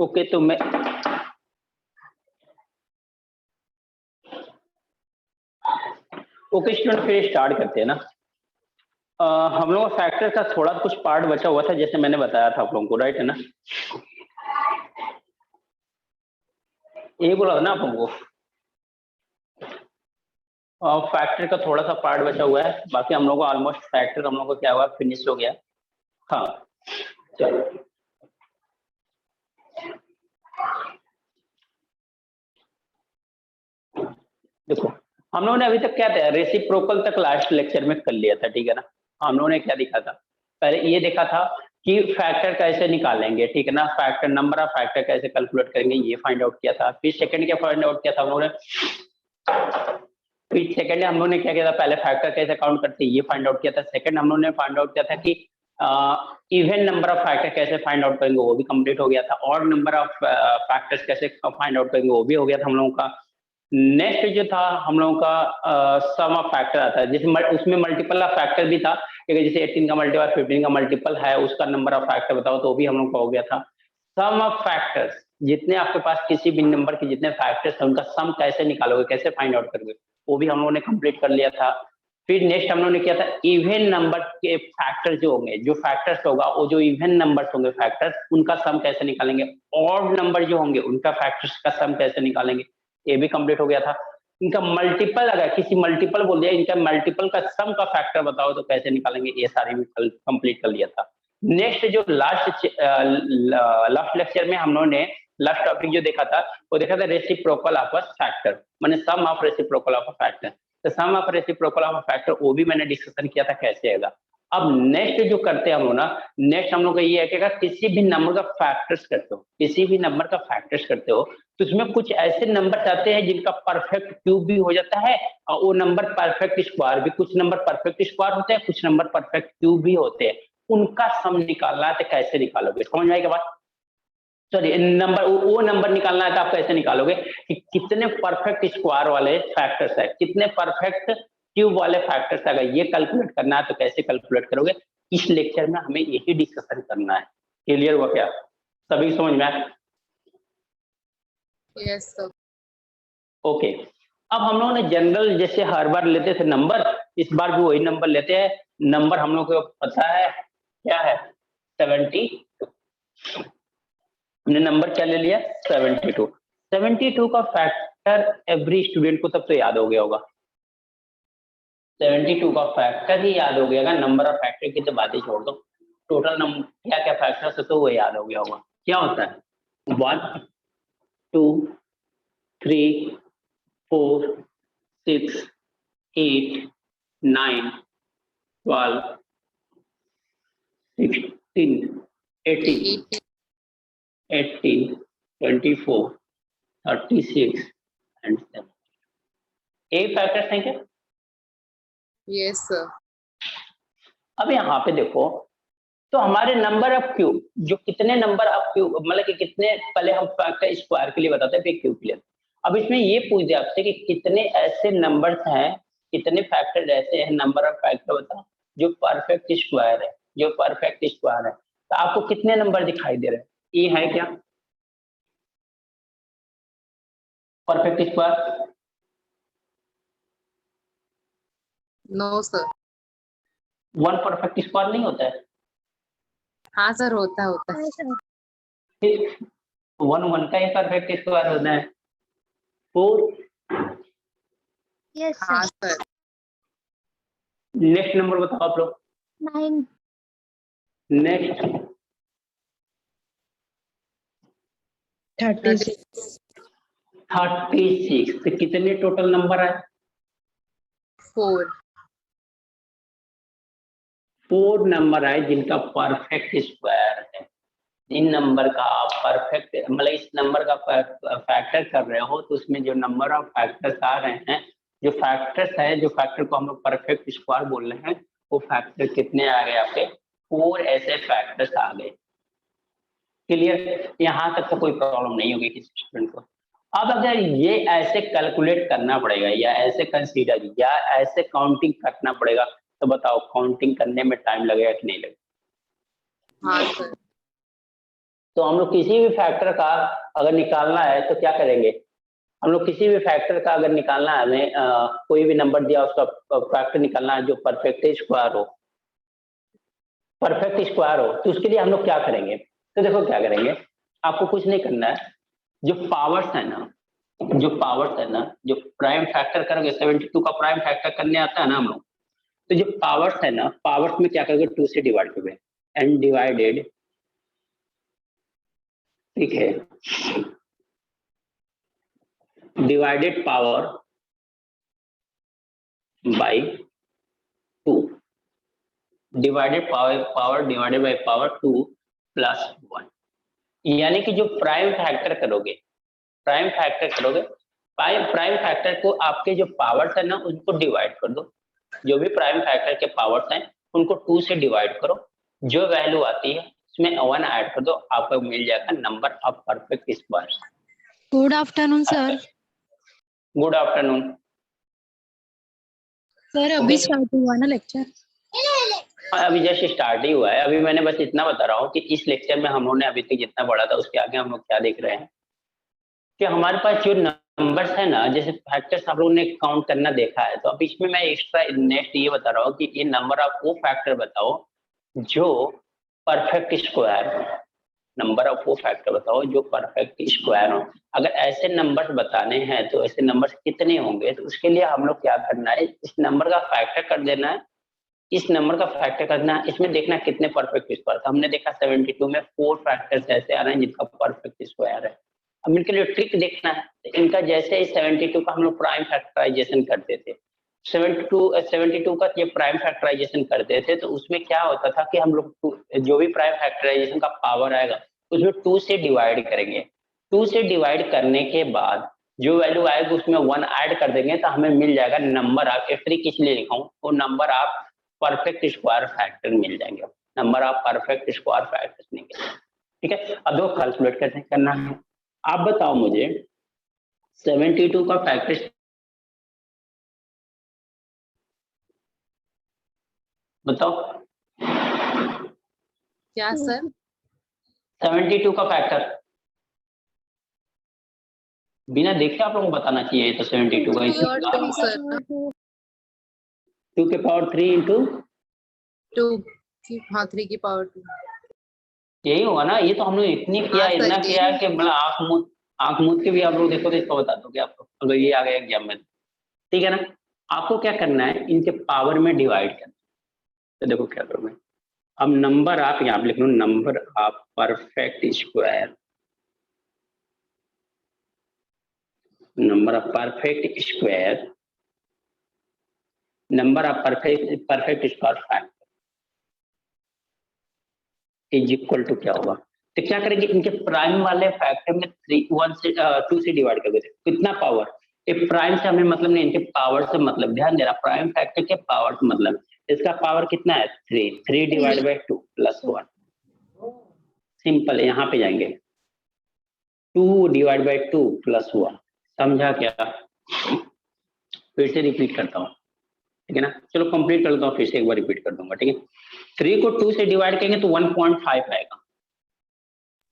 Okay तो मैं okay student फिर स्टार्ट करते हैं ना। हम लोग फैक्टर का थोड़ा कुछ पार्ट बचा हुआ था जैसे मैंने बताया था आप लोगों को, राइट है ना? ये बोला था ना आप लोगों को फैक्टर का थोड़ा सा पार्ट बचा हुआ है, बाकी हम लोग को ऑलमोस्ट फैक्टर हम लोग को क्या हुआ, फिनिश हो गया। हाँ चलो देखो, हम लोगों ने अभी तक क्या था, रेसिप्रोकल तक लास्ट लेक्चर में कर लिया था, ठीक है ना? हम लोगों ने क्या देखा था, पहले ये देखा था कि फैक्टर कैसे निकालेंगे, ठीक है ना? फैक्टर नंबर ऑफ फैक्टर कैसे कैलकुलेट करेंगे ये फाइंड आउट किया था। फिर सेकंड क्या फाइंड आउट किया था हम लोगों ने, फिर सेकंड हम लोगों ने क्या किया था, पहले फैक्टर कैसे काउंट करते हैं ये फाइंड आउट किया था। सेकंड हम लोगों ने फाइंड आउट किया था कि इवन नंबर ऑफ फैक्टर कैसे फाइंड आउट करेंगे, वो भी कंप्लीट हो गया था। और नंबर ऑफ फैक्टर्स कैसे फाइंड आउट करेंगे वो भी हो गया था हम लोगों का। नेक्स्ट जो था हम लोगों का सम ऑफ फैक्टर आता है, जिसमें उसमें मल्टीपल ऑफ फैक्टर भी था, जैसे 18 का मल्टीपल 15 का मल्टीपल है, उसका नंबर ऑफ फैक्टर बताओ, तो भी हम लोग का हो गया था। सम ऑफ फैक्टर्स, जितने आपके पास किसी भी नंबर के जितने फैक्टर्स हैं उनका सम कैसे निकालोगे, कैसे फाइंड आउट करोगे, वो भी हम लोगों ने कंप्लीट कर लिया था। फिर नेक्स्ट हम लोगों ने किया था इवन नंबर के फैक्टर जो होंगे, जो फैक्टर्स होगा वो जो इवन नंबर्स होंगे फैक्टर्स, उनका सम कैसे निकालेंगे। ऑड नंबर जो होंगे उनका फैक्टर्स का सम कैसे निकालेंगे, ये भी कंप्लीट हो गया था। इनका मल्टीपल, अगर किसी मल्टीपल बोल दिया, इनका मल्टीपल का सम का फैक्टर बताओ तो कैसे निकालेंगे, ये सारी भी कंप्लीट कर लिया था। नेक्स्ट जो लास्ट लेक्चर में हम लोगों ने लास्ट टॉपिक जो देखा था, वो देखा था रेसिप्रोकल ऑफ अ फैक्टर, माने sum of reciprocal of a factor. तो sum of reciprocal of a factor वो भी मैंने डिस्कशन किया था कैसे आएगा। अब नेक्स्ट जो करते हैं हम लोग ना, नेक्स्ट हम लोग का ये है कि अगर किसी भी नंबर का फैक्टर्स करते हो, किसी भी नंबर का फैक्टर्स करते हो, तो उसमें कुछ ऐसे नंबर आते हैं जिनका परफेक्ट क्यूब भी हो जाता है, और वो नंबर परफेक्ट स्क्वायर भी, कुछ नंबर परफेक्ट स्क्वायर होते हैं, कुछ नंबर परफेक्ट क्यूब भी होते हैं। उनका सम निकालना है तो कैसे निकालोगे, समझ में आएगा बात? सॉरी, नंबर वो नंबर निकालना है तो आप कैसे निकालोगे कि कितने परफेक्ट स्क्वायर वाले फैक्टर्स है, कितने परफेक्ट क्यूब वाले फैक्टर्स है, अगर ये कैलकुलेट करना है तो कैसे कैलकुलेट करोगे। इस लेक्चर में हमें यही डिस्कशन करना है। क्लियर हुआ क्या, सभी समझ में आया? Yes sir. ओके, अब हम लोगों ने जनरल जैसे हर बार लेते थे नंबर, इस बार भी वही नंबर लेते हैं। नंबर हम लोग को पता है क्या है, 70। हमने नंबर क्या ले लिया, 72। 72 का फैक्टर एवरी स्टूडेंट को तब तो याद हो गया होगा। 72 का फैक्टर ही याद हो गया, नंबर ऑफ फैक्टर की तो बात ही छोड़ दो, टोटल नंबर क्या क्या फैक्टर्स है तो वो याद हो गया होगा। क्या होता है, 1 2 3 4 6 8 9 12 16 18 18 24 36 एंड 7। ये फैक्टर्स हैं क्या? Yes sir. अब यहाँ पे देखो, तो हमारे नंबर ऑफ क्यूब, जो कितने नंबर ऑफ क्यूब, मतलब कि कितने, पहले हम फैक्टर स्क्वायर के लिए बताते हैं फिर क्यूब के लिए। अब इसमें ये पूछ दिया आपसे कि कितने ऐसे नंबर्स हैं, कितने फैक्टर ऐसे हैं, नंबर ऑफ फैक्टर बताओ जो परफेक्ट स्क्वायर है, जो परफेक्ट स्क्वायर है। तो आपको कितने नंबर दिखाई दे रहे हैं, ये है क्या perfect square? No sir. 1 perfect square नहीं होता है? हाँ सर, होता है। फिर 1 का ही परफेक्ट स्क्वायर होता है। 4। यस हाँ सर। सर। नेक्स्ट नंबर बताओ आप लोग। 9। नेक्स्ट 36। 36। तो कितने टोटल नंबर है? 4। 4 नंबर है जिनका परफेक्ट स्क्वायर है। इन नंबर का आप परफेक्ट, मतलब इस नंबर का फैक्टर कर रहे हो, तो उसमें जो नंबर ऑफ फैक्टर्स आ रहे हैं, जो फैक्टर्स है, जो फैक्टर को हम लोग परफेक्ट स्क्वायर बोल रहे हैं, वो फैक्टर कितने आ गए आपके, 4 ऐसे फैक्टर्स आ गए। क्लियर, यहाँ तक तो कोई प्रॉब्लम नहीं होगी किसी स्टूडेंट को। अब अगर ये ऐसे कैलकुलेट करना पड़ेगा, या ऐसे कंसीडर, या ऐसे काउंटिंग करना पड़ेगा, तो बताओ काउंटिंग करने में टाइम लगेगा कि नहीं लगेगा? हाँ सर। तो हम लोग किसी भी फैक्टर का अगर निकालना है तो क्या करेंगे, हम लोग किसी भी फैक्टर का अगर निकालना है, हमें कोई भी नंबर दिया उसका फैक्टर निकालना है जो परफेक्ट स्क्वायर हो, परफेक्ट स्क्वायर हो, तो उसके लिए हम लोग क्या करेंगे, तो देखो क्या करेंगे, आपको कुछ नहीं करना है, जो पावर्स है ना, जो पावर्स है ना, जो प्राइम फैक्टर करोगे 72 का प्राइम फैक्टर करने आता है ना हम लोग, तो जो पावर्स है ना, पावर्स में क्या करोगे 2 से डिवाइड करोगे, एंड डिवाइडेड, ठीक है, divided power bye 2, divided power divided by power 2 plus 1, यानी कि जो प्राइम फैक्टर करोगे, प्राइम फैक्टर करोगे, प्राइम फैक्टर को आपके जो पावर्स है ना उनको डिवाइड कर दो, जो भी प्राइम फैक्टर के पावर्स हैं उनको 2 से डिवाइड करो, जो वैल्यू आती है उसमें 1 ऐड कर दो, आपको मिल जाएगा number of perfect square. Good afternoon sir. Good afternoon sir अभी स्टार्ट हुआ ना लेक्चर? अभी जस्ट स्टार्ट ही हुआ है, अभी मैंने बस इतना बता रहा हूँ कि इस लेक्चर में हम लोगों ने अभी तक जितना पढ़ा था उसके आगे हम लोग क्या देख रहे हैं कि हमारे पास जो नंबर्स है ना, जैसे फैक्टर्स आप लोगों ने काउंट करना देखा है, तो अब इसमें मैं एक्स्ट्रा नेक्स्ट ये बता रहा हूँ कि ये नंबर ऑफ वो फैक्टर बताओ जो परफेक्ट स्क्वायर हो, नंबर ऑफ वो फैक्टर बताओ जो परफेक्ट स्क्वायर हो। अगर ऐसे नंबर्स बताने हैं तो ऐसे नंबर्स कितने होंगे, तो उसके लिए हम लोग क्या करना है, इस नंबर का फैक्टर कर देना है, इस नंबर का फैक्टर करना है, इसमें देखना कितने परफेक्ट स्क्वायर। हमने देखा 72 में 4 फैक्टर्स ऐसे आ रहे हैं जिनका परफेक्ट स्क्वायर है। अब इनके लिए ट्रिक देखना है, तो इनका जैसे ही 72 का हम लोग प्राइम फैक्टराइजेशन करते थे, 72 का ये प्राइम फैक्टराइजेशन करते थे, तो उसमें क्या होता था कि हम लोग जो भी प्राइम फैक्टराइजेशन का पावर आएगा उसमें 2 से डिवाइड करेंगे, 2 से डिवाइड करने के बाद जो वैल्यू आएगी उसमें 1 ऐड कर देंगे, तो हमें मिल जाएगा नंबर ऑफ, ट्रिक इसलिए लिखा हूँ, वो number of perfect square factor मिल जाएंगे, number of perfect square factors निकले। ठीक है, अब दो कैलकुलेट कैसे करना है, आप बताओ मुझे 72 का फैक्टर बताओ, क्या सर? 72 का फैक्टर बिना देखे आप लोगों को बताना चाहिए, तो 72 का Two, sir. 2 के पावर 3 इंटू 2 हाँ 3 की पावर 2। यही होगा ना, ये तो हम लोग इतनी किया, हाँ, इतना सर, किया कि मतलब आंख मूंद के भी आप लोग देखो तो इसको बता दोगे आपको, अगर ये आ गया एग्जाम में, ठीक है ना। आपको क्या करना है, इनके पावर में डिवाइड करना, तो देखो क्या करोगे, अब नंबर आप यहाँ पे लिख लो, number of perfect square, number of perfect square, number of perfect square factor is equal to क्या होगा, तो क्या करेंगे, इनके प्राइम वाले फैक्टर में 2 से डिवाइड कर देते, कितना पावर, ये प्राइम से हमें मतलब नहीं, इनके पावर से मतलब, ध्यान देना, प्राइम फैक्टर के पावर से मतलब, इसका पावर कितना है 3 डिवाइड बाई 2 प्लस 1, सिंपल है, यहाँ पे जाएंगे 2 डिवाइड बाई 2 प्लस 1, समझा क्या, फिर से रिपीट करता हूँ, ठीक है ना, चलो कंप्लीट कर लेता हूँ, फिर से एक बार रिपीट कर दूंगा, ठीक है। 3 को 2 से डिवाइड करेंगे तो 1.5 आएगा,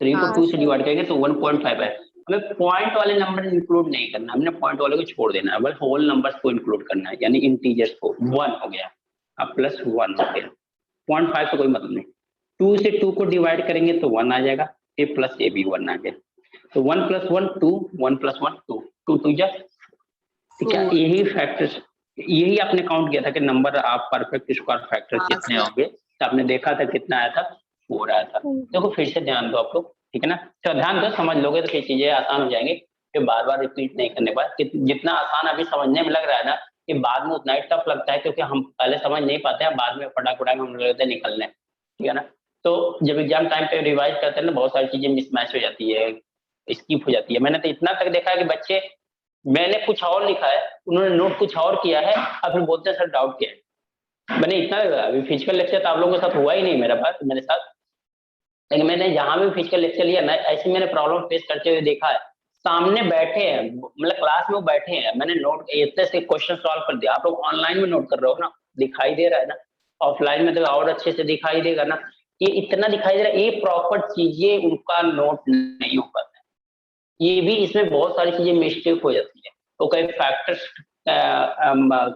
3 को 2 से डिवाइड करेंगे तो 1.5 आएगा। हमें पॉइंट वाले नंबर इंक्लूड नहीं करना, हमने पॉइंट वाले को छोड़ देना है, बस होल नंबर्स को इंक्लूड करना है, यानी इंटीजर्स को, 1 हो गया, अब प्लस 1 हो गया, 0.5 से कोई मतलब नहीं, 2 से 2 को डिवाइड करेंगे तो 1 आ जाएगा, फिर प्लस ये भी 1 आ गया, तो 1 प्लस 1 2, 1 प्लस 1 2, 2 2 जा, ठीक है, यही फैक्टर्स, यही आपने काउंट किया था कि number of perfect square factor कितने होंगे, तो आपने देखा था कितना आया था, 4 आया था। देखो फिर से ध्यान दो आप लोग, ठीक है ना, तो ध्यान दो, समझ लोगे तो फिर चीजें आसान हो जाएंगी, फिर बार बार रिपीट नहीं करने के बाद, जितना आसान अभी समझने में लग रहा है ना, कि बाद में उतना ही टफ लगता है, क्योंकि हम पहले समझ नहीं पाते हैं, बाद में फटाक हम लगते हैं निकलने, ठीक है ना। तो जब एग्जाम टाइम पे रिवाइज करते हैं ना, बहुत सारी चीजें मिसमैच हो जाती है, स्किप हो जाती है। मैंने तो इतना तक देखा है कि बच्चे, मैंने कुछ और लिखा है, उन्होंने नोट कुछ और किया है, और फिर बोलते हैं सर डाउट किया है। मैंने इतना, अभी फिजिकल लेक्चर तो आप लोगों के साथ हुआ ही नहीं मेरे पास, मेरे साथ, लेकिन मैंने जहां भी फिजिकल लेक्चर लिया ना, ऐसे मैंने प्रॉब्लम फेस करते हुए देखा है, सामने बैठे हैं, मतलब क्लास में वो बैठे हैं, मैंने नोट इतने से क्वेश्चन सॉल्व कर दिया। आप लोग ऑनलाइन में नोट कर रहे हो ना, दिखाई दे रहा है ना, ऑफलाइन में तो और अच्छे से दिखाई देगा ना, ये इतना दिखाई दे रहा है, ये प्रॉपर चीजें उनका नोट नहीं हो पाता है। ये भी इसमें बहुत सारी चीजें मिस्टेक हो जाती है, तो कई फैक्टर्स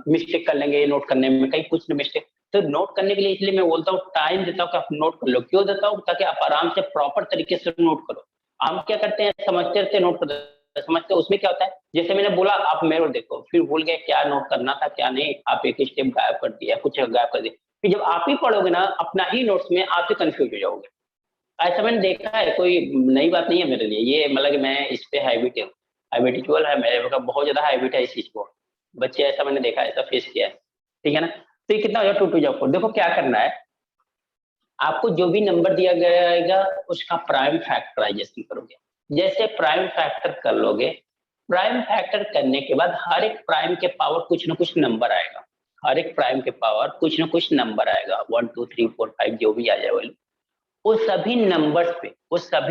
मिस्टेक कर लेंगे नोट करने में, कहीं कुछ मिस्टेक। तो नोट करने के लिए इसलिए मैं बोलता हूँ टाइम देता हूँ कि आप नोट कर लो। क्यों देता हूँ? ताकि आप आराम से प्रॉपर तरीके से नोट करो। हम क्या करते हैं, समझते रहते नोट करते, समझते, उसमें क्या होता है, जैसे मैंने बोला आप मेरे देखो, फिर भूल गए क्या नोट करना था क्या नहीं, आप एक स्टेप गायब कर दिया, कुछ गायब कर दिया, फिर जब आप ही पढ़ोगे ना अपना ही नोट्स में, आप ही कंफ्यूज हो जाओगे। ऐसा मैंने देखा है, कोई नई बात नहीं है मेरे लिए ये, मतलब कि मैं इस पे हैबिचुअल है, मेरे का बहुत ज्यादा हैबिट है इस चीज को। बच्चे ऐसा मैंने देखा है, ऐसा फेस किया है, ठीक है ना। तो ये कितना हो जाए 2 2 4। देखो क्या करना है, आपको जो भी नंबर दिया जाएगा उसका प्राइम फैक्टराइजेशन करोगे। जैसे प्राइम फैक्टर कर लोगे, प्राइम फैक्टर करने के बाद हर एक प्राइम के पावर कुछ ना कुछ नंबर आएगा, हर एक प्राइम के पावर कुछ ना कुछ नंबर आएगा, 1 2 3 4 5 जो भी आ जाए वही। उस सभी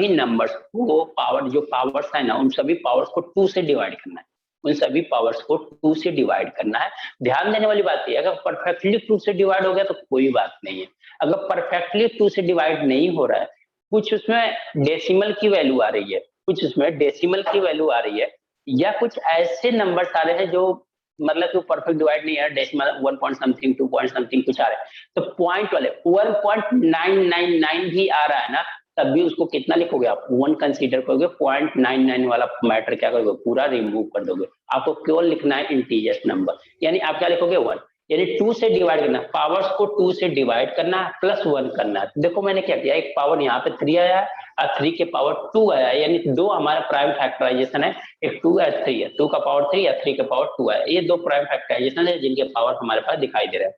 नंबर्स को पावर, जो पावर्स है ना, उन सभी पावर्स को 2 से डिवाइड करना है, उन सभी पावर्स को 2 से डिवाइड करना है। ध्यान देने वाली बात है, अगर परफेक्टली 2 से डिवाइड हो गया तो कोई बात नहीं है। अगर परफेक्टली 2 से डिवाइड नहीं हो रहा है, कुछ उसमें डेसिमल की वैल्यू आ रही है, कुछ उसमें डेसिमल की वैल्यू आ रही है, या कुछ ऐसे नंबर्स आ रहे हैं जो मतलब कि परफेक्ट डिवाइड नहीं है, decimal 1 point something 2 point something कुछ आ रहे हैं, तो पॉइंट वाले 1.999 भी आ रहा है ना, तब भी उसको कितना लिखोगे आप, 1 कंसीडर करोगे, 0.99 वाला मैटर क्या करोगे, पूरा रिमूव कर दोगे। आपको केवल लिखना है इंटीजर्स नंबर, यानी आप क्या लिखोगे 1, यानी 2 से डिवाइड करना, पावर्स को 2 से डिवाइड करना है प्लस 1 करना है। देखो मैंने क्या किया, एक पावर यहाँ पे 3 आया है और 3 के पावर 2 आया है, यानी 2 हमारा प्राइम फैक्टराइजेशन है, एक 2 है 3 है, 2 का पावर 3 है, 3 के पावर 2 है, ये 2 प्राइम फैक्टराइजेशन है जिनके पावर हमारे पास दिखाई दे रहे हैं।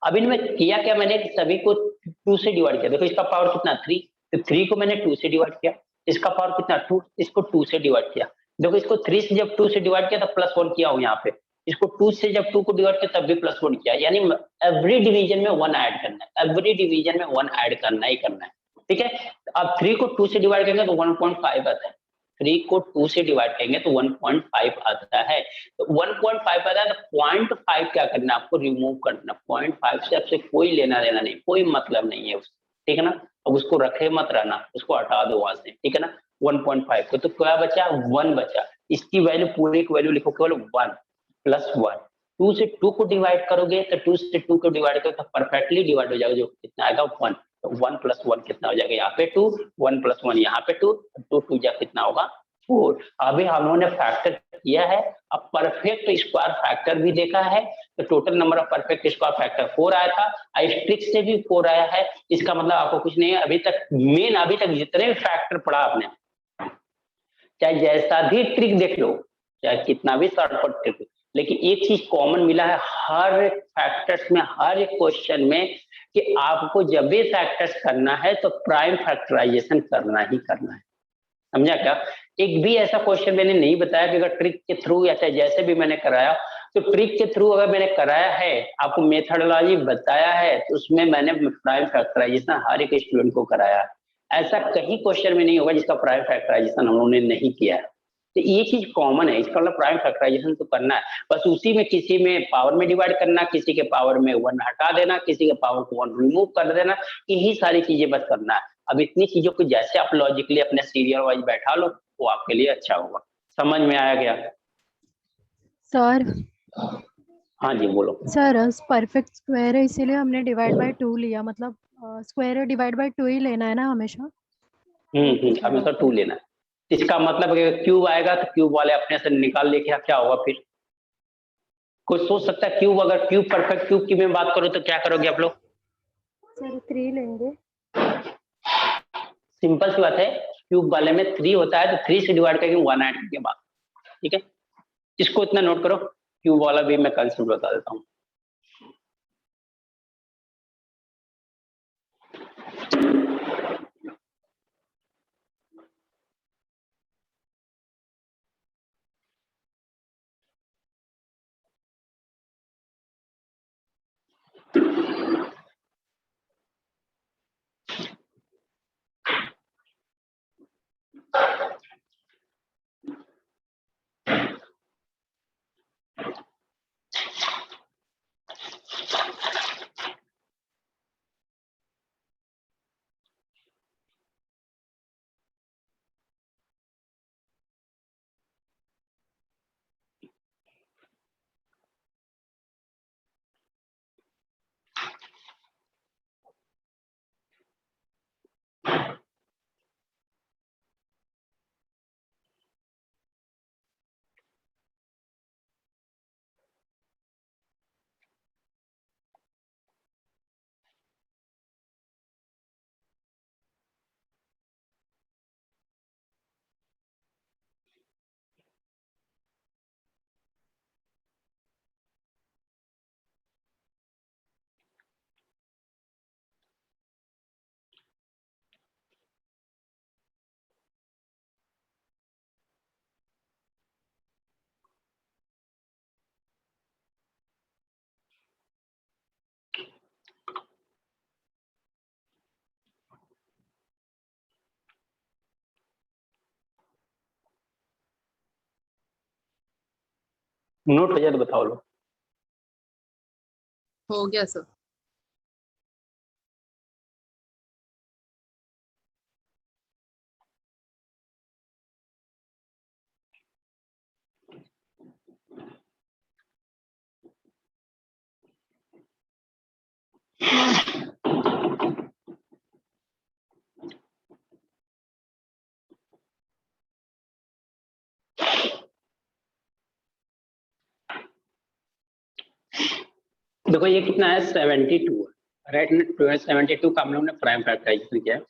अब इनमें किया क्या मैंने, सभी को 2 से डिवाइड किया। देखो इसका पावर कितना 3, तो 3 को मैंने 2 से डिवाइड किया, इसका पावर कितना 2, इसको 2 से डिवाइड किया। देखो इसको 3 से जब 2 से डिवाइड किया तो प्लस 1 किया हूं यहाँ पे, इसको 2 से जब 2 को डिवाइड किया तब भी प्लस 1 किया, यानी एवरी डिवीजन में 1 ऐड करना है, एवरी डिवीजन में 1 ऐड करना ही करना है, ठीक है। अब 3 को 2 से डिवाइड करेंगे तो 1.5 आता है, 3 को 2 से डिवाइड करेंगे तो 1.5 आता है, तो 1.5 आता है, तो 0.5 क्या करना है आपको, रिमूव करना। 0.5 से आपसे कोई लेना देना नहीं, कोई मतलब नहीं है उससे, ठीक है ना। अब उसको रखे मत रहना, उसको हटा दो वहां से, ठीक है ना। 1.5 को तो क्या बचा, 1 बचा, इसकी वैल्यू पूरी की वैल्यू लिखो केवल 1 प्लस 1। 2 से 2 को डिवाइड करोगे तो 2 से 2 को डिवाइड करोगे तो परफेक्टली डिवाइड हो जाएगा, जो कितना आएगा 1, तो 1 प्लस 1 कितना हो जाएगा, यहाँ पे 2, 1 प्लस 1 यहाँ पे 2, 2 2 जा कितना होगा 4। अभी हम लोगों ने फैक्टर किया है, अब परफेक्ट स्क्वायर फैक्टर भी देखा है, तो total number of perfect square factor 4 आया था, स्ट्रिक से भी 4 आया है। इसका मतलब आपको कुछ नहीं है अभी तक, मेन अभी तक जितने भी फैक्टर पढ़ा आपने, चाहे जैसा भी ट्रिक देख लो, चाहे कितना भी शॉर्टकट ट्रिक, लेकिन एक चीज कॉमन मिला है हर फैक्टर्स में, हर एक क्वेश्चन में, कि आपको जब भी फैक्टर्स करना है तो प्राइम फैक्टराइजेशन करना ही करना है। समझा क्या? एक भी ऐसा क्वेश्चन मैंने नहीं बताया कि अगर ट्रिक के थ्रू या चाहे जैसे भी मैंने कराया, तो ट्रिक के थ्रू अगर मैंने कराया है, आपको मेथडोलॉजी बताया है, तो उसमें मैंने प्राइम फैक्टराइजेशन हर एक स्टूडेंट को कराया। ऐसा कहीं क्वेश्चन में नहीं होगा जिसका प्राइम फैक्टराइजेशन हम लोगों ने नहीं किया है। तो ये चीज कॉमन है, इसका मतलब प्राइम फैक्टराइजेशन तो करना है, बस उसी में किसी में पावर में डिवाइड करना, किसी के पावर में 1 हटा देना, किसी के पावर को 1 रिमूव कर देना, यही सारी चीजें बस करना है। अब इतनी चीजों को जैसे आप लॉजिकली अपने सीरियल वाइज बैठा लो, वो आपके लिए अच्छा होगा। समझ में आया क्या? सर हाँ जी बोलो। सर परफेक्ट स्क्वायर है इसीलिए हमने डिवाइड बाय 2 लिया, मतलब स्क्वायर है डिवाइड बाय 2 ही लेना है ना हमेशा। हमेशा 2 लेना है। इसका मतलब अगर क्यूब आएगा तो क्यूब वाले अपने से निकाल लेके क्या होगा फिर? कोई सोच सकता है क्यूब, अगर क्यूब परफेक्ट क्यूब की मैं बात करूं तो क्या करोगे आप लोग? सर 3 लेंगे। सिंपल सी बात है, क्यूब वाले में 3 होता है तो 3 से डिवाइड करके 1 ऐड करके बात, ठीक है। इसको इतना नोट करो, क्यूब वाला भी मैं कंसेप्ट बता देता हूँ। नोट हो जाए तो बताओ लो। हो गया सर। देखो ये कितना है 72 राइट। 72 का हम लोग ने प्राइम फैक्टराइजेशन किया है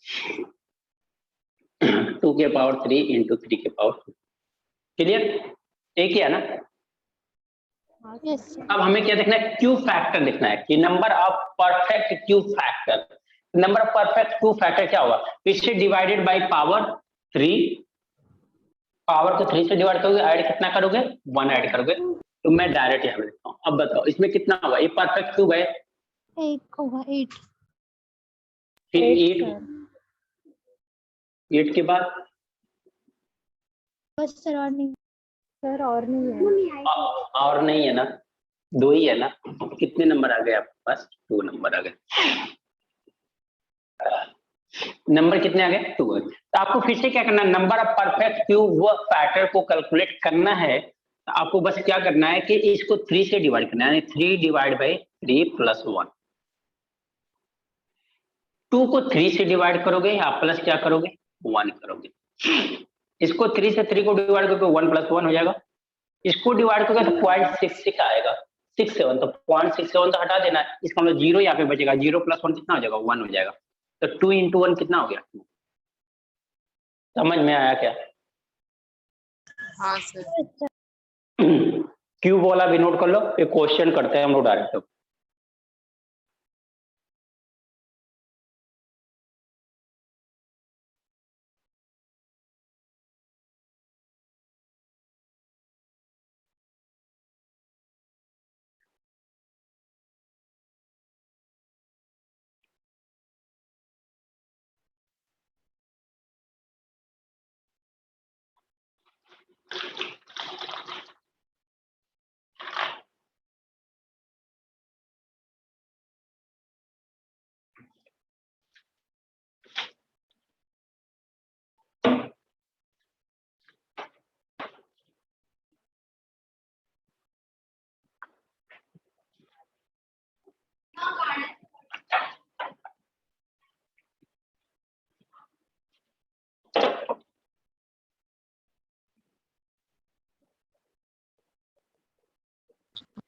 2 के पावर 3 इंटू 3 के पावर 2। क्लियर? एक ही है ना। Yes, sir. अब हमें क्या देखना है, क्यू फैक्टर देखना है कि number of perfect Q factor. Number of perfect Q factor क्या होगा, इससे डिवाइडेड बाय पावर 3, पावर को 3 से डिवाइड करोगे, ऐड कितना करोगे 1 ऐड करोगे, तो मैं डायरेक्ट यहाँ लिखता हूँ। अब बताओ इसमें कितना होगा, ये परफेक्ट क्यूब है, एक होगा 8. फिर 8 8 के बाद बस सर और नहीं. सर और नहीं है। और नहीं है ना, 2 ही है ना। कितने नंबर आ गए आपके पास, 2 नंबर आ गए। नंबर कितने आ गए, 2 है। तो आपको फिर से क्या करना है, नंबर ऑफ परफेक्ट क्यूब व फैक्टर को कैलकुलेट करना है। तो आपको बस क्या करना है कि इसको 3 से डिवाइड करना है, 3 डिवाइड बाई 3 प्लस 1। 2 को 3 से डिवाइड करोगे या प्लस क्या करोगे 1 करोगे। इसको 3 से 3 को डिवाइड करोगे 1 प्लस 1 हो जाएगा। इसको डिवाइड करोगे तो 0.66 आएगा, 67, तो 0.67 तो हटा देना है, इसका मतलब 0 यहाँ पे बचेगा, 0 प्लस 1 कितना हो जाएगा 1 हो जाएगा। तो 2 इंटू 1 कितना हो गया 2। समझ में आया क्या? हाँ सर। क्यूब वाला भी नोट कर लो, ये क्वेश्चन करते हैं हम लोग डायरेक्ट।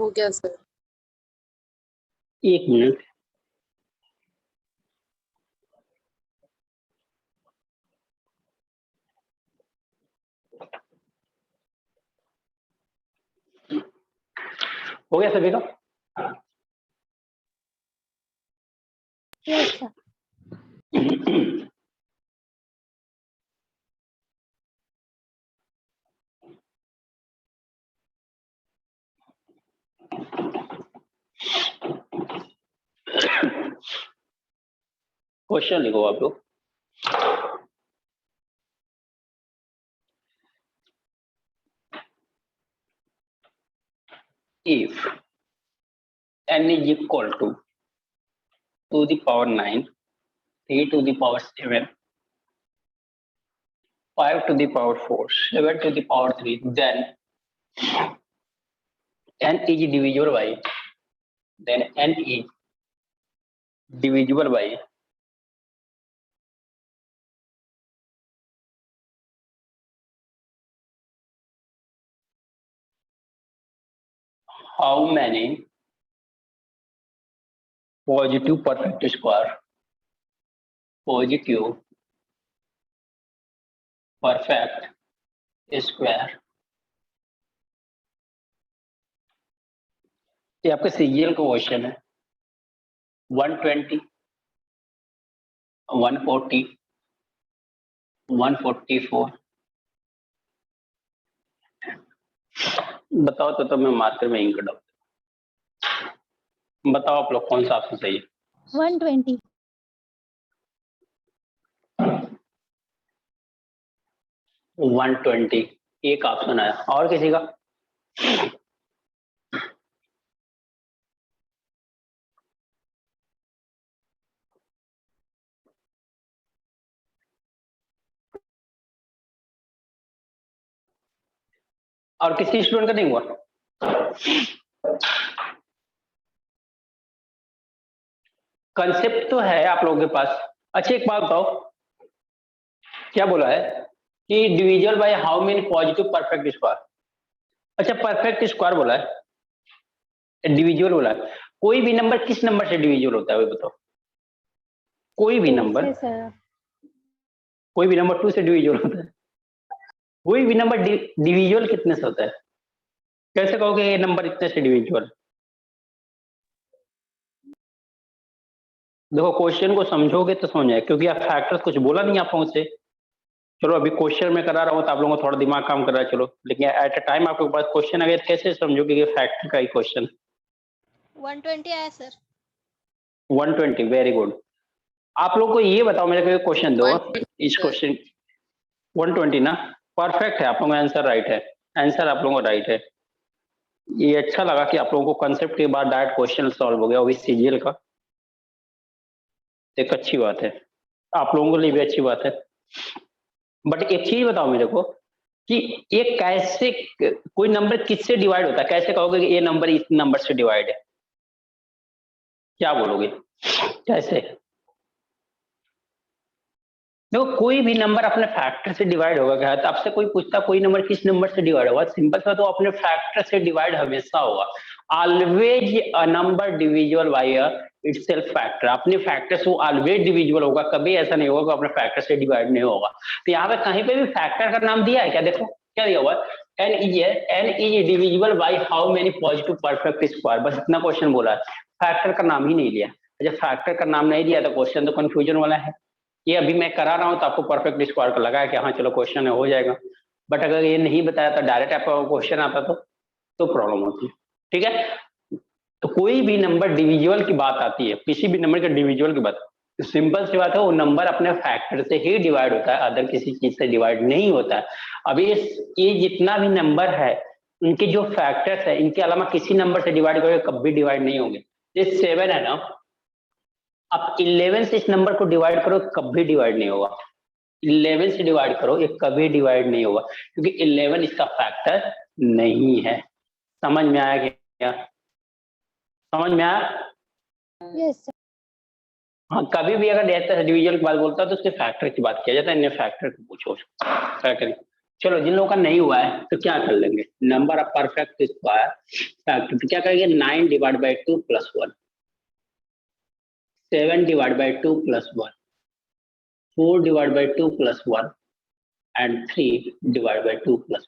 हो गया सर। 1 मिनट। हो गया सभी का? Yes, sir. क्वेश्चन लिखो आप लोग। If n is equal to 2 the power 9, 3 to the power 7, 5 to the power 4, 7 to the power 3, then n is divisible by, then n is divisible by how many positive perfect square, positive perfect square। ये आपका serial का question है। 120, 140, 144। बताओ तो मैं marker में ink डाल। बताओ आप लोग कौन सा ऑप्शन सही है? 120. 120 एक ऑप्शन आया, और किसी का? और किसी स्टूडेंट का नहीं हुआ? कंसेप्ट तो है आप लोगों के पास। अच्छा एक बात बताओ, क्या बोला है कि divisible by how many positive perfect square. अच्छा परफेक्ट स्क्वायर बोला है, डिविजुअल बोला है। कोई भी नंबर किस नंबर से डिविजुअल होता है वो बताओ? कोई भी नंबर, सर कोई भी नंबर 2 से डिविजुअल होता है। कोई भी नंबर डिविजुअल कितने से होता है? कैसे कहोगे ये नंबर इतने से डिविजुअल? देखो क्वेश्चन को समझोगे तो समझ आए, क्योंकि आप फैक्टर्स कुछ बोला नहीं आप लोगों से। चलो अभी क्वेश्चन में करा रहा हूँ तो आप लोगों को थोड़ा दिमाग काम कर रहा है, चलो, लेकिन एट अ टाइम आपके पास क्वेश्चन अगर कैसे समझोगे कि फैक्टर का ही क्वेश्चन? 120 आया सर। 120, very good. आप लोग को ये बताओ, मेरे को क्वेश्चन दो, इस क्वेश्चन 120 ना, परफेक्ट है, आप लोगों का आंसर राइट है, आंसर आप लोगों का राइट है। ये अच्छा लगा कि आप लोगों को कंसेप्ट के बाद डायरेक्ट क्वेश्चन सॉल्व हो गया, वो भी सीजीएल का, एक अच्छी बात है, आप लोगों के लिए भी अच्छी बात है। बट एक चीज बताओ मेरे को कि ये कैसे, कोई नंबर किससे डिवाइड होता है? कैसे कहोगे कि ये नंबर इस नंबर से डिवाइड है? क्या बोलोगे कैसे? देखो कोई भी नंबर अपने फैक्टर से डिवाइड होगा क्या? तो आपसे कोई पूछता कोई नंबर किस नंबर से डिवाइड होगा, सिंपल सा तो अपने फैक्टर से डिवाइड हमेशा होगा। Always a number divisible by itself factor, अपने फैक्टर से वो ऑलवेज डिविजिबल होगा, कभी ऐसा नहीं होगा कि अपने फैक्टर से डिवाइड नहीं होगा। तो यहाँ पे कहीं पे भी फैक्टर का नाम दिया है क्या? देखो क्या दिया हुआ है, N is divisible by how many positive perfect square, बस इतना क्वेश्चन बोला है, फैक्टर का नाम ही नहीं लिया। जब फैक्टर का नाम नहीं दिया तो क्वेश्चन तो कंफ्यूजन वाला है। ये अभी मैं करा रहा हूँ तो आपको परफेक्ट स्क्वायर का लगा है कि हाँ चलो क्वेश्चन हो जाएगा, बट अगर ये नहीं बताया तो डायरेक्ट आपका क्वेश्चन आता तो प्रॉब्लम होती है। ठीक है, तो कोई भी नंबर डिविजुअल की बात आती है, किसी भी नंबर का डिविजुअल की बात, तो सिंपल सी बात है वो नंबर अपने फैक्टर से ही डिवाइड होता है, अदर किसी चीज से डिवाइड नहीं होता है। अभी ये जितना भी नंबर है इनके जो फैक्टर्स है, इनके अलावा किसी नंबर से डिवाइड करोगे कभी डिवाइड नहीं होंगे। ये 7 है ना, आप 11 से इस नंबर को डिवाइड करो कभी डिवाइड नहीं होगा। 11 से डिवाइड करो ये कभी डिवाइड नहीं होगा, क्योंकि 11 इसका फैक्टर नहीं है। समझ में आया क्या? समझ में आया? Yes sir. हाँ, कभी भी अगर ऐसा डिविजन की बात बोलता है तो उसके फैक्टर की बात किया जाता है, इन्हें फैक्टर को पूछो क्या करें। चलो जिन लोगों का नहीं हुआ है तो क्या कर लेंगे, number of perfect square factor, तो क्या करेंगे 9 divide by 2 plus 1, 7 divide by 2 plus 1, 4 divide by 2 plus 1 and 3 divide by 2 plus.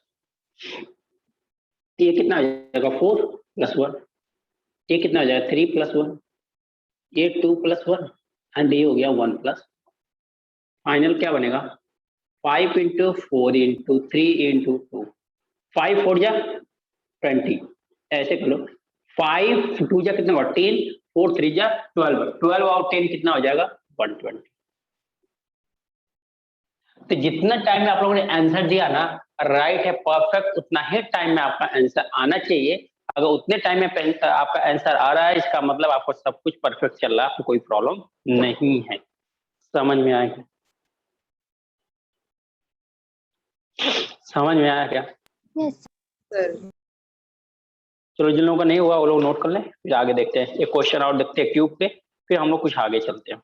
ये कितना हो जाएगा 4 प्लस 1, ये कितना हो जाएगा 3 प्लस 1, ये 2 प्लस 1 एंड ये हो गया 1 प्लस। फाइनल क्या बनेगा 5 इंटू 4 इंटू 3 इंटू 2, 5 4 जा 20, ऐसे कर लो 5 2 जा कितना होगा 10, 4 3 जा 12, 12 और 10 कितना हो जाएगा 120। तो जितना टाइम में आप लोगों ने आंसर दिया ना राइट है, परफेक्ट, उतना ही टाइम में आपका आंसर आना चाहिए। अगर उतने टाइम में आपका आंसर आ रहा है इसका मतलब आपको सब कुछ परफेक्ट चल रहा है, आपको कोई प्रॉब्लम नहीं है। समझ में आया क्या? समझ में आया क्या? Yes sir. चलो जिन लोगों का नहीं हुआ वो लोग नोट कर लें, फिर आगे देखते हैं। एक क्वेश्चन और देखते हैं क्यूब पे, फिर हम लोग कुछ आगे चलते हैं।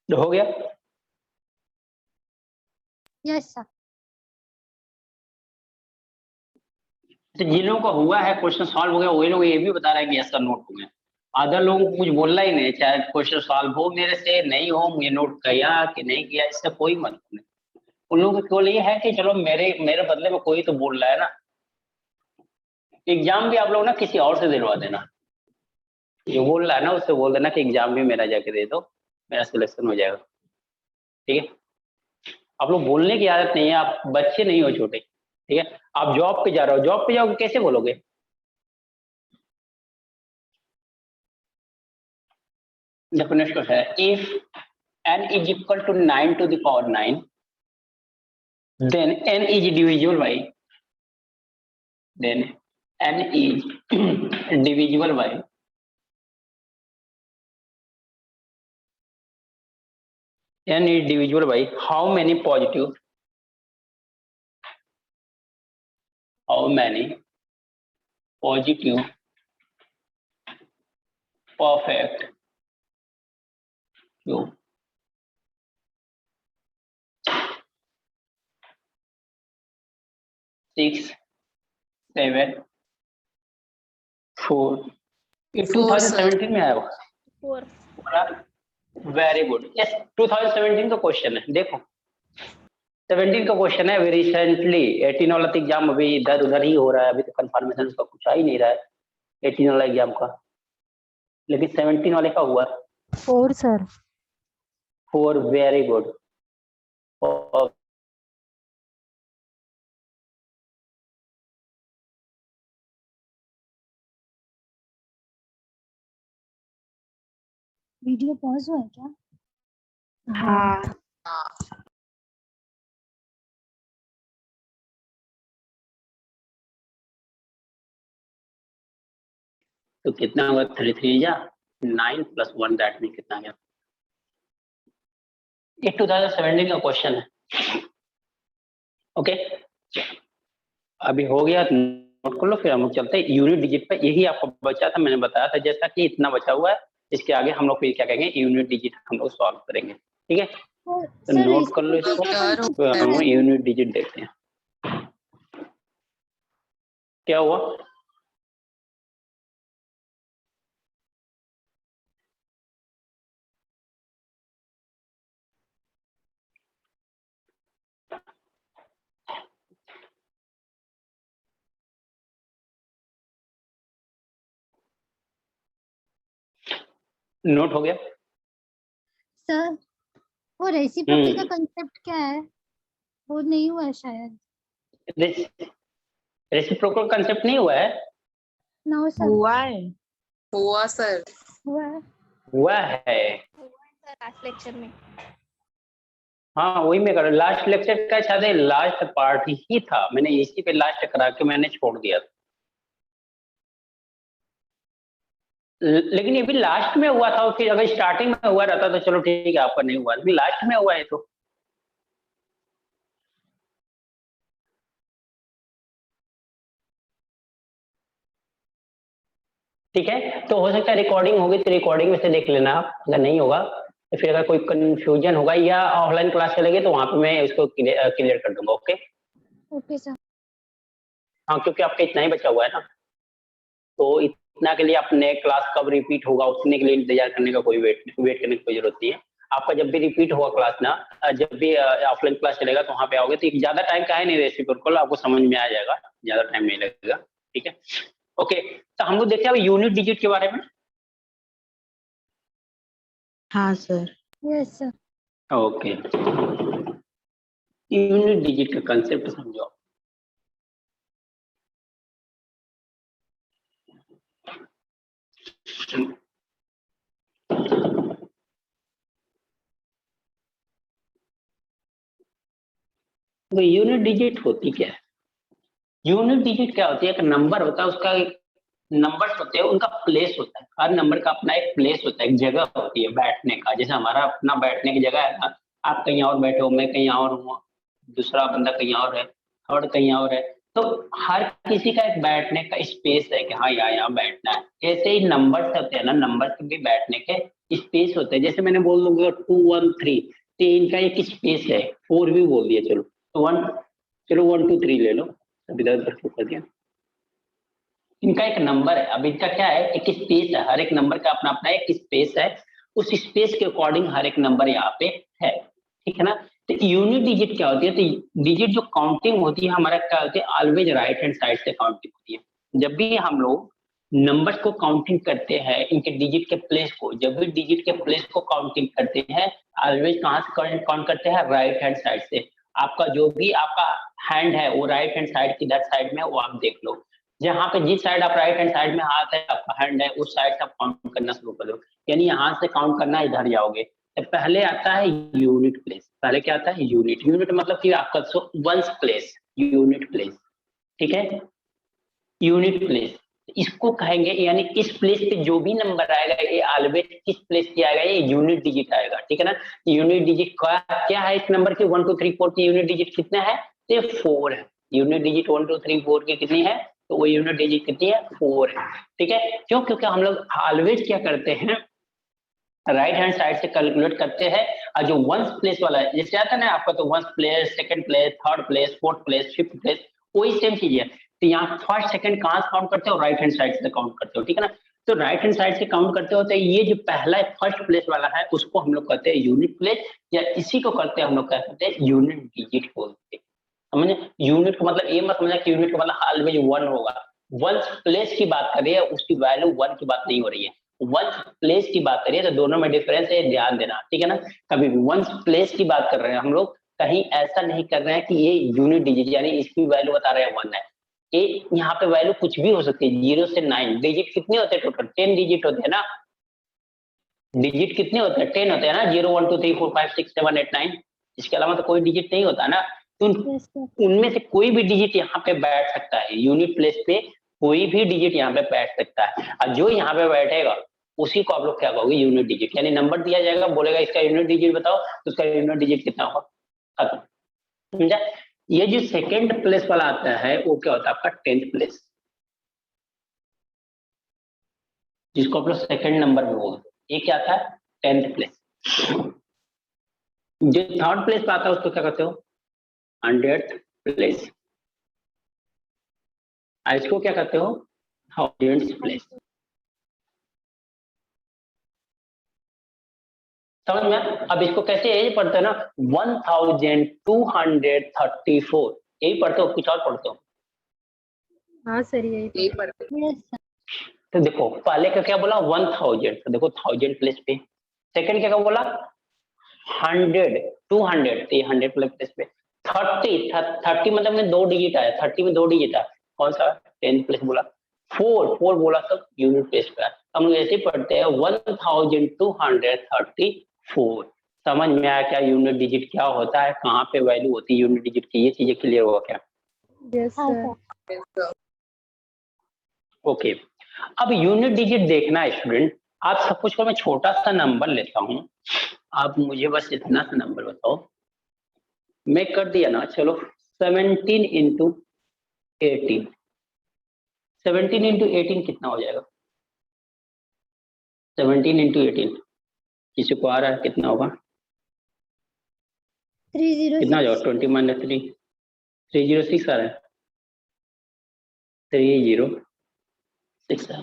हो गया? Yes sir. तो जिन लोगों का हुआ है क्वेश्चन सॉल्व हो गया वही लोग ये भी बता रहे हैं कि ऐसा नोट हो गया। अदर लोगों को कुछ बोलना ही नहीं, चाहे क्वेश्चन सॉल्व हो मेरे से नहीं हो, मुझे नोट किया कि नहीं किया इससे कोई मतलब नहीं। उन लोगों को केवल ये है कि चलो मेरे मेरे बदले में कोई तो बोल रहा है ना। एग्जाम भी आप लोग ना किसी और से दिलवा देना, जो बोल रहा है ना उससे बोल देना कि एग्जाम भी मेरा जाके दे दो, मेरा सिलेक्शन हो जाएगा। ठीक है, आप लोग बोलने की आदत नहीं है, आप बच्चे नहीं हो छोटे, ठीक है। आप जॉब पे जा रहे हो, जॉब पे जाओगे कैसे बोलोगे? देखो नेक्स्ट क्वेश्चन है, if n is equal to 9 to the power 9, then n is divisible by, then n is divisible by, n is divisible by how many positive, how many positive perfect cube? 6, 7, 4, ये 2017 में आया होगा। 4. Very good, yes 2017 का question है। देखो 17 का question है, अभी रिसेंटली 18 वाला एग्जाम अभी इधर उधर ही हो रहा है, अभी तो कंफर्मेशन उसका कुछ आ ही नहीं रहा है 18 वाला एग्जाम का, लेकिन 17 वाले का हुआ 4 sir. 4, very good. Video pause हुआ है क्या? हाँ। तो कितना होगा, 3 3 जा 9 + 1, दैट मीन कितना गया? ये 2017 का क्वेश्चन है। ओके अभी हो गया, नोट कर लो, फिर हम लोग चलते हैं यूनिट डिजिट पे। यही आपको बचा था, मैंने बताया था जैसा कि इतना बचा हुआ है, इसके आगे हम लोग फिर क्या कहेंगे, यूनिट डिजिट हम लोग सॉल्व करेंगे, ठीक है। तो सर, नोट कर लो इसको, तो हम लोग यूनिट डिजिट देखते हैं क्या हुआ। नोट हो गया? सर वो रेसिप्रोकल का कंसेप्ट क्या है? वो नहीं हुआ है शायद। रेसिप्रोकल कंसेप्ट नहीं हुआ है? No sir. हुआ है। हुआ सर। हुआ है। हुआ है, लास्ट लेक्चर में। हाँ वही मैं कर रहा, लास्ट लेक्चर का शायद लास्ट पार्ट ही था, मैंने इसी पे लास्ट करा के मैंने छोड़ दिया था। लेकिन ये भी लास्ट में हुआ था, फिर अगर स्टार्टिंग में हुआ रहता तो चलो ठीक है, आपका नहीं हुआ, लेकिन लास्ट में हुआ है तो। ठीक है, तो हो सकता है रिकॉर्डिंग होगी तो रिकॉर्डिंग में से देख लेना आप, अगर नहीं होगा तो फिर अगर कोई कंफ्यूजन होगा या ऑफलाइन क्लास चलेगी तो वहां पे मैं इसको क्लियर कर दूंगा। Okay okay sir. हाँ, क्योंकि आपका इतना ही बचा हुआ है ना, तो इतना के लिए अपने क्लास कब रिपीट होगा उतने के लिए इंतजार करने का कोई वेट करने की कोई जरूरत नहीं है। आपका जब भी रिपीट होगा क्लास ना, जब भी ऑफलाइन क्लास चलेगा तो वहां पे आओगे तो ज्यादा टाइम का है नहीं, रेसिप्रोकल आपको समझ में आ जाएगा, ज्यादा टाइम नहीं लगेगा, ठीक है। ओके तो हम लोग देखते हैं यूनिट डिजिट के बारे में। हाँ sir. Yes sir. Okay unit digit का कंसेप्ट समझो। तो यूनिट डिजिट होती क्या है? यूनिट डिजिट क्या होती है, एक नंबर होता है, उसका नंबर्स होते हैं, उनका प्लेस होता है, हर नंबर का अपना एक प्लेस होता है, एक जगह होती है बैठने का, जैसे हमारा अपना बैठने की जगह है ना, आप कहीं और बैठे हो, मैं कहीं और हूँ, दूसरा बंदा कहीं और है, थर्ड कहीं और है, तो हर किसी का एक बैठने का स्पेस है कि हाँ यहाँ बैठना है। ऐसे ही नंबर्स होते हैं ना, नंबर्स के भी बैठने के स्पेस होते हैं, जैसे मैंने बोल दूंगा 2 1 3, तो इनका एक स्पेस है, 4 भी बोल दिया, चलो तो 1, चलो 1 2 3 ले लो, अभी इधर कर दिया। इनका एक नंबर है, अब इनका क्या है, एक स्पेस है, हर एक नंबर का अपना अपना एक स्पेस है, उस स्पेस के अकॉर्डिंग हर एक नंबर यहाँ पे है, ठीक है ना। तो यूनिट डिजिट क्या होती है, तो डिजिट जो काउंटिंग होती है हमारा क्या होती है, ऑलवेज राइट हैंड साइड से काउंटिंग होती है। जब भी हम लोग नंबर्स को काउंटिंग करते हैं, इनके डिजिट के प्लेस को, जब भी डिजिट के प्लेस को काउंटिंग करते हैं ऑलवेज कहाँ से काउंट करते हैं, राइट हैंड साइड से। आपका जो भी आपका हैंड है वो राइट हैंड साइड की दैट साइड में, वो आप देख लो, जहाँ पे जिस साइड आप राइट हैंड साइड में हाथ है आपका हैंड है उस साइड से आप काउंट करना शुरू कर दो, यानी यहाँ से काउंट करना इधर जाओगे। तो पहले आता है यूनिट प्लेस, पहले क्या आता है यूनिट, यूनिट मतलब कि आपका वंस प्लेस, यूनिट प्लेस, ठीक है, यूनिट प्लेस इसको कहेंगे, यानी इस प्लेस पे जो भी नंबर आएगा ये ऑलवेज किस प्लेस पे आएगा, ये यूनिट डिजिट आएगा, ठीक है ना। यूनिट डिजिट क्या है इस नंबर के, 1 2 3 4 की यूनिट डिजिट कितना है, ये 4 है, यूनिट डिजिट 1 2 3 4 की कितनी है, तो वो यूनिट डिजिट कितनी है, 4 है, ठीक है। क्यों, क्योंकि हम लोग ऑलवेज क्या करते हैं, राइट हैंड साइड से कैलकुलेट करते हैं, और जो वंस प्लेस वाला है जैसे आता है ना आपका, तो ones place, second place, third place, fourth place, fifth place, वही सेम चीज है। तो यहाँ फर्स्ट सेकंड कहाँ से काउंट करते हो, राइट हैंड साइड से काउंट करते हो, ठीक है ना। तो राइट हैंड साइड से काउंट करते हो तो ये जो पहला फर्स्ट प्लेस वाला है उसको हम लोग कहते हैं यूनिट प्लेस, या इसी को करते हैं हम लोग कहते हैं यूनिट डिजिट बोलते हैं, समझे। यूनिट का मतलब ये मत समझना कि यूनिट का मतलब ऑलवेज 1 होगा, वंस प्लेस की बात कर रही है, उसकी वैल्यू 1 की बात नहीं हो रही है, वंस प्लेस की बात करिए तो दोनों में डिफरेंस है, ध्यान देना, ठीक है ना। कभी भी वंस प्लेस की बात कर रहे हैं हम लोग, कहीं ऐसा नहीं कर रहे हैं कि ये यूनिट डिजिट यानी इसकी वैल्यू बता रहे हैं 1 है, ये यहाँ पे वैल्यू कुछ भी हो सकती है, 0 से 9 डिजिट कितने होते हैं टोटल, 10 डिजिट होते हैं ना, डिजिट कितने होते हैं, 10 होते हैं ना, 0 1 2 3 4 5 6 7 8 9, इसके अलावा तो कोई डिजिट नहीं होता ना। तो उनमें से कोई भी डिजिट यहाँ पे बैठ सकता है, यूनिट प्लेस पे कोई भी डिजिट यहाँ पे बैठ सकता है, और जो यहाँ पे बैठेगा उसी को आप लोग क्या कहोगे, यूनिट डिजिट, यानी नंबर दिया जाएगा, बोलेगा इसका यूनिट डिजिट बताओ, तो उसका यूनिट डिजिट कितना होगा, खत्म, समझा। ये जो सेकंड प्लेस वाला आता है वो क्या होता है आपका 10th प्लेस, जिसको आप लोग सेकंड नंबर में बोलते हैं, ये क्या था 10th प्लेस। जो थर्ड प्लेस पे आता है उसको क्या कहते हो, 100th प्लेस, इसको क्या कहते हो, 1000th प्लेस, समझ में। अब इसको कैसे यही पढ़ते हैं ना, 1234, यही पढ़ते हो कुछ और पढ़ते हो, हाँ सर यही यही पढ़ते हैं। Yes sir. तो देखो पहले का क्या बोला 1000, तो देखो 1000 प्लेस पे, सेकंड क्या बोला 100 200, तो ये 100 प्लेस पे, 30 मतलब में 2 डिजिट आया, 30 में 2 डिजिट आया, कौन सा 10 प्लेस बोला, 4 बोला सब यूनिट प्लेस पे। हम लोग ऐसे पढ़ते हैं 1234, समझ में आया क्या यूनिट डिजिट क्या होता है, कहाँ पे वैल्यू होती है यूनिट डिजिट की, ये चीजें क्लियर हुआ क्या, यस हाँ सर। सर। ओके। अब यूनिट डिजिट देखना है स्टूडेंट, आप सब कुछ को मैं छोटा सा नंबर लेता हूं, आप मुझे बस इतना सा नंबर बताओ, मैं कर दिया ना, चलो 17 इंटू 18, 17 इंटू 18 कितना हो जाएगा, 17 इंटू 18 किसी को आ रहा है कितना होगा, 306। कितना हो जाएगा, 20 माइनस 3, 306 आ रहा है, 306 है।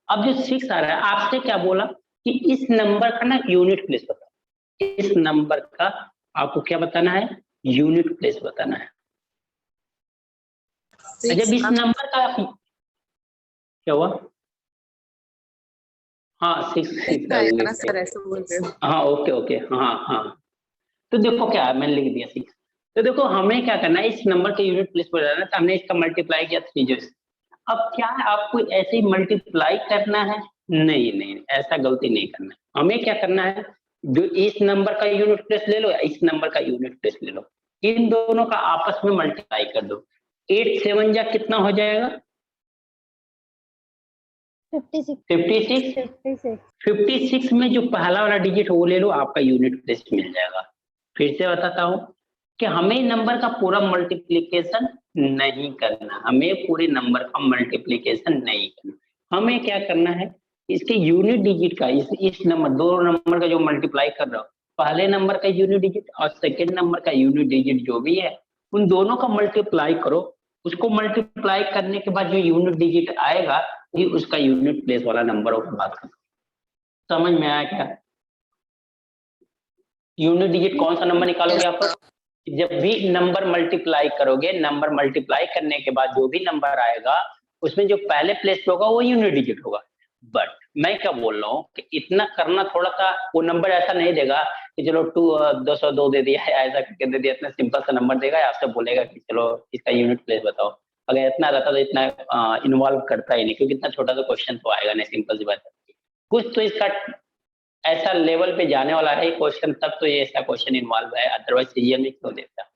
अब जो 6 आ रहा है आपसे क्या बोला कि इस नंबर का ना यूनिट प्लेस बताओ, इस नंबर का आपको क्या बताना है, यूनिट प्लेस बताना है। जब इस नंबर का क्या हुआ, हाँ 6 आएगा ना सर, ऐसे बोल रहे हो। हाँ ओके हाँ, तो देखो क्या है, मैंने लिख दिया 6, तो देखो हमें क्या करना है, इस नंबर के यूनिट प्लेस पर जाना है, तो हमने इसका मल्टीप्लाई किया 3 0 से। अब क्या है, आपको ऐसे ही मल्टीप्लाई करना है, नहीं ऐसा गलती नहीं करना है, हमें क्या करना है, जो इस नंबर का यूनिट प्लेस ले लो या इस नंबर का यूनिट प्लेस ले लो, इन दोनों का आपस में मल्टीप्लाई कर दो, 8 7 जा कितना हो जाएगा, 56 में जो पहला वाला डिजिट वो ले लो, आपका यूनिट प्लेस मिल जाएगा। फिर से बताता हूँ कि हमें नंबर का पूरा मल्टीप्लिकेशन नहीं करना, हमें पूरे नंबर का मल्टीप्लिकेशन नहीं करना, हमें क्या करना है, इसके यूनिट डिजिट का, इस नंबर, दो नंबर का जो मल्टीप्लाई कर रहा हो, पहले नंबर का यूनिट डिजिट और सेकेंड नंबर का यूनिट डिजिट जो भी है उन दोनों का मल्टीप्लाई करो, उसको मल्टीप्लाई करने के बाद जो यूनिट डिजिट आएगा ही उसका यूनिट प्लेस वाला नंबर होगा, बात करो, समझ में आया क्या। यूनिट डिजिट कौन सा नंबर निकालोगे आप, जब भी नंबर मल्टीप्लाई करोगे, नंबर मल्टीप्लाई करने के बाद जो भी नंबर आएगा उसमें जो पहले प्लेस पे होगा वो यूनिट डिजिट होगा। बट मैं क्या बोल रहा हूँ कि इतना करना थोड़ा सा, वो नंबर ऐसा नहीं देगा कि चलो 202 दे दिया है, ऐसा करके दे दिया, इतना सिंपल सा नंबर देगा, आपसे बोलेगा कि चलो इसका यूनिट प्लेस बताओ। अगर इतना रहता तो इतना इन्वॉल्व करता ही नहीं, क्योंकि इतना छोटा सा क्वेश्चन तो आएगा नहीं, सिंपल सी बात है। कुछ तो इसका ऐसा लेवल पे जाने वाला है क्वेश्चन, तब तो ये ऐसा क्वेश्चन इन्वॉल्व है, अदरवाइज सीरियल में क्यों देता।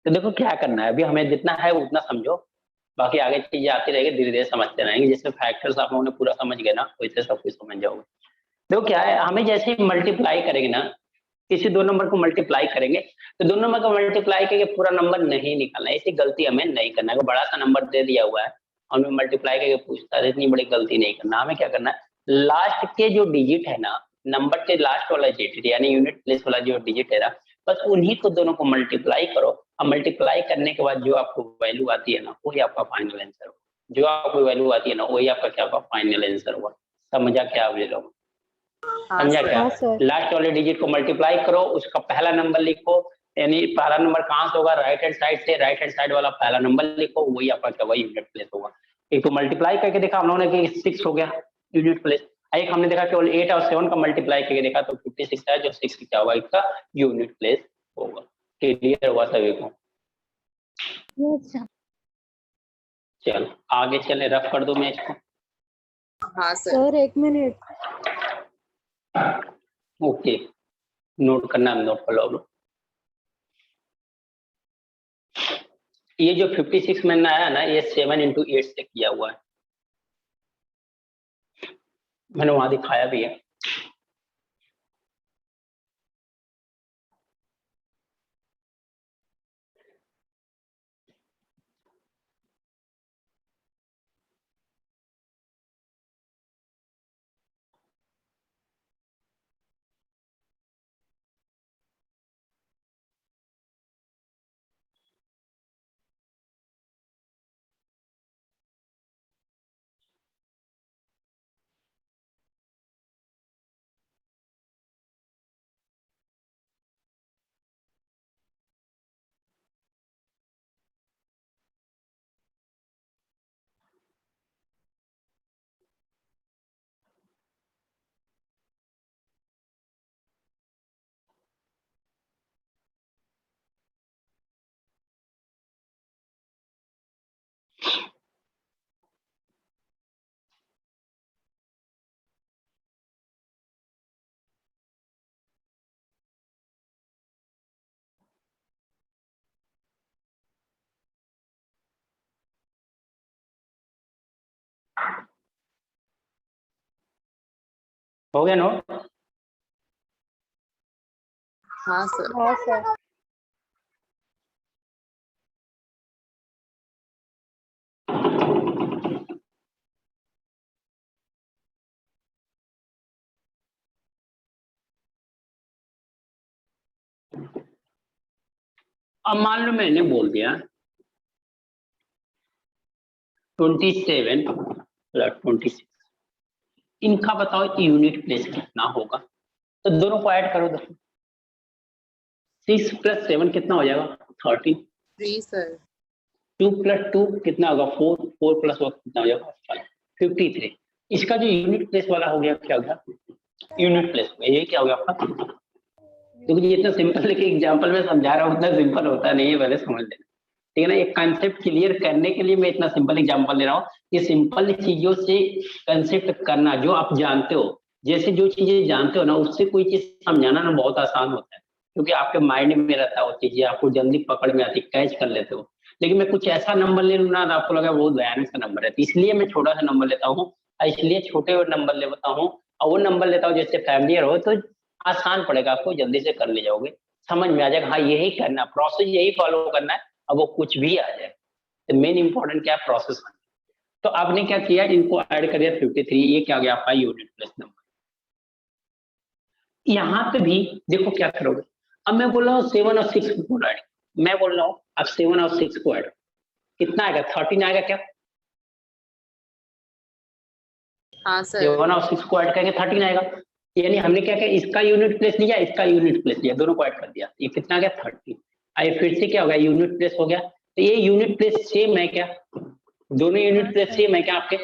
तो देखो क्या करना है, अभी हमें जितना है उतना समझो, बाकी आगे चीजें आती रहेगी, धीरे धीरे समझते रहेंगे। जिसमें फैक्टर्स आप लोगों ने पूरा समझ गए ना, वैसे सब कुछ समझ जाओगे। देखो क्या है, हमें जैसे ही मल्टीप्लाई करेंगे ना, किसी दो नंबर को मल्टीप्लाई करेंगे, तो दोनों नंबर को मल्टीप्लाई करके पूरा नंबर नहीं निकालना है, ऐसी गलती हमें नहीं करना है। बड़ा सा नंबर दे दिया हुआ है, हमें मल्टीप्लाई करके पूछता है, इतनी बड़ी गलती नहीं करना। हमें क्या करना है, लास्ट के जो डिजिट है ना, नंबर के लास्ट वाला डिजिट यानी यूनिट प्लेस वाला जो डिजिट है ना, बस उन्हीं को दोनों को मल्टीप्लाई करो, और मल्टीप्लाई करने के बाद जो आपको वैल्यू आती है ना, वही आपका फाइनल आंसर होगा। जो आपको वैल्यू आती है ना, वही आपका क्या होगा, फाइनल आंसर होगा। समझा क्या आप लोग? हाँ समझा सर। क्या? हाँ सर। लास्ट वाले डिजिट को मल्टीप्लाई करो, उसका पहला नंबर लिखो, यानी पहला नंबर कहाँ से होगा, राइट हैंड साइड से, राइट हैंड साइड वाला पहला नंबर लिखो, वही आपका क्या, वही यूनिट प्लेस होगा। एक तो मल्टीप्लाई करके देखा हम लोगों ने कि 6 हो गया यूनिट प्लेस, एक हमने देखा केवल 8 और 7 का मल्टीप्लाई करके देखा तो 56 है, जो 6 क्या होगा, इसका यूनिट प्लेस होगा। क्लियर हुआ सभी को? Yes sir. चलो आगे चले, रफ कर दो मैच को। हाँ sir. Sir 1 minute. Okay, note करना, नोट कर लो। ये जो 56 मैंने आया ना, ये 7 into 8 से किया हुआ है, मैंने वहां दिखाया भी है। हो गया नोट? हाँ सर। हाँ सर। अब मान लो मैंने बोल दिया 27 प्लस 26, इनका बताओ यूनिट प्लेस कितना होगा, तो दोनों को ऐड करो। 6 + 7 कितना हो जाएगा, 13। 3 सर। 2 + 2 कितना होगा, 4। 4 + 1 कितना हो जाएगा, 53। इसका जो यूनिट प्लेस वाला हो गया, क्या हो गया, यूनिट प्लेस हो गया। ये क्या हो गया आपका, क्योंकि ये इतना सिंपल है कि एग्जाम्पल में समझा रहा हूँ, उतना सिंपल होता नहीं है, पहले समझ लेना, ठीक है ना। एक कंसेप्ट क्लियर करने के लिए मैं इतना सिंपल एग्जाम्पल ले रहा हूँ। ये सिंपल चीजों से कंसेप्ट करना जो आप जानते हो, जैसे जो चीजें जानते हो ना, उससे कोई चीज समझाना ना बहुत आसान होता है, क्योंकि आपके माइंड में रहता है वो चीजें, आपको जल्दी पकड़ में आती, कैच कर लेते हो। लेकिन मैं कुछ ऐसा नंबर ले लूँ ना, तो आपको लगा बहुत भयानक सा नंबर है, तो इसलिए मैं छोटा सा नंबर लेता हूँ, इसलिए छोटे नंबर लेता हूँ, और वो नंबर लेता हूँ जैसे फैमिलियर हो, तो आसान पड़ेगा आपको, जल्दी से कर ले जाओगे, समझ में आ जाएगा, हाँ यही करना, प्रोसेस यही फॉलो करना है, अब वो कुछ भी आ जाए। तो मेन इंपॉर्टेंट क्या है, प्रोसेस। तो आपने क्या किया, इनको ऐड कर दिया 53, ये क्या हो गया आपका यूनिट प्लेस नंबर। यहाँ पे भी देखो क्या करोगे, अब मैं बोल रहा हूँ 7 और 6 को ऐड, मैं बोल रहा हूँ अब 7 और 6 को ऐड, कितना आएगा, 13 आएगा क्या? हाँ सर। 7 और 6 को ऐड करके 13 आएगा, यानी हमने क्या किया, इसका यूनिट प्लेस लिया, इसका यूनिट प्लेस लिया, दोनों को ऐड कर दिया, ये कितना आ गया, 30। आइए फिर से क्या हो गया, यूनिट प्लेस हो गया। तो ये यूनिट प्लेस सेम है क्या, दोनों यूनिट प्लेस सेम है क्या आपके?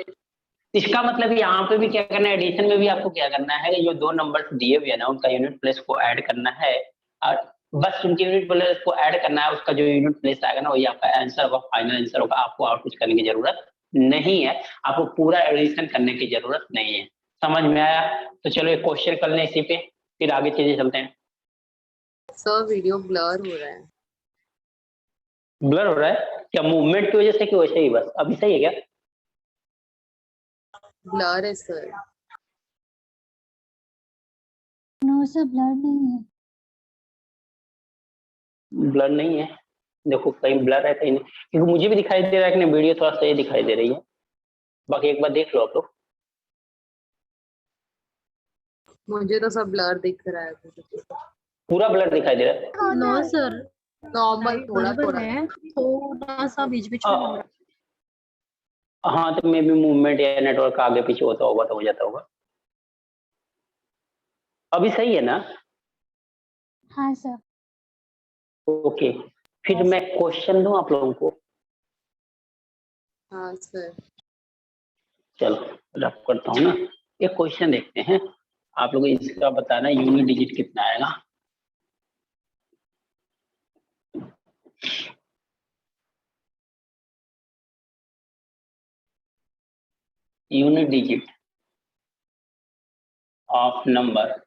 इसका मतलब यहाँ पे भी क्या करना है, एडिशन में भी आपको क्या करना है, जो दो नंबर्स दिए हुए है ना उनका यूनिट प्लेस को ऐड करना है और बस उनके यूनिट प्लेस को ऐड करना है, उसका जो यूनिट प्लेस आएगा ना वही आपका आंसर होगा, फाइनल आंसर होगा। आपको और कुछ करने की जरूरत नहीं है, आपको पूरा एडिशन करने की जरूरत नहीं है। समझ में आया? तो चलो एक क्वेश्चन कर लें इसी पे, फिर आगे चीजें चलते हैं। सर वीडियो ब्लर हो रहा है। ब्लर हो रहा है क्या मूवमेंट की वजह से कि वैसे ही? बस अभी सही है क्या? ब्लर है सर। नो सर ब्लर नहीं है। ब्लर नहीं है, देखो कहीं ब्लर है कहीं नहीं, क्योंकि मुझे भी दिखाई दे रहा है कि नहीं, वीडियो थोड़ा सही दिखाई दे रही है। बाकी एक बार देख लो आप लोग। मुझे तो सब ब्लर दिख रहा है। पूरा ब्लर दिखाई दे रहा है? नो सर, नॉर्मल थोड़ा बराबर थोड़ा। है, थोड़ा सा बीच बीच में हो रहा है। हाँ तो मे भी मूवमेंट या नेटवर्क का आगे पीछे होता होगा तो हो जाता होगा। अभी सही है ना? हाँ सर। ओके, फिर मैं क्वेश्चन दूं आप लोगों को? हाँ सर। चलो रफ करता हूँ ना, एक क्वेश्चन देखते हैं, आप लोग इसका बताना यूनिट डिजिट कितना आएगा। यूनिट डिजिट ऑफ नंबर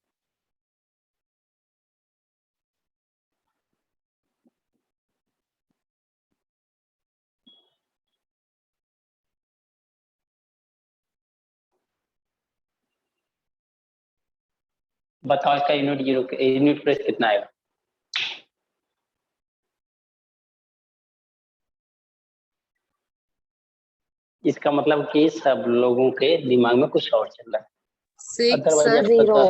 बताओ, इसका यूनिट प्लेस कितना आएगा? इसका मतलब कि सब लोगों के दिमाग में कुछ और चल रहा है। 6 अदरवाइज जीरो।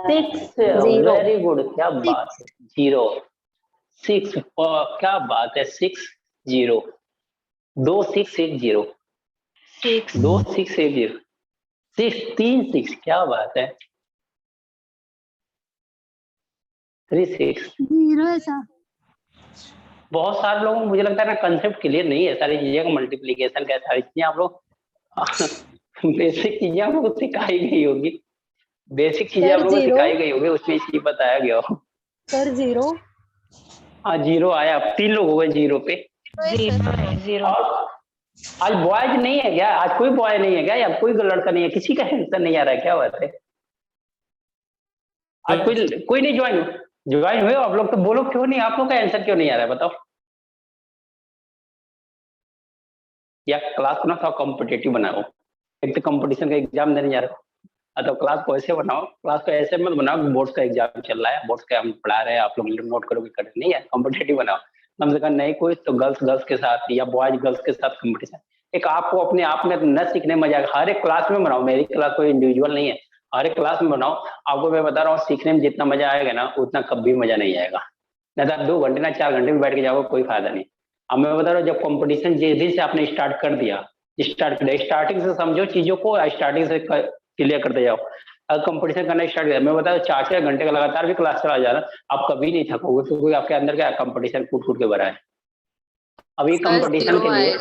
6, वेरी गुड, क्या बात है, 0 6, क्या बात है, 6 0 2 6 1 0 2 6 1 0 6 3 6, क्या बात है, 3 6। जीरो है सर। बहुत सारे लोगों को मुझे लगता है ना कंसेप्ट क्लियर नहीं है सारी चीजें का, मल्टीप्लीकेशन का सारी चीजें आप लोग बेसिक चीजें आप लोग को सिखाई गई होगी, बेसिक चीजें आप लोगों को सिखाई गई होगी, उसमें इसलिए बताया गया हो। सर 0। हाँ 0 आया, 3 लोग हो गए 0 पे। और आज बॉयज नहीं है क्या? आज कोई बॉय नहीं है क्या? या कोई लड़का नहीं है? किसी का आंसर नहीं आ रहा है, क्या बात है? आज कोई नहीं ज्वाइन हुए आप लोग? तो बोलो क्यों नहीं, आप लोग का आंसर क्यों नहीं आ रहा है बताओ? या क्लास को ना थोड़ा कॉम्पिटेटिव बनाओ, एक तो कंपटीशन का एग्जाम देने जा रहे हो, तो क्लास को ऐसे बनाओ, क्लास को ऐसे मत बनाओ बोर्ड्स का एग्जाम चल रहा है, बोर्ड्स का हम पढ़ा रहे हैं, आप लोग नोट करोगे कर नहीं है, कॉम्पिटेटिव बनाओ कम से कम। नहीं कोई तो गर्ल्स के साथ या बॉयज गर्ल्स के साथ कंपटीशन, एक आपको अपने आप में न सीखने में मजा आएगा। हर एक क्लास में बनाओ, मेरी क्लास कोई इंडिविजुअल नहीं है, हर एक क्लास में बनाओ। आपको मैं बता रहा हूँ सीखने में जितना मजा आएगा ना उतना कभी मजा नहीं आएगा, नहीं तो आप 2 घंटे ना 4 घंटे में बैठ के जाओगे कोई फायदा नहीं। अब मैं बता रहा हूँ जब कंपटीशन जिस दिन से आपने स्टार्ट कर दिया, स्टार्टिंग से समझो चीजों को, स्टार्टिंग से क्लियर करते जाओ। अगर कंपटीशन करना स्टार्ट किया, मैं बता रहा हूँ 4-4 घंटे का लगातार भी क्लास चला जा रहा, आप कभी नहीं थकोगे क्योंकि आपके अंदर क्या कंपटीशन कूट के भरा है। अभी कंपटीशन के लिए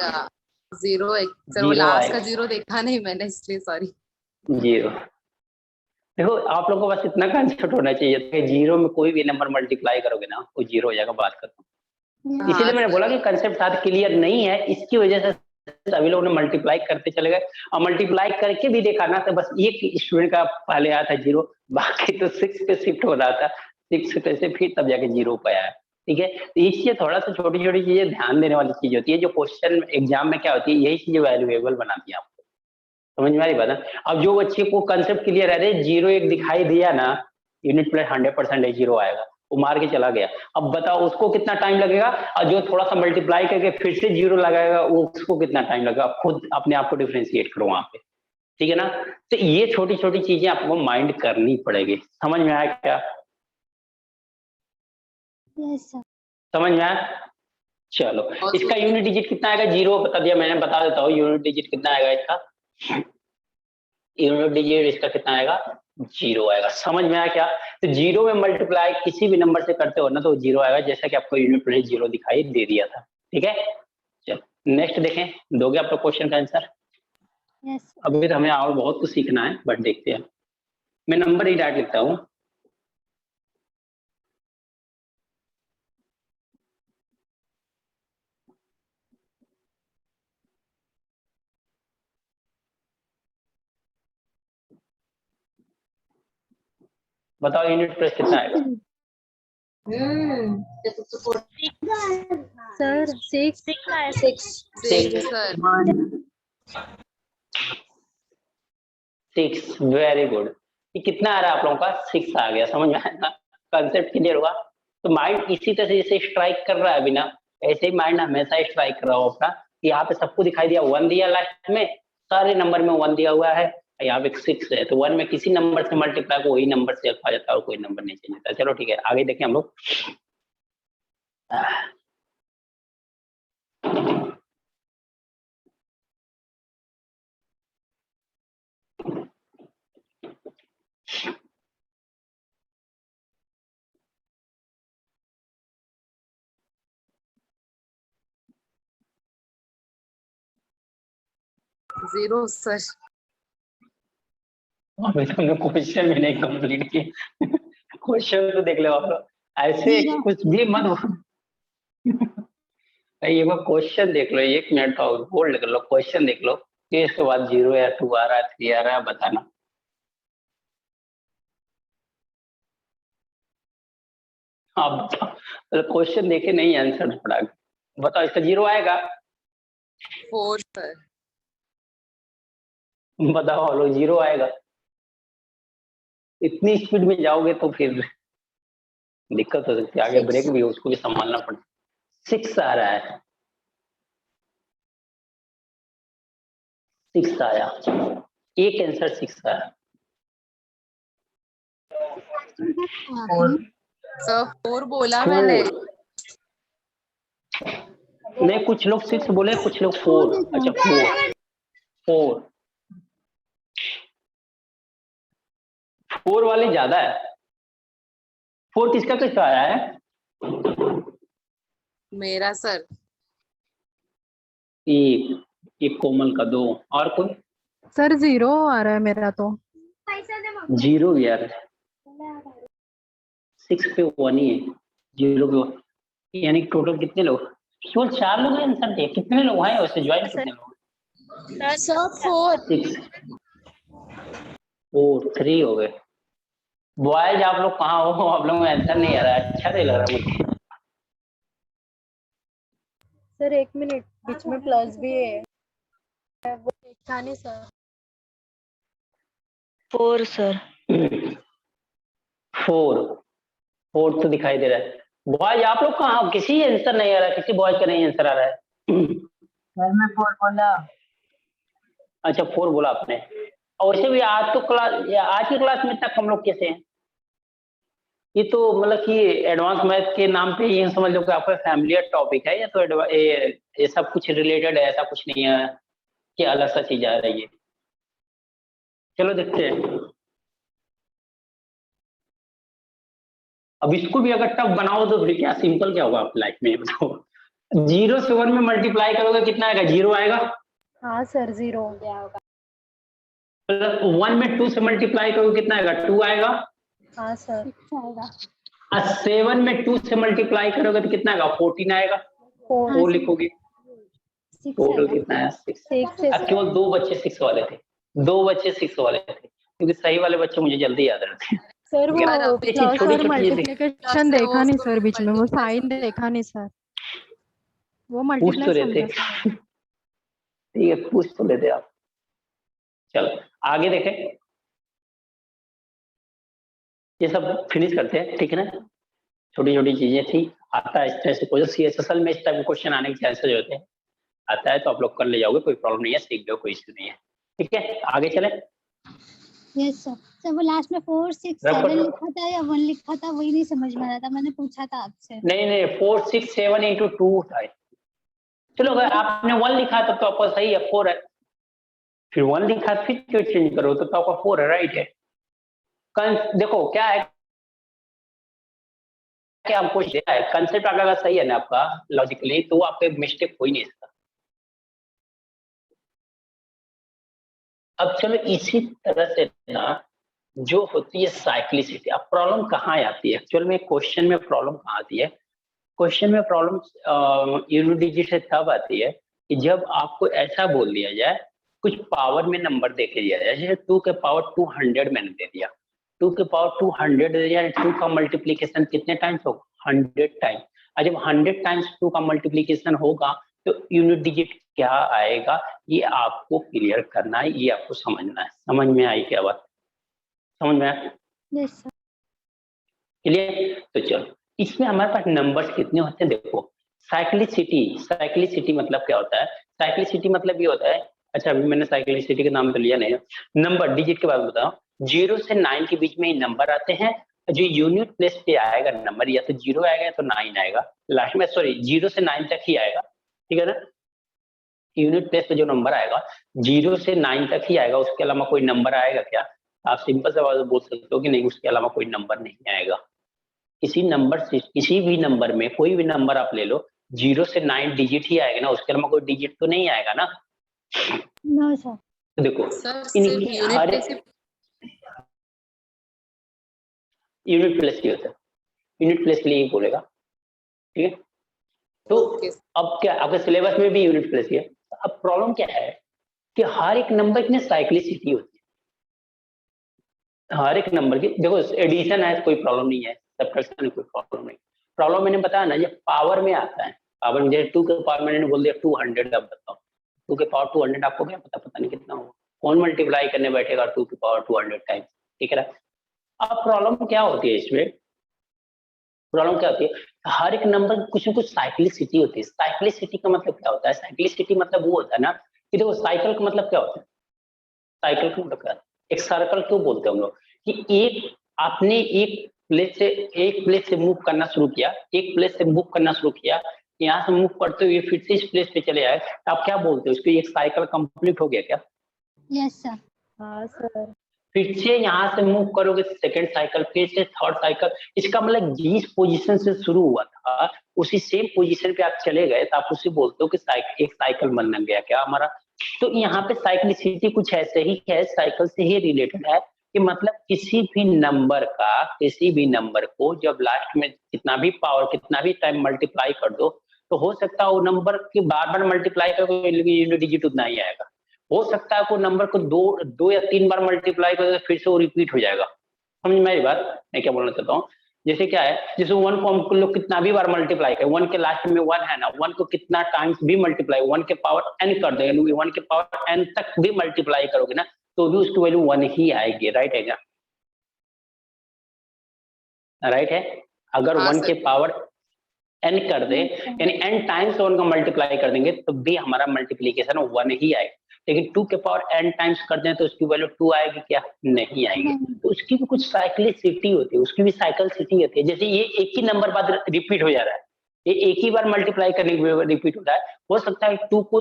0 एक सर, वो 0 लास्ट का आएगा, 0 देखा नहीं मैंने इसलिए सॉरी। 0। देखो आप लोग को बस इतना कंसेप्ट होना चाहिए कि 0 में कोई भी नंबर मल्टीप्लाई करोगे ना वो 0 हो जाएगा, बात खत्म। इसीलिए मैंने बोला कि कंसेप्ट साथ क्लियर नहीं है, इसकी वजह से सभी लोगों ने मल्टीप्लाई करते चले गए, और मल्टीप्लाई करके भी देखा ना तो बस एक स्टूडेंट का पहले आया था 0, बाकी तो 6 पे शिफ्ट हो रहा था, 6 पे से फिर तब जाके 0 पे आया। ठीक है, तो ये चीजें थोड़ा सा छोटी छोटी चीजें ध्यान देने वाली चीज होती है, जो क्वेश्चन एग्जाम में क्या होती है यही चीजें वैल्यूएबल बनाती है आपको। समझ में आ रही बात है? अब जो बच्चे को कंसेप्ट क्लियर है, 0 1 दिखाई दिया ना, यूनिट प्लस 100% 0 आएगा, वो मार के चला गया। अब बताओ उसको कितना टाइम लगेगा, और जो थोड़ा सा मल्टीप्लाई करके फिर से 0 लगाएगा वो उसको कितना टाइम लगेगा, खुद अपने आप को डिफ्रेंशिएट करो वहां पे। ठीक है ना? तो ये छोटी छोटी चीजें आपको माइंड करनी पड़ेगी। समझ में आया क्या? Yes sir. समझ में आया? चलो इसका यूनिट डिजिट कितना आएगा? 0 बता दिया मैंने, बता देता हूँ यूनिट डिजिट कितना आएगा इसका। यूनिट डिजिट इसका कितना आएगा? 0 आएगा। समझ में आया क्या? तो 0 में मल्टीप्लाई किसी भी नंबर से करते हो ना तो 0 आएगा, जैसा कि आपको यूनिट प्लेस 0 दिखाई दे दिया था। ठीक है, चलो नेक्स्ट देखें, दोगे आप लोग क्वेश्चन का आंसर? यस अभी तो हमें और बहुत कुछ सीखना है, बट देखते हैं। मैं नंबर ही डायरेक्ट लिखता हूँ। बताओ यूनिट प्रेस कितना आएगा? Sir 6 six, very good. ये कितना आ रहा है आप लोगों का? 6 आ गया, समझ में आया ना? कंसेप्ट क्लियर हुआ? तो माइंड इसी तरह से जैसे स्ट्राइक कर रहा है अभी ना, ऐसे ही माइंड हमेशा स्ट्राइक कर रहा हो अपना। यहाँ पे सबको दिखाई दिया 1 दिया लास्ट में, सारे नंबर में 1 दिया हुआ है, यहाँ पे 6 है, तो 1 में किसी नंबर से मल्टीप्लाई को वही नंबर से आ जाता है और कोई नंबर नहीं चेंज होता। चलो ठीक है, आगे देखें हम लोग। Zero sir. अभी तो हमने क्वेश्चन भी नहीं कंप्लीट किए। क्वेश्चन तो देख लो आप लोग, ऐसे जीरो। कुछ भी मत भाई ये क्वेश्चन देख लो, 1 मिनट और होल्ड कर लो, क्वेश्चन देख लो, फिर इसके बाद 0 या 2 आ रहा है, 3 आ रहा है, बताना। आप बताओ, क्वेश्चन देखे नहीं आंसर पड़ा, बताओ इसका 0 आएगा? 4 सर। बताओ हम लोग 0 आएगा? इतनी स्पीड में जाओगे तो फिर दिक्कत हो सकती है, आगे 6 ब्रेक भी है, उसको भी संभालना पड़ता। 6 आ रहा है, 6 आया, एक आंसर 6 आया। सर 4 बोला मैंने। नहीं, कुछ लोग 6 बोले, कुछ लोग 4। अच्छा 4 वाले ज्यादा है। 4 किसका किसका आया है? मेरा सर। एक कोमल का, 2 और कोई? सर 0 आ रहा है मेरा तो। 0 यार, 6 पे 1 ही है, 0 पे 1, यानी टोटल कितने लोग? केवल 4 लोग हैं आंसर दिए। कितने लोग हैं वैसे ज्वाइन? कितने लोग? सर 4। 6 4 3 हो गए। बॉयज आप लोग कहाँ हो? आप लोगों का आंसर नहीं आ रहा है, अच्छा नहीं लग रहा मुझे। सर 1 मिनट, बीच में प्लस भी है वो देखा नहीं सर। 4 सर। 4 तो दिखाई दे रहा है। बॉयज आप लोग कहाँ हो? किसी आंसर नहीं आ रहा है, किसी बॉयज का नहीं आंसर आ रहा है। सर मैं 4 बोला। अच्छा 4 बोला आपने। और वैसे भी आज तो क्लास, आज की क्लास में इतना कम लोग कैसे हैं? ये तो मतलब कि एडवांस मैथ के नाम पे ये समझ लो कि आपका फैमिलियर टॉपिक है, या तो ये सब कुछ रिलेटेड है, ऐसा कुछ नहीं है कि अलग सा चीज आ रही है। चलो देखते हैं। अब इसको भी अगर टफ बनाओ तो फिर क्या सिंपल क्या होगा आप लाइफ में, बताओ। 0 से 1 में मल्टीप्लाई करोगे कितना आएगा? 0 आएगा। हाँ सर 0 हो गया होगा। 1 में 2 से मल्टीप्लाई करोगे कितना आएगा? 2 आएगा। हाँ सर 6 आएगा। 7 में 2 से मल्टीप्लाई करोगे तो कितना आएगा? 14 आएगा। 4 लिखोगे। 6 टोटल आएगा। कितना है? 6। 6 केवल 2 बच्चे 6 वाले थे, 2 बच्चे 6 वाले थे, क्योंकि सही वाले बच्चे मुझे जल्दी याद रहते हैं। सर वो यार, अभी प्लस छोटी और छोटी चीजें मल्टीप्लिकेशन देखा नहीं सर, बीच में वो साइन देखा नहीं सर, वो पूछ तो मल्टीप्लाई लेते। समझा सर। ठीक है, पूछ तो लेते आप। चलो आगे देखें, ये सब फिनिश करते हैं, ठीक है ना? छोटी छोटी चीजें थी, आता है इस तरह से क्वेश्चन, सीएसएसएल में इस टाइप के क्वेश्चन आने के चांसेस होते हैं। आता है तो आप लोग कर ले जाओगे, कोई प्रॉब्लम नहीं है, सीख लो, कोई इश्यू नहीं है। ठीक है, आगे चले। Yes sir. सर वो लास्ट में 4 6 7 लिखा था या 1 लिखा था, वही नहीं समझ में आ रहा था, मैंने पूछा था आपसे। नहीं 4 6 7 इंटू 2 था। चलो अगर आपने 1 लिखा तो आपका सही है, 4 है। फिर 1 लिखा फिर क्यों चेंज करो, तो आपका 4 है, राइट है। देखो क्या है कि आपको कंसेप्ट अगर सही है ना आपका लॉजिकली, तो आपके मिस्टेक हो ही नहीं सकता। अब चलो इसी तरह से ना जो होती है साइक्लिसिटी, अब प्रॉब्लम कहाँ आती है एक्चुअल में, क्वेश्चन में प्रॉब्लम कहाँ आती है? क्वेश्चन में प्रॉब्लम यूनिट डिजिट से तब आती है कि जब आपको ऐसा बोल दिया जाए, कुछ पावर में नंबर दे के दिया जाए, जैसे 2 के पावर 200 मैंने दे दिया, 2 के पावर 200 दे दिया, 2 का मल्टीप्लीकेशन कितने टाइम्स होगा? 100 टाइम्स। और जब 100 टाइम्स 2 का मल्टीप्लीकेशन होगा तो यूनिट डिजिट क्या आएगा, ये आपको क्लियर करना है, ये आपको समझना है। समझ में आई क्या बात? समझ में आया? Yes sir. क्लियर? तो चलो, इसमें हमारे पास नंबर्स कितने होते हैं देखो। साइक्लिसिटी मतलब क्या होता है? साइक्लिसिटी मतलब ये होता है, अच्छा अभी मैंने साइक्लिसिटी के नाम तो लिया नहीं, नंबर डिजिट के बारे में बताओ। 0 से 9 के बीच में ही नंबर आते हैं, जो यूनिट प्लेस पे आएगा नंबर या तो 0 आएगा या तो 9 आएगा लास्ट में, सॉरी 0 से 9 तक ही आएगा, ठीक है ना? यूनिट प्लेस पे जो नंबर आएगा 0 से 9 तक ही आएगा, उसके अलावा कोई नंबर आएगा क्या? आप सिंपल सवाल बोल सकते हो कि नहीं, उसके अलावा कोई नंबर नहीं आएगा। किसी नंबर से, किसी भी नंबर में कोई भी nंबर आप ले लो, 0 से 9 डिजिट ही आएगा ना, उसके अलावा कोई डिजिट तो नहीं आएगा ना। No sir. तो देखो सर सिर्फ इनके यूनिट हर प्लेस यूनिट प्लेस ही होता है, यूनिट प्लेस के लिए ही बोलेगा, ठीक है? तो ओके अब क्या आपके सिलेबस में भी यूनिट प्लेस ही है। अब प्रॉब्लम क्या है कि हर एक नंबर की साइक्लिसिटी होती है, हर एक नंबर की। देखो एडिशन है कोई प्रॉब्लम नहीं है, सब्ट्रैक्शन है कोई प्रॉब्लम नहीं। प्रॉब्लम मैंने बताया ना, ये पावर में आता है। पावर में जैसे 2 के पावर मैंने बोल दिया 200, अब बताओ 2 के पावर 200 आपको क्या पता नहीं कितना होगा, कौन मल्टीप्लाई करने बैठेगा 2 के पावर 200 टाइम्स, ठीक है ना? अब प्रॉब्लम क्या होती है इसमें, प्रॉब्लम क्या होती है, हर एक नंबर की कुछ न कुछ साइक्लिसिटी होती है। साइक्लिसिटी का मतलब क्या होता है? साइक्लिसिटी मतलब वो होता है ना कि देखो साइकिल का मतलब क्या होता है? साइकिल का मतलब क्या है? एक सर्कल क्यों बोलते हैं हम लोग कि एक आपने एक प्लेस से मूव करना शुरू किया, एक प्लेस से मूव करना शुरू किया, यहाँ से मूव करते हुए फिर से इस प्लेस पे चले आए, तो आप क्या बोलते हो उसको, एक साइकिल कंप्लीट हो गया क्या? Yes sir. हाँ सर। फिर से यहाँ से मूव करोगे सेकंड साइकिल, फिर से थर्ड साइकिल, इसका मतलब जिस पोजीशन से शुरू हुआ था उसी सेम पोजीशन पे आप चले गए, तो आप उसे बोलते हो कि एक साइकिल बन गया क्या हमारा। तो यहाँ पे साइक्लिसिटी कुछ ऐसे ही है, साइकिल से ही रिलेटेड है कि मतलब किसी भी नंबर को जब लास्ट में कितना भी पावर, कितना भी टाइम मल्टीप्लाई कर दो, तो हो सकता है वो नंबर की बार बार मल्टीप्लाई करोगे यूनिट डिजिट उतना ही आएगा। हो सकता है कोई नंबर को दो या 3 बार मल्टीप्लाई करोगे फिर से वो रिपीट हो जाएगा। समझ में आई बात मैं क्या बोलना चाहता हूँ? जैसे क्या है, जैसे 1 को हम लोग कितना भी बार मल्टीप्लाई करें, 1 के लास्ट में 1 है ना, 1 को कितना टाइम्स भी मल्टीप्लाई 1 के पावर n कर देंगे, 1 के पावर n तक भी मल्टीप्लाई करोगे ना तो भी उसकी वैल्यू 1 ही आएगी। राइट है क्या? राइट है? अगर हाँ 1 के सर पावर n कर दे, यानी n टाइम्स 1 का मल्टीप्लाई कर देंगे तो भी हमारा मल्टीप्लीकेशन 1 ही आएगा। लेकिन 2 के पावर n टाइम्स कर दें तो उसकी वैल्यू 2 आएगी क्या? नहीं आएगी। नहीं। तो उसकी भी कुछ साइक्लिसिटी होती है, उसकी भी साइकिलिसिटी होती है। जैसे ये एक ही नंबर बाद रिपीट हो जा रहा है, ये एक ही बार मल्टीप्लाई करने के रिपीट हो रहा है। हो सकता है 2 को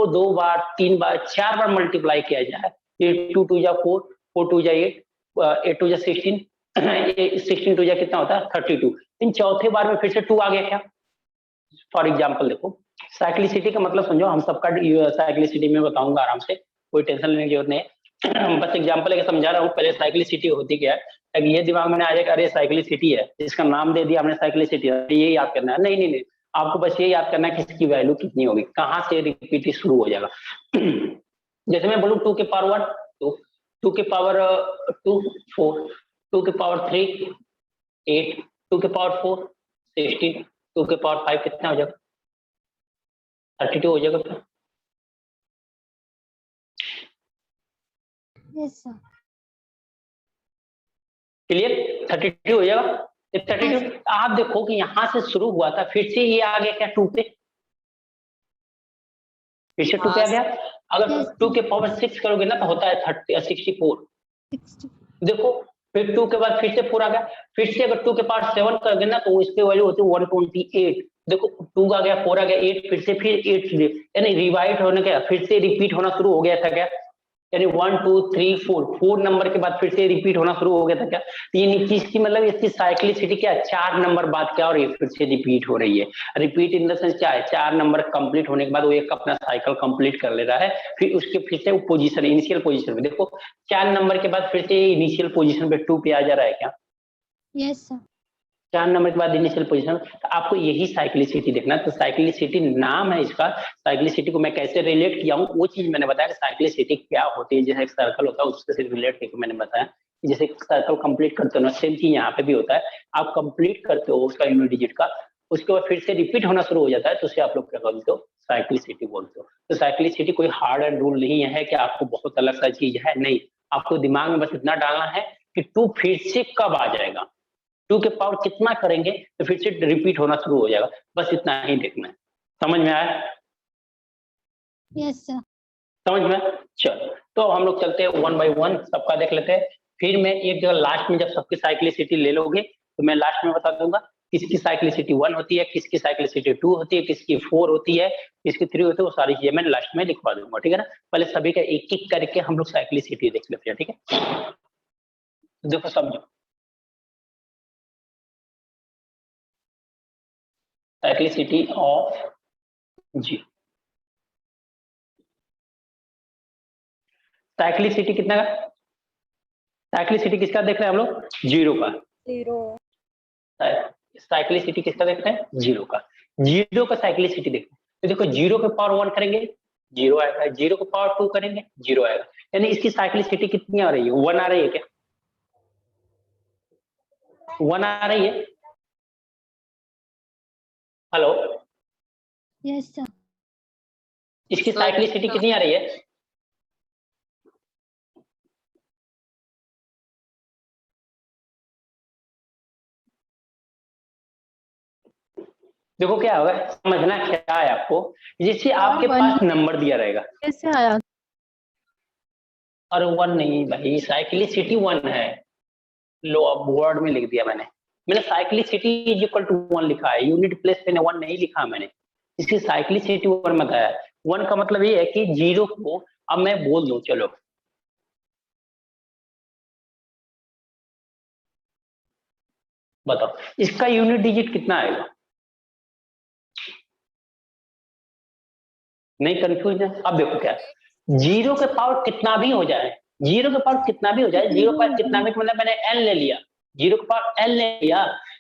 2 बार, 3 बार, 4 बार मल्टीप्लाई किया जाए, ये 2 2 जा 4, 4 2 जा 8, 8 2 जा 16, 16 2 जा कितना होता है 32। इन चौथे बार में फिर से 2 आ गया क्या? फॉर एग्जाम्पल देखो, साइक्लिसिटी का मतलब समझो, हम सबका साइक्लिसिटी में बताऊंगा आराम से, कोई टेंशन लेने की जरूरत नहीं है। बस एग्जाम्पल लेके समझा रहा हूँ। पहले साइक्लिसिटी होती क्या है, ताकि ये दिमाग में आ जाएगा अरे साइक्लिसिटी है, इसका नाम दे दिया हमने साइक्लिसिटी, ये याद करना है। नहीं, आपको बस ये याद करना है कि इसकी वैल्यू कितनी होगी, कहाँ से रिपीट शुरू हो जाएगा। जैसे मैं बोलूँ 2 के पावर 1 तो 2 के पावर 2 4, 2 के पावर 3 8, 2 के पावर 4 16, 2 के पावर 5 कितना हो जाएगा? 32 हो जाएगा क्या? Yes sir. क्लियर? 32 हो जाएगा। 32 आप देखो कि यहां से शुरू हुआ था, फिर से ये आ गया क्या 2 पे? फिर से 2 पे आ गया। अगर 2 के पावर 6 करोगे ना तो होता है 64। देखो फिर 2 के बाद फिर से 4 आ गया, फिर से अगर 2 के पावर 7 करोगे ना तो इसकी वैल्यू होती है 128। देखो 2 आ गया, 4 आ गया, 8 फिर से, फिर 8 यानी रिवाइड होने का, फिर से रिपीट होना शुरू हो गया था क्या? यानी 1 2 3 4 4 नंबर के बाद फिर से रिपीट होना शुरू हो गया था क्या? ये नीचे इसकी मतलब इसकी साइक्लिसिटी क्या है? 4 नंबर बाद क्या हो रही है? फिर से रिपीट हो रही है। रिपीट इन द सेंस क्या है? 4 नंबर कंप्लीट होने के बाद वो एक अपना साइकिल कंप्लीट कर ले रहा है, फिर उसके फिर से पोजीशन इनिशियल पोजीशन पे देखो 4 नंबर के बाद फिर से इनिशियल पोजीशन पे 2 पे आ जा रहा है क्या? Yes sir. 4 नंबर के बाद इनिशियल पोजीशन। तो आपको यही साइक्लिसिटी देखना है। तो साइक्लिसिटी नाम है इसका। साइक्लिसिटी को मैं कैसे रिलेट किया हूँ वो चीज मैंने बताया कि साइक्लिसिटी क्या होती है। जैसे एक सर्कल होता है उससे सिर्फ रिलेट करके मैंने बताया कि जैसे सर्कल कंप्लीट करते हो ना, सेम चीज यहाँ पे भी होता है। आप कंप्लीट करते हो उसका यूनिट डिजिट का, उसके बाद फिर से रिपीट होना शुरू हो जाता है, तो उसे आप लोग क्या बोलते हो? साइक्लिसिटी बोलते हो। तो साइक्लिसिटी कोई हार्ड एंड रूल नहीं है कि आपको बहुत अलग सा चीज है, नहीं। आपको दिमाग में बस इतना डालना है कि 2 फिर से कब आ जाएगा, 2 के पावर कितना करेंगे तो फिर से रिपीट होना शुरू हो जाएगा, बस इतना ही देखना है। समझ में आया? Yes sir. समझ में? चलो, तो हम लोग चलते हैं 1 बाय 1 सबका देख लेते हैं। फिर मैं एक जगह लास्ट में जब सबकी साइक्लिसिटी ले लोगे तो मैं लास्ट में बता दूंगा किसकी साइक्लिसिटी 1 होती है, किसकी साइक्लिसिटी 2 होती है, किसकी 4 होती है, किसकी 3 होती है, वो सारी चीजें मैं लास्ट में लिखवा दूंगा, ठीक है ना? पहले सभी का एक एक करके हम लोग साइक्लिसिटी देख लेते हैं, ठीक है? देखो समझो, साइक्लिसिटी ऑफ जी, साइक्लिसिटी कितना का? साइक्लिसिटी किसका देख रहे हैं हम लोग? 0 का। 0 साइक्लिसिटी किसका देखते हैं? 0 का। 0 का साइक्लिसिटी देखते हैं तो देखो 0 के पावर 1 करेंगे 0 आएगा, 0 के पावर 2 करेंगे 0 आएगा, यानी इसकी साइक्लिसिटी कितनी आ रही है? 1 आ रही है क्या? 1 आ रही है? Hello, yes sir. इसकी साइक्लिसिटी कितनी आ रही है? देखो क्या होगा, समझना क्या है आपको, जैसे आपके पास नंबर दिया रहेगा। कैसे आया? और 1 नहीं भाई, साइक्लिसिटी 1 है। लो अब वर्ड में लिख दिया मैंने, साइक्लिसिटी इज इक्वल टू 1 लिखा है, यूनिट प्लेस पे 1 नहीं लिखा मैंने, इसकी साइक्लिसिटी 1 बताया है। 1 का मतलब ये है कि 0 को अब मैं बोल दूं, चलो बताओ इसका यूनिट डिजिट कितना आएगा? नहीं कंफ्यूज है? अब देखो क्या है, 0 के पावर कितना भी हो जाए, 0 के पावर कितना भी हो जाए, 0 पर कितना भी मतलब मैंने n ले लिया, 0 के पावर n ले लिया,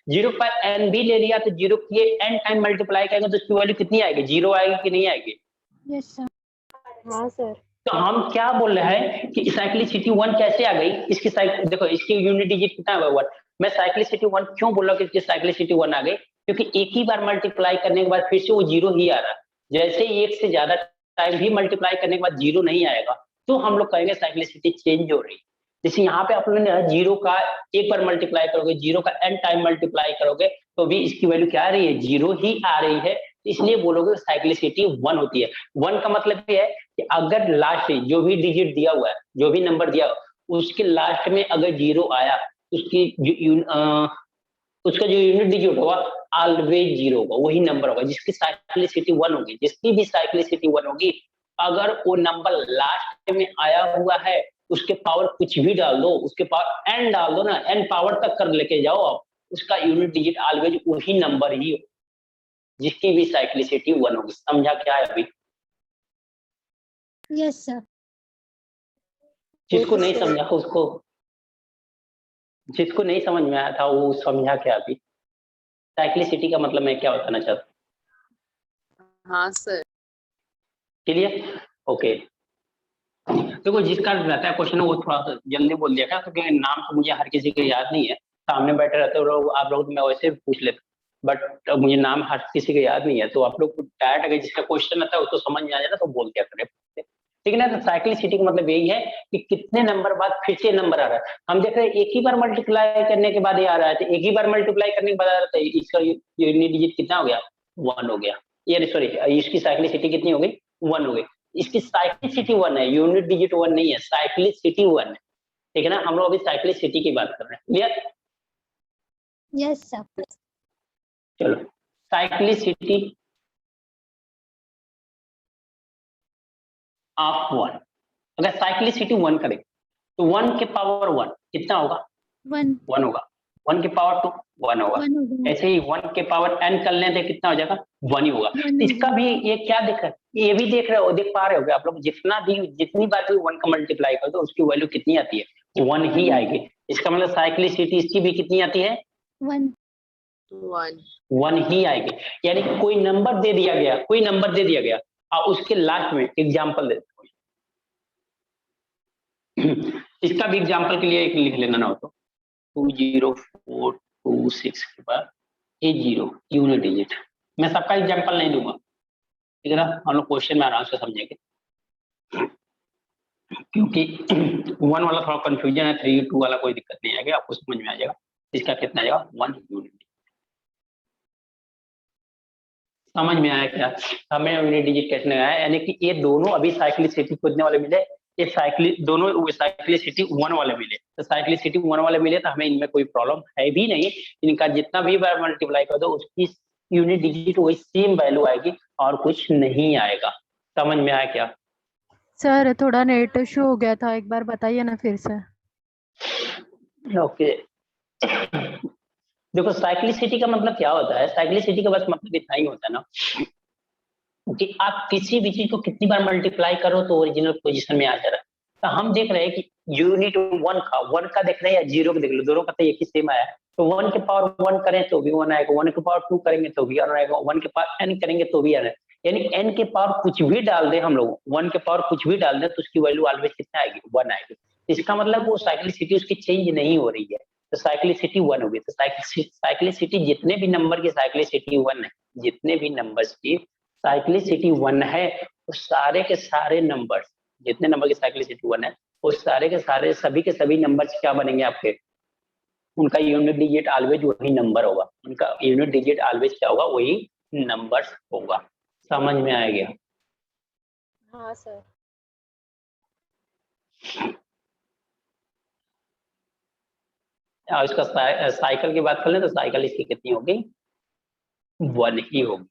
0 पर n भी ले लिया, तो 0 की n टाइम मल्टीप्लाई करेंगे तो उसकी वैल्यू कितनी आएगी? 0 आएगी कि नहीं आएगी? Yes sir. हाँ सर। तो हम क्या बोल रहे हैं कि साइक्लिसिटी 1 कैसे आ गई? इसकी देखो इसकी यूनिट डिजिट कितना है? 1। मैं साइक्लिसिटी 1 क्यों बोल रहा हूँ कि इसकी साइक्लिसिटी 1 आ गई? क्योंकि एक ही बार मल्टीप्लाई करने के बाद फिर से वो 0 ही आ रहा है। जैसे ही एक से ज्यादा टाइम भी मल्टीप्लाई करने के बाद 0 नहीं आएगा तो हम लोग कहेंगे साइक्लिसिटी चेंज हो रही। जैसे यहाँ पे आप लोगों ने 0 का एक बार मल्टीप्लाई करोगे, 0 का n टाइम मल्टीप्लाई करोगे तो भी इसकी वैल्यू क्या आ रही है? 0 ही आ रही है, इसलिए बोलोगे साइक्लिसिटी 1 होती है। 1 का मतलब ये है कि अगर लास्ट जो भी डिजिट दिया हुआ है, जो भी नंबर दिया हुआ, उसके लास्ट में अगर 0 आया, उसकी उसका जो यूनिट डिजिट होगा ऑलवेज 0 होगा, वही नंबर होगा जिसकी साइक्लिसिटी 1 होगी। जिसकी भी साइक्लिसिटी 1 होगी, अगर वो नंबर लास्ट में आया हुआ है, उसके पावर कुछ भी डाल दो, उसके पावर n डाल दो ना, n पावर तक कर लेके जाओ आप, उसका यूनिट डिजिट ऑलवेज वही नंबर ही हो जिसकी भी साइक्लिसिटी 1 होगी। समझा क्या है अभी? Yes sir. जिसको नहीं समझा उसको, जिसको नहीं समझ में आया था वो समझा क्या अभी? साइक्लिसिटी का मतलब मैं क्या बताना चाहता हूँ? हाँ सर। क्लियर? ओके। देखो जिसका रहता है क्वेश्चन वो थोड़ा सा जल्दी बोल दिया था, क्योंकि नाम तो मुझे हर किसी के याद नहीं है, सामने बैठे रहते हो लोग, आप लोग मैं वैसे पूछ लेता, बट मुझे नाम हर किसी के याद नहीं है, तो आप लोग डायरेक्ट अगर जिसका क्वेश्चन आता है वो तो समझ में आ जाए ना, तो बोल दिया करें, ठीक है ना? तो साइक्लिसिटी का मतलब यही है कि कितने नंबर बाद फिर से नंबर आ रहा है। हम देख रहे हैं एक ही बार मल्टीप्लाई करने के बाद ये आ रहा है, तो एक ही बार मल्टीप्लाई करने के बाद आ रहा है, इसका यूनिट डिजिट कितना हो गया? 1 हो गया। ये सॉरी, इसकी साइक्लिसिटी कितनी हो गई? 1 हो गई। इसकी साइक्लिसिटी 1 है, यूनिट डिजिट 1 नहीं है, साइक्लिसिटी 1 है, ठीक है ना? हम लोग अभी साइक्लिसिटी की बात कर रहे हैं, क्लियर? Yes sir. चलो, साइक्लिसिटी ऑफ 1, अगर साइक्लिसिटी 1 करें तो 1 के पावर 1 कितना होगा? 1 1 होगा। 1 के पावर 2 1 होगा। 1 होगा। ऐसे ही 1 के पावर n कर लें तो कितना हो जाएगा? 1 ही होगा। 1 इसका होगा। भी ये क्या दिख रहा है? ये भी देख रहे हो, देख पा रहे हो आप लोग, जितनी बार भी 1 का मल्टीप्लाई कर दो उसकी वैल्यू कितनी आती है? 1 ही आएगी। इसका मतलब साइक्लिसिटी इसकी भी कितनी आती है? 1 1 ही आएगी। यानी कि कोई नंबर दे दिया गया और उसके लास्ट में एग्जाम्पल दे दो। इसका भी एग्जाम्पल के लिए एक लिख लेना ना हो तो 20426 के बाद 80 यूनिट डिजिट। मैं सबका एग्जाम्पल नहीं दूंगा, ठीक है ना, हम लोग क्वेश्चन में आराम से समझेंगे, क्योंकि 1 वाला थोड़ा कंफ्यूजन है, 3 2 वाला कोई दिक्कत नहीं आएगी, आपको समझ में आ जाएगा। इसका कितना आएगा? 1 यूनिट। समझ में आया क्या? हमें यूनिट डिजिट कैसे आया, यानी कि ये दोनों अभी साइक्लिसिटी कितने वाले मिले? ये दोनों साइक्लिसिटी 1 वाले मिले। तो साइक्लिसिटी 1 वाले मिले तो हमें इनमें कोई प्रॉब्लम है भी नहीं। इनका जितना भी बार मल्टीप्लाई कर दो उसकी यूनिट डिजिट वही सेम वैल्यू आएगी और कुछ नहीं आएगा। समझ में आया क्या? सर थोड़ा नेट इशू हो गया था, एक बार बताइए ना फिर से। ओके। देखो साइक्लिसिटी का मतलब क्या होता है? साइक्लिसिटी का बस मतलब इतना ही होता है ना कि आप किसी भी चीज को कितनी बार मल्टीप्लाई करो तो ओरिजिनल पोजीशन में आ जा रहा है। तो हम देख रहे हैं कि यूनिट 1 का देख रहे हैं या 0 का देख लो, दोनों का तो एक ही सेम आया है। तो 1 के पावर 1 करें तो भी 1 आएगा, 1 के पावर 2 करेंगे तो भी 1 आएगा, 1 के पावर n करेंगे तो भी आएगा। यानी n के पावर कुछ भी डाल दे हम लोग, 1 के पावर कुछ भी डाल दे तो उसकी वैल्यू ऑलवेज कितना आएगी? 1 आएगी। इसका मतलब वो साइक्लिसिटी उसकी चेंज नहीं हो रही है, तो साइक्लिसिटी 1 होगी। तो साइक्लिसिटी जितने भी नंबर की साइक्लिसिटी 1 है, जितने भी नंबर्स की साइक्लिसिटी 1 है, वो सारे के सारे नंबर, जितने नंबर की साइक्लिसिटी 1 है वो सारे के सारे सभी के सभी नंबर्स क्या बनेंगे आपके? उनका यूनिट डिजिट ऑलवेज वही नंबर होगा, उनका यूनिट डिजिट ऑलवेज क्या होगा? वही नंबर्स होगा। समझ में आ गया? हाँ सर। और इसका साइकिल की बात कर लें तो साइकिल इसकी कितनी होगी? 1 ही होगी।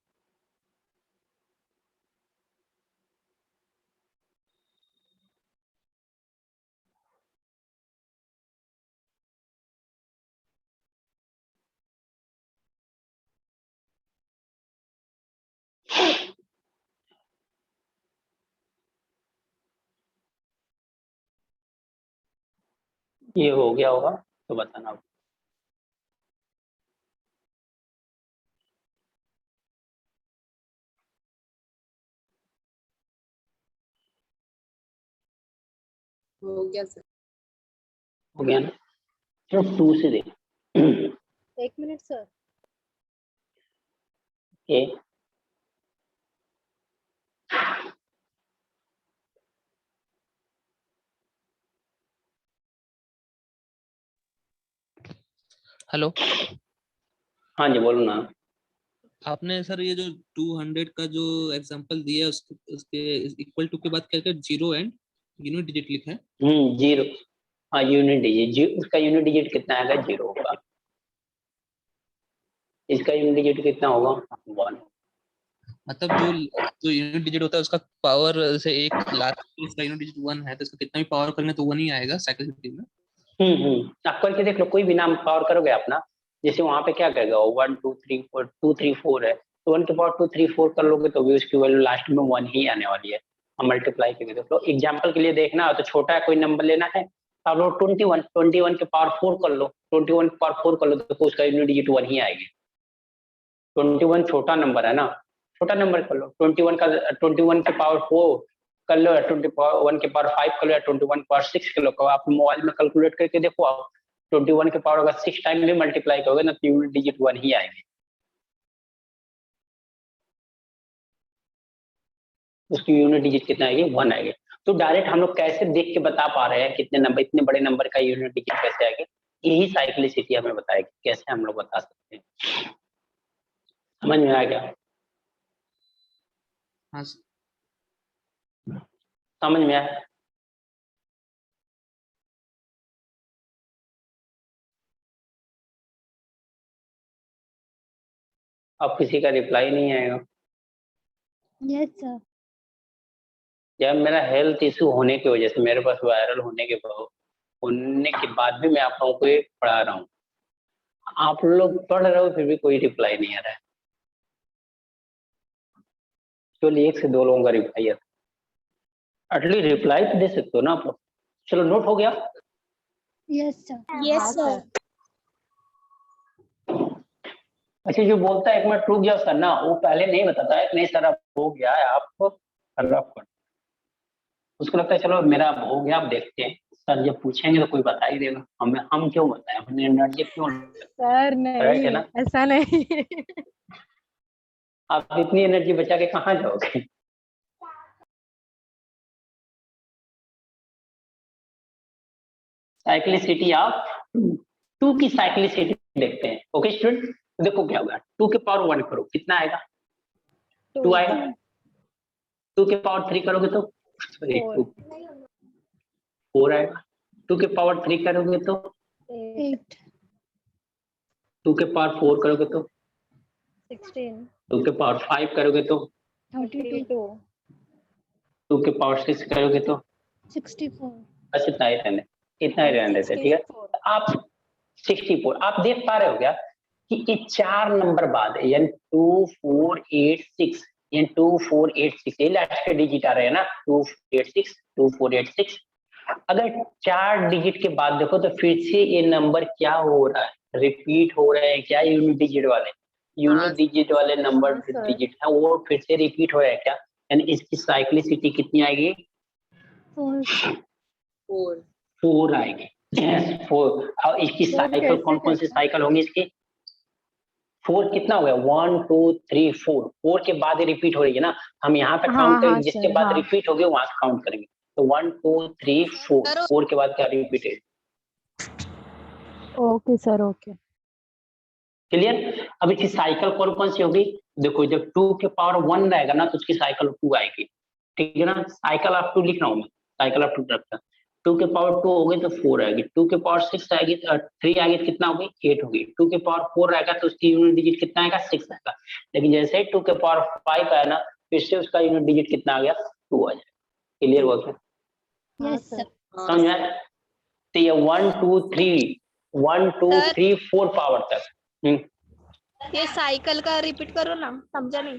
ये हो गया होगा तो बताना। हो गया सर। हो गया ना? चलो 2 से देख। 1 मिनट सर। ओके। हेलो, हाँ जी बोलो ना। आपने सर ये जो 200 का जो एग्जांपल दिया है उसके इक्वल टू के बाद क्या क्या 0 एंड यूनिट डिजिट लिखा है? 0। हाँ यूनिट डिजिट, उसका यूनिट डिजिट कितना आएगा? 0 होगा। इसका यूनिट डिजिट कितना होगा? 1। मतलब जो यूनिट डिजिट होता है उसका पावर से एक लास्ट इसका यूनिट डिजिट 1 है तो इसका कितना भी पावर करेंगे तो 1 ही आएगा साइक्लिसिटी में। आप करके देख लो, कोई भी नाम पावर करोगे आप ना, जैसे वहां पे क्या कहेगा 1 2 3 4 2 3 4 है, तो 1 के पावर 2 3 4 कर लोगे तो भी उसकी वैल्यू लास्ट में 1 ही आने वाली है। हम मल्टीप्लाई करके देख लो, एग्जाम्पल के लिए देखना हो तो छोटा है कोई नंबर लेना है, आप लोग 21 के पावर 4 कर लो, 21 के पावर 4 कर लो तो उसका यूनिट डिजिट 1 ही आएगी। 21 छोटा नंबर है ना, छोटा नंबर कर लो। 21 के पावर 4 कर लो या 21 के पावर 5 कर लो या 21 पावर 6 कर लो। आप मोबाइल में कैलकुलेट करके देखो, आप 21 के पावर अगर 6 टाइम भी मल्टीप्लाई करोगे ना तो यूनिट डिजिट 1 ही आएगी। उसकी यूनिट डिजिट कितना आएगी? 1 आएगी। तो डायरेक्ट हम लोग कैसे देख के बता पा रहे हैं कितने नंबर, इतने बड़े नंबर का यूनिट डिजिट कैसे आएगी? यही साइक्लिसिटी हमें बताएगी कैसे हम लोग बता सकते हैं। समझ में आ गया? हाँ समझ में आया? अब किसी का रिप्लाई नहीं आएगा। Yes sir. जब मेरा हेल्थ इशू होने की वजह से, मेरे पास वायरल होने के बाद भी मैं आप लोगों को ये पढ़ा रहा हूँ। आप लोग पढ़ रहे हो फिर भी कोई रिप्लाई नहीं आ रहा है। केवल 1 से 2 लोगों का रिप्लाई आता है। एटलीस्ट रिप्लाई तो दे सकते हो ना आप लोग। चलो नोट हो गया। Yes sir. Yes sir. अच्छा जो बोलता है 1 मिनट रुक जाओ सर ना, वो पहले नहीं बताता है नहीं सर अब हो गया है, आप रफ कर। उसको लगता है चलो मेरा अब हो गया, अब देखते हैं सर जब पूछेंगे तो कोई बता ही देगा। हम क्यों बताएं, हमने एनर्जी क्यों, सर राइट है नहीं, ना। ऐसा नहीं। आप इतनी एनर्जी बचा के कहाँ जाओगे। साइक्लिसिटी ऑफ 2 की साइक्लिसिटी देखते हैं। ओके स्टूडेंट, देखो क्या होगा, 2 के पावर 1 करो कितना आएगा, 2 आएगा। 2 के पावर 3 करोगे तो 4 आएगा। 2 के पावर 3 करोगे तो 8। 2 के पावर 4 करोगे तो 16 2 के पावर 5 करोगे तो 32। 2 के पावर 6 करोगे तो 64। बस इतना ही रहने देते, ठीक है। आप 64 आप देख पा रहे हो क्या कि ये 4 नंबर बाद यानी 2486 यानी 2486 ये लास्ट के डिजिट आ रहे हैं ना, 2486 अगर 4 डिजिट के बाद देखो तो फिर से ये नंबर क्या हो रहा है, रिपीट हो रहे हैं क्या, यूनिट डिजिट वाले नंबर डिजिट है वो फिर से रिपीट हो रहा है क्या, यानी इसकी साइक्लिसिटी कितनी आएगी, 4 आएगी। 4। और इसकी साइकिल कौन से साइकिल होंगे इसके, 4 कितना हो गया, 1 2 3 4 के बाद रिपीट हो रही है ना, हम यहाँ पे काउंट करेंगे जिसके बाद रिपीट हो गए वहां से काउंट करेंगे। तो 1 2 3 4 के बाद क्या repeated. Okay sir, okay clear. अब इसकी साइकिल कौन सी होगी, देखो जब 2 के पावर 1 रहेगा ना तो उसकी साइकिल 2 आएगी, ठीक है ना। साइकिल ऑफ 2 लिख रहा हूँ मैं, साइकिल ऑफ 2 रखता। 2 के पावर 2 हो गई तो 4 आएगी, 2 के पावर 6 आएगी 3 आएगी तो कितना होगी 8 होगी, 2 के पावर 4 आएगा तो उसकी यूनिट डिजिट कितना आएगा 6 आएगा। लेकिन जैसे ही 2 के पावर 5 आया ना फिर से उसका यूनिट डिजिट कितना आ गया 2 आ जाएगा। क्लियर हुआ क्या, यस सर। समझ में आया। तो ये 1 2 3 4 पावर तक। ये साइकिल का रिपीट करो ना, समझा नहीं।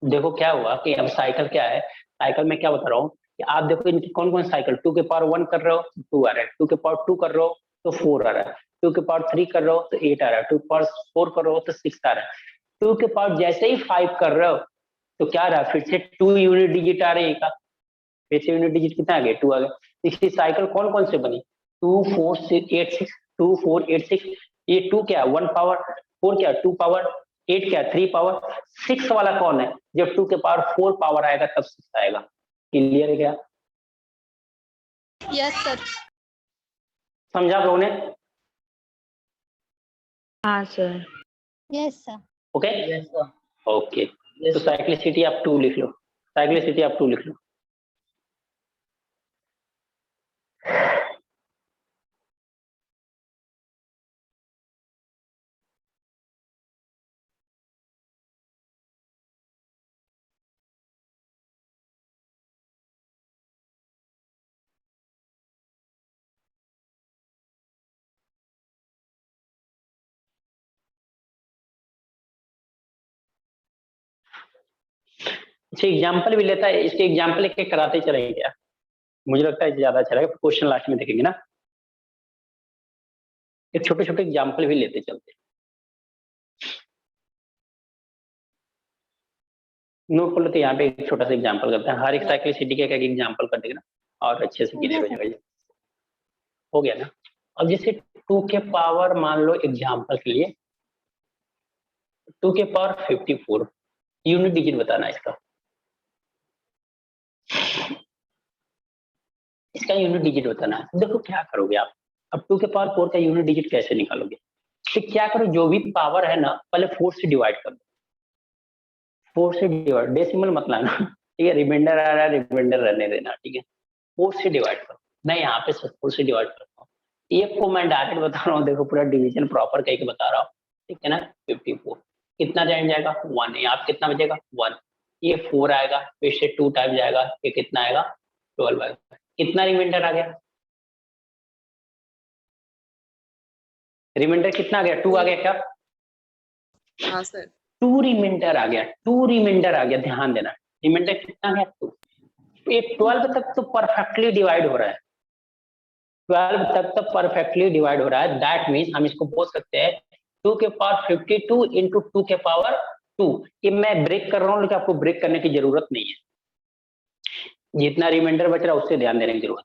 देखो क्या हुआ कि अब साइकिल क्या है, साइकिल में क्या बता रहा हूँ कि आप देखो इनकी कौन साइकिल, 2 के पावर 1 कर रहे हो तो 2 आ रहा है, 2 के पावर 2 कर रहे हो तो 4 आ रहा है, 2 के पावर 3 कर रहे हो तो 8 आ रहा है, 2 के पावर 4 कर रहे हो तो 6 आ रहा है, 2 के पावर जैसे ही 5 कर रहे हो तो क्या आ रहा है फिर से 2 यूनिट डिजिट आ रही है, फिर से यूनिट डिजिट कितना आ गया 2 आ गया। इसकी साइकिल कौन से बनी, 2 4 6 8 6 2 4 8 6, ये 2 क्या 1 पावर, 4 क्या 2 पावर, 8 क्या 3 पावर, 6 वाला कौन है, जब 2 के पावर 4 पावर आएगा तब 6 आएगा। क्लियर है क्या, यस सर। समझा लोगों ने। हाँ sir. Yes sir. Okay okay, तो साइक्लिसिटी आप 2 लिख लो, साइक्लिसिटी आप 2 लिख लो। अच्छा एग्जाम्पल भी लेता है, इसके एग्जाम्पल एक कराते चलेंगे क्या, मुझे लगता है ज्यादा अच्छा रहेगा, क्वेश्चन लास्ट में देखेंगे ना, एक छोटे छोटे एग्जाम्पल भी लेते चलते। नोट कर लो, तो यहाँ पे एक छोटा सा एग्जाम्पल करते हैं, हर एक साइक्लिसिटी का एक एग्जाम्पल कर देगा ना और अच्छे से क्लियर हो जाएगा। हो गया ना। अब जैसे 2 के पावर मान लो एग्जाम्पल के लिए 2 के पावर 54 यूनिट डिजिट बताना इसका, इसका यूनिट डिजिट बताना है। देखो क्या करोगे आप, अब 2 के पावर 4 का यूनिट डिजिट कैसे निकालोगे, तो क्या करो जो भी पावर है ना पहले 4 से डिवाइड कर दो, 4 से डिवाइड, डेसिमल मत लाना, ठीक है, रिमाइंडर आ रहा है रिमाइंडर रहने देना, ठीक है, 4 से डिवाइड करो। मैं यहाँ पे 4 से डिवाइड करता हूँ, एक को मैं डायरेक्ट बता रहा हूँ, देखो पूरा डिवीजन प्रॉपर कह के बता रहा हूँ, ठीक है ना। 54 कितना जाएगा 1, यहाँ पे कितना बचेगा 1, ये 4 आएगा, फिर से 2 टाइम जाएगा, ये कितना आएगा 12 आएगा। कितना रिमाइंडर आ गया? रिमाइंडर कितना आ गया? 2 आ गया क्या? हाँ सर। 2 रिमाइंडर आ गया, 2 रिमाइंडर आ गया, ध्यान देना। रिमाइंडर कितना आ गया? 2। ये 12 तक तो परफेक्टली डिवाइड हो रहा है, 12 तक तो परफेक्टली डिवाइड हो रहा है। दैट मीन्स हम इसको बोल सकते हैं 2 के पावर 52 इंटू 2 के पावर 2। ये मैं ब्रेक कर रहा हूँ, लेकिन आपको ब्रेक करने की जरूरत नहीं है, जितना रिमाइंडर बच रहा है उससे ध्यान देने की जरूरत।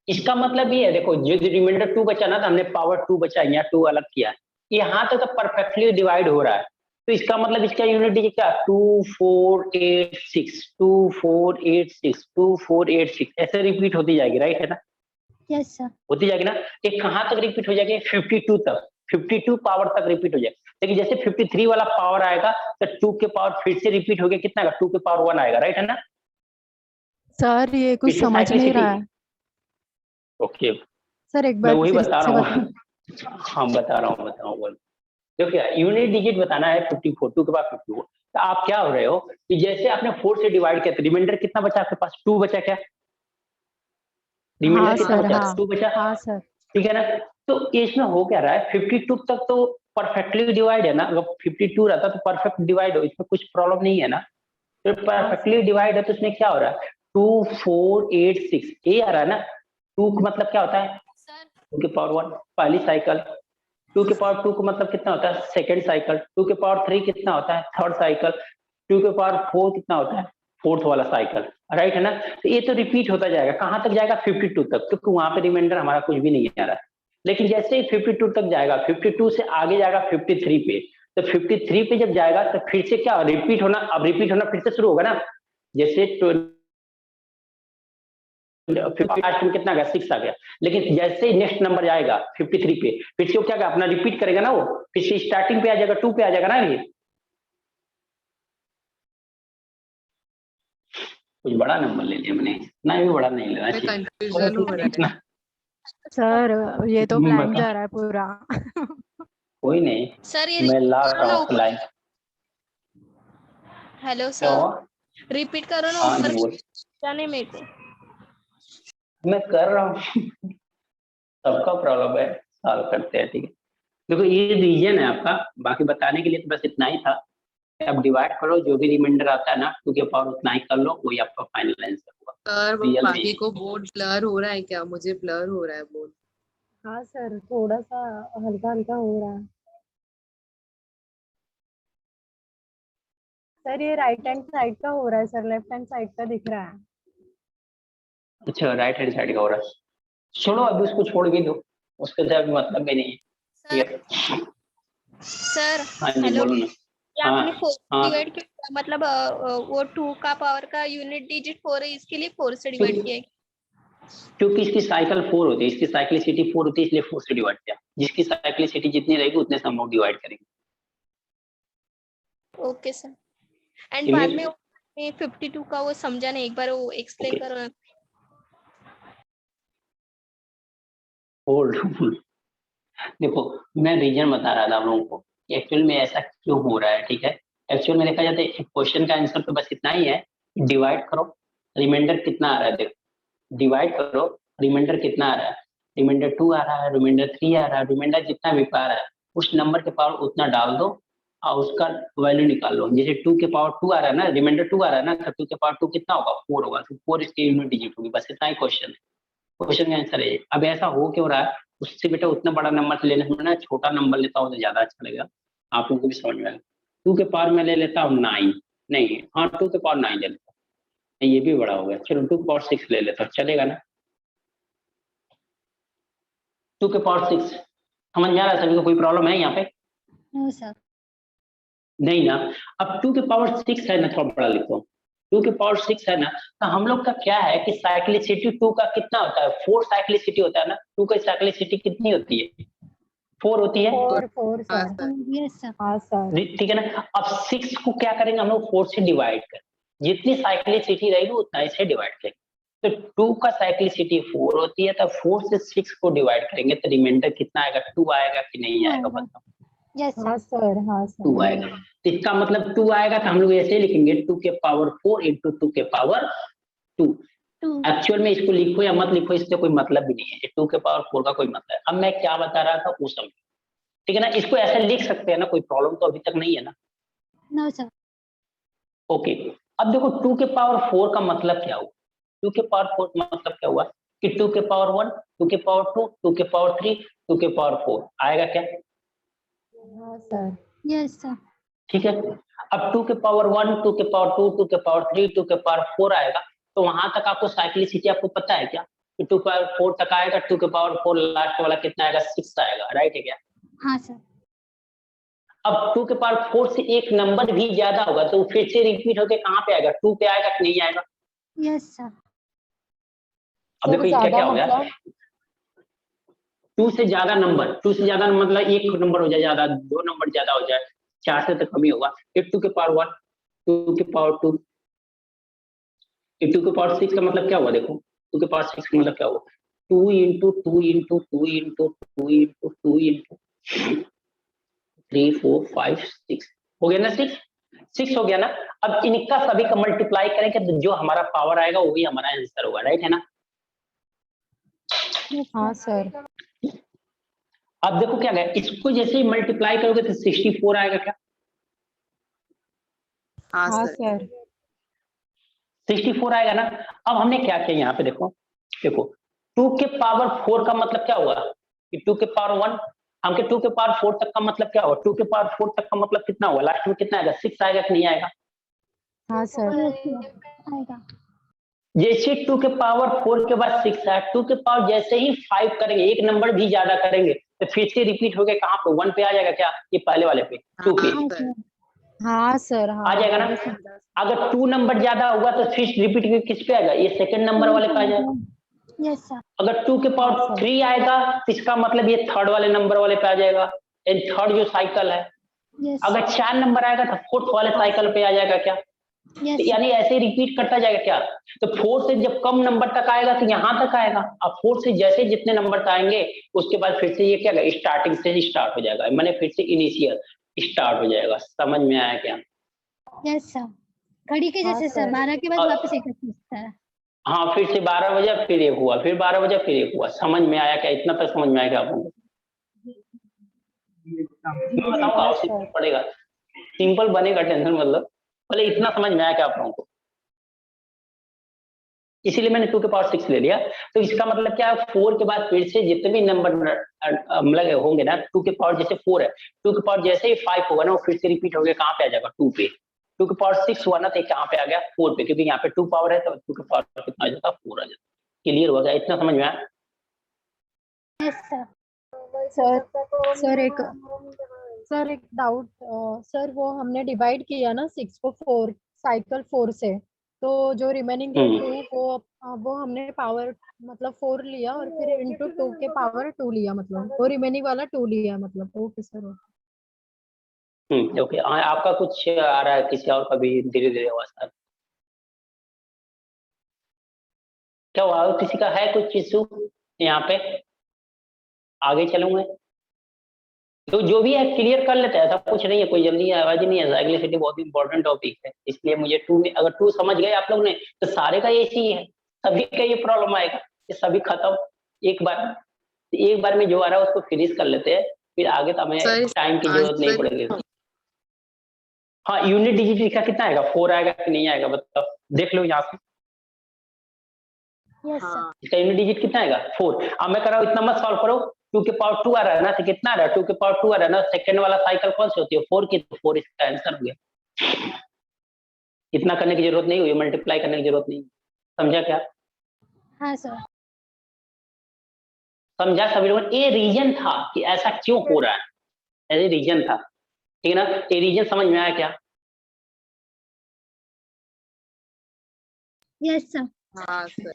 इसका मतलब ये है, देखो जो रिमाइंडर 2 बचा ना, तो हमने पावर 2 बचा, यहाँ 2 अलग किया, यहाँ तक तो परफेक्टली डिवाइड हो रहा है। तो इसका मतलब इसका यूनिट डिजिट क्या? 2486, 2486, 2486 ऐसे रिपीट होती जाएगी, राइट है ना? Yes sir. होती जाएगी ना। ये कहाँ तक रिपीट हो जाएगी? 52 तक, 52 पावर तक रिपीट हो जाएगी। लेकिन जैसे 53 वाला पावर आएगा तो 2 के पावर फिर से रिपीट हो गया, कितना आएगा? 2 के पावर 1 आएगा, राइट है ना? सर ये कुछ फिर से समझ नहीं रहा है ओके, सर, एक मैं बार वही फिर बता से रहा बताओ। हूँ। हाँ बता रहा हूँ बोल। देखो यूनिट डिजिट बताना है 54, 2 के बाद 54। तो आप क्या हो रहे हो कि जैसे आपने 4 से डिवाइड किया तो रिमाइंडर कितना बचा आपके पास? 2 बचा क्या? रिमाइंडर हाँ कितना सर, बचा? हाँ 2 बचा, हाँ सर। ठीक है ना? तो इसमें हो क्या रहा है, 52 तक तो परफेक्टली डिवाइड है ना। अगर 52 रहता तो परफेक्ट डिवाइड हो, इसमें कुछ प्रॉब्लम नहीं है ना। तो परफेक्टली डिवाइड है तो इसमें क्या हो रहा है? 2486 ये आ रहा है ना। 2 का मतलब क्या होता है? 2 के पावर 1 पहली साइकिल, 2 के पावर 2 का मतलब कितना होता है? सेकेंड साइकिल, 2 के पावर 3 कितना होता है? थर्ड साइकिल, 2 के पावर 4 कितना होता है? फोर्थ वाला साइकिल, राइट है ना? तो ये तो रिपीट होता जाएगा, कहाँ तक जाएगा? 52 तक, क्योंकि वहां पे रिमाइंडर हमारा कुछ भी नहीं आ रहा है। लेकिन जैसे ही 52 तक जाएगा, 52 से आगे जाएगा 53 पे, तो 53 पे जब जाएगा तो फिर से क्या रिपीट होना? अब रिपीट होना फिर से शुरू होगा ना। जैसे लास्ट में कितना आ गया? 6 आ गया। लेकिन जैसे ही नेक्स्ट नंबर जाएगा 53 पे, फिर से वो क्या अपना रिपीट करेगा ना, वो फिर से स्टार्टिंग पे आ जाएगा, 2 पे आ जाएगा ना। ये कुछ बड़ा नंबर ले लिया मैंने, इतना भी बड़ा नहीं लेना चाहिए। कंफ्यूजन हो रहा है सर ये तो ब्लैंक जा रहा है पूरा। कोई नहीं, सर ये मैं ला करो रहा ना हूँ ऊपर। लाइन। हेलो क्या हुआ? सर, रिपीट करो ना हाँ ऊपर, जी बोल, जाने मेरे को। मैं कर रहा हूँ। सबका प्रॉब्लम है, सॉल्व करते हैं, ठीक है। देखो ये रीजन है आपका, बाकी बताने के लिए तो बस इतना ही था। आप डिवाइड करो, जो भी रिमाइंडर आता है ना 2 के पावर उतना ही कर लो, वही आपका फाइनल आंसर हुआ। सर। रियल में बाकी को बोर्ड ब्लर हो रहा है क्या? मुझे ब्लर हो रहा है बोर्ड। हाँ सर, थोड़ा सा हल्का हल्का हो रहा है सर। ये राइट हैंड साइड का हो रहा है सर, लेफ्ट हैंड साइड का दिख रहा है। अच्छा राइट हैंड साइड का हो रहा है, छोड़ो अभी उसको, छोड़ भी दो, उसके साथ मतलब भी नहीं है, ठीक है। सर हाँ जी हेलो, बोलो ना। ये हाँ आपने 4 हाँ, डिवाइड किया, मतलब वो 2 का पावर का यूनिट डिजिट 4 है, इसके लिए 4 से डिवाइड किया है। क्योंकि इसकी साइकिल 4 होती है, इसकी साइक्लिसिटी 4 होती है, इसलिए 4 से डिवाइड किया। जिसकी साइक्लिसिटी जितनी रहेगी उतने से हम लोग डिवाइड करेंगे। Okay sir. एंड बाद Clear? में 52 का वो समझा नहीं, एक बार वो एक्सप्लेन Okay. करो। होल्ड, देखो मैं रीजन बता रहा था आप लोगों को एक्चुअल में ऐसा क्यों हो रहा है, ठीक है। एक्चुअल में देखा जाए तो क्वेश्चन का आंसर तो बस इतना ही है, डिवाइड करो, रिमाइंडर कितना आ रहा है, देखो डिवाइड करो, रिमाइंडर कितना आ रहा है? रिमाइंडर 2 आ रहा है, रिमाइंडर 3 आ रहा है, रिमाइंडर जितना भी आ रहा है उस नंबर के पावर उतना डाल दो और उसका वैल्यू निकाल लो। जैसे 2 के पावर 2 आ रहा है ना, रिमाइंडर 2 आ रहा है ना, तो 2 के पावर 2 कितना होगा? 4 होगा, तो 4 इसकी यूनिट डिजिट होगी। बस इतना ही क्वेश्चन है, क्वेश्चन का आंसर है। अब ऐसा हो क्यों रहा है? उससे बेटा उतना बड़ा नंबर से लेने से ना छोटा नंबर लेता हूँ तो ज्यादा अच्छा लगेगा, आप लोगों को भी समझ में आएगा। 2 के पावर में ले लेता हूँ 9, नहीं हाँ 2 के पावर 9 ले लेता हूँ, ये भी बड़ा हो गया। चलो 2 के पावर 6 ले लेता हूँ, चलेगा ना? 2 के पावर 6 समझ में आ रहा है सभी को? कोई प्रॉब्लम है यहाँ पे? No sir. नहीं ना। अब 2 के पावर 6 है ना, थोड़ा बड़ा लिखता हूँ, 2 के पावर 6 है ना, तो हम लोग का क्या है कि साइक्लिसिटी 2 का कितना होता है? 4 साइक्लिसिटी होता है ना। 2 का साइक्लिसिटी कितनी होती है? 4 होती है, 4 हाँ सर। सर। Yes sir. हाँ सर। ठीक है ना। अब 6 को क्या करेंगे हम लोग? 4 से डिवाइड करें, जितनी साइक्लिसिटी रहेगी उतना इसे डिवाइड करेंगे। तो 2 का साइक्लिसिटी 4 होती है, तो 4 से 6 को डिवाइड करेंगे तो रिमाइंडर कितना आएगा? 2 आएगा कि नहीं आएगा बताओ? यस हाँ सर सर, हाँ सर। 2 आएगा। तो इसका मतलब 2 आएगा तो हम लोग ऐसे लिखेंगे 2 के पावर 4 इंटू 2 के पावर 2। 2 एक्चुअल में इसको लिखो या मत लिखो, इससे कोई मतलब भी नहीं है, 2 के पावर 4 का कोई मतलब है। अब मैं क्या बता रहा था वो समझो, ठीक है ना। इसको ऐसे लिख सकते हैं ना, कोई प्रॉब्लम तो अभी तक नहीं है ना। नो सर ओके, अब देखो 2 के पावर 4 का मतलब क्या हुआ। 2 के पावर 4 का मतलब क्या हुआ कि 2 के पावर 1, 2 के पावर 2, 2 के पावर 3, 2 के पावर 4 आएगा क्या? हाँ सर। यस सर ठीक है। अब 2 के पावर 1, 2 के पावर 2, 2 के पावर 3, 2 के पावर 4 आएगा, तो वहां तक आपको साइक्लिसिटी आपको पता है क्या कि 2 के पावर 4 तक आएगा, 2 के पावर 4 लास्ट वाला कितना आएगा? 6 आएगा, राइट है क्या? हाँ सर अब 2 के पावर 4 से एक नंबर भी ज्यादा होगा तो फिर से रिपीट होके कहाँ पे आएगा? 2 पे आएगा कि नहीं आएगा? यस सर अब देखो इसका ज्यादा क्या हो गया, मतलब 2 से ज्यादा नंबर, 2 से ज्यादा मतलब एक नंबर हो जाए ज्यादा, 2 नंबर ज्यादा हो जाए, 4 से तो कमी होगा। फिर 2 के पावर 1, 2 के पावर 2, 2 के पावर 6 का मतलब क्या हुआ? देखो 2 के पावर 6 का मतलब क्या हुआ? 2 into 2 into 2 into 2 into 2 into 3 4 5 6 हो गया ना? 6 हो गया ना। अब इनका सभी का मल्टीप्लाई करेंगे तो जो हमारा पावर आएगा वही हमारा आंसर होगा, राइट है ना? हाँ सर। अब देखो क्या गया, इसको जैसे ही मल्टीप्लाई करोगे तो 64 आएगा क्या? हाँ हाँ सर सर। 64 आएगा ना। अब हमने क्या किया यहाँ पे देखो, देखो 2 के पावर 4 का मतलब क्या हुआ कि 2 के पावर 1, हम के 2 के पावर 4 तक का मतलब क्या हुआ? 2 के पावर 4 तक का मतलब कितना हुआ? लास्ट में कितना आएगा? 6 आएगा कि नहीं आएगा? हाँ सर। यस सर आएगा जैसे 2 के पावर 4 के बाद 6 आया, 2 के पावर जैसे ही 5 करेंगे, एक नंबर भी ज्यादा करेंगे तो फिर से रिपीट हो गया कहाँ पे? 1 पे आ जाएगा क्या? ये पहले वाले पे 2 पे हाँ सर सर हाँ सर। आ हाँ जाएगा ना। मैंने समझा। अगर 2 नंबर ज्यादा हुआ तो फिर रिपीट किस पे आएगा? ये सेकंड नंबर वाले पे आ जाएगा। यस सर अगर 2 के हाँ पावर सर। 3 आएगा तो इसका मतलब ये थर्ड वाले नंबर वाले पे आ जाएगा, एंड थर्ड जो साइकिल है। यस अगर 4 नंबर आएगा तो फोर्थ वाले साइकिल पे आ जाएगा क्या? यस तो यानी ऐसे ही रिपीट करता जाएगा क्या? तो 4 से जब कम नंबर तक आएगा तो यहाँ तक आएगा। अब 4 से जैसे जितने नंबर तक आएंगे उसके बाद फिर से ये क्या होगा? स्टार्टिंग से ही स्टार्ट हो जाएगा, मैंने फिर से इनिशियल स्टार्ट हो जाएगा। समझ में आया क्या? यस सर घड़ी के हाँ जैसे सर सर। 12 के बाद अब वापस 31 है हाँ, फिर से 12 बजे फिर एक हुआ, फिर 12 बजे फिर एक हुआ। समझ में आया क्या? इतना तक समझ में आया क्या आप लोगों को? मैं बताऊंगा हाँ और सर। सिंपल पड़ेगा, सिंपल बनेगा, टेंशन मतलब। पहले इतना समझ में आया क्या आप लोगों को? इसीलिए मैंने 2 के पावर 6 ले लिया। तो इसका मतलब क्या है? 4 के बाद फिर से जितने भी नंबर मतलब होंगे ना, 2 के पावर जैसे 4 है, 2 के पावर जैसे ही 5 होगा ना वो फिर से रिपीट हो गया कहाँ पे आ जाएगा? 2 पे। 2 के पावर 6 हुआ ना तो कहाँ पे आ गया? 4 पे, क्योंकि यहाँ पे 2 पावर है तो 2 के पावर कितना आ जाता? 4 आ जाता। क्लियर हो गया? इतना समझ में आया? यस सर सर सर एक डाउट। सर वो हमने डिवाइड किया ना 6 को 4 साइकिल 4 से, तो जो रिमेनिंग जो 2 वो हमने पावर मतलब 4 लिया और फिर इंटू 2 के पावर 2 लिया, मतलब वो रिमेनिंग वाला 2 लिया मतलब। Okay sir. ओके। आपका कुछ आ रहा है, किसी और का भी धीरे धीरे आवाज आ रहा है। क्या हुआ? और किसी का है कुछ इशू यहाँ पे? आगे चलूंगा तो जो भी है क्लियर कर लेते हैं, ऐसा कुछ नहीं है, कोई जल्दी आवाज ही नहीं है। साइक्लिसिटी बहुत इंपॉर्टेंट टॉपिक है, इसलिए मुझे 2 में अगर 2 समझ गए आप लोग ने तो सारे का ये ही है, सभी का ये प्रॉब्लम आएगा, ये सभी खत्म एक बार में जो आ रहा है उसको फिनिश कर लेते हैं, फिर आगे तो हमें सर टाइम की जरूरत नहीं पड़ेगी। हाँ, यूनिट डिजिट का कितना आएगा? 4 आएगा कि नहीं आएगा बताओ? देख लो यहाँ से, यस सर हाँ इसका यूनिट डिजिट कितना आएगा? 4। अब मैं कर रहा हूँ, इतना मत सॉल्व करो, 2 के पावर 2 आ रहा है ना, तो कितना आ रहा है? 2 के पावर 2 आ रहा है ना, सेकंड वाला साइकिल कौन सी होती है? 4 की, तो 4 इसका आंसर हो गया। इतना करने की जरूरत नहीं हुई, मल्टीप्लाई करने की जरूरत नहीं। समझा क्या? हाँ सर समझा सभी लोगों ने? ये रीजन था कि ऐसा क्यों हो रहा है, ऐसे रीजन था, ठीक है ना? ये रीजन समझ में आया क्या? यस सर हाँ सर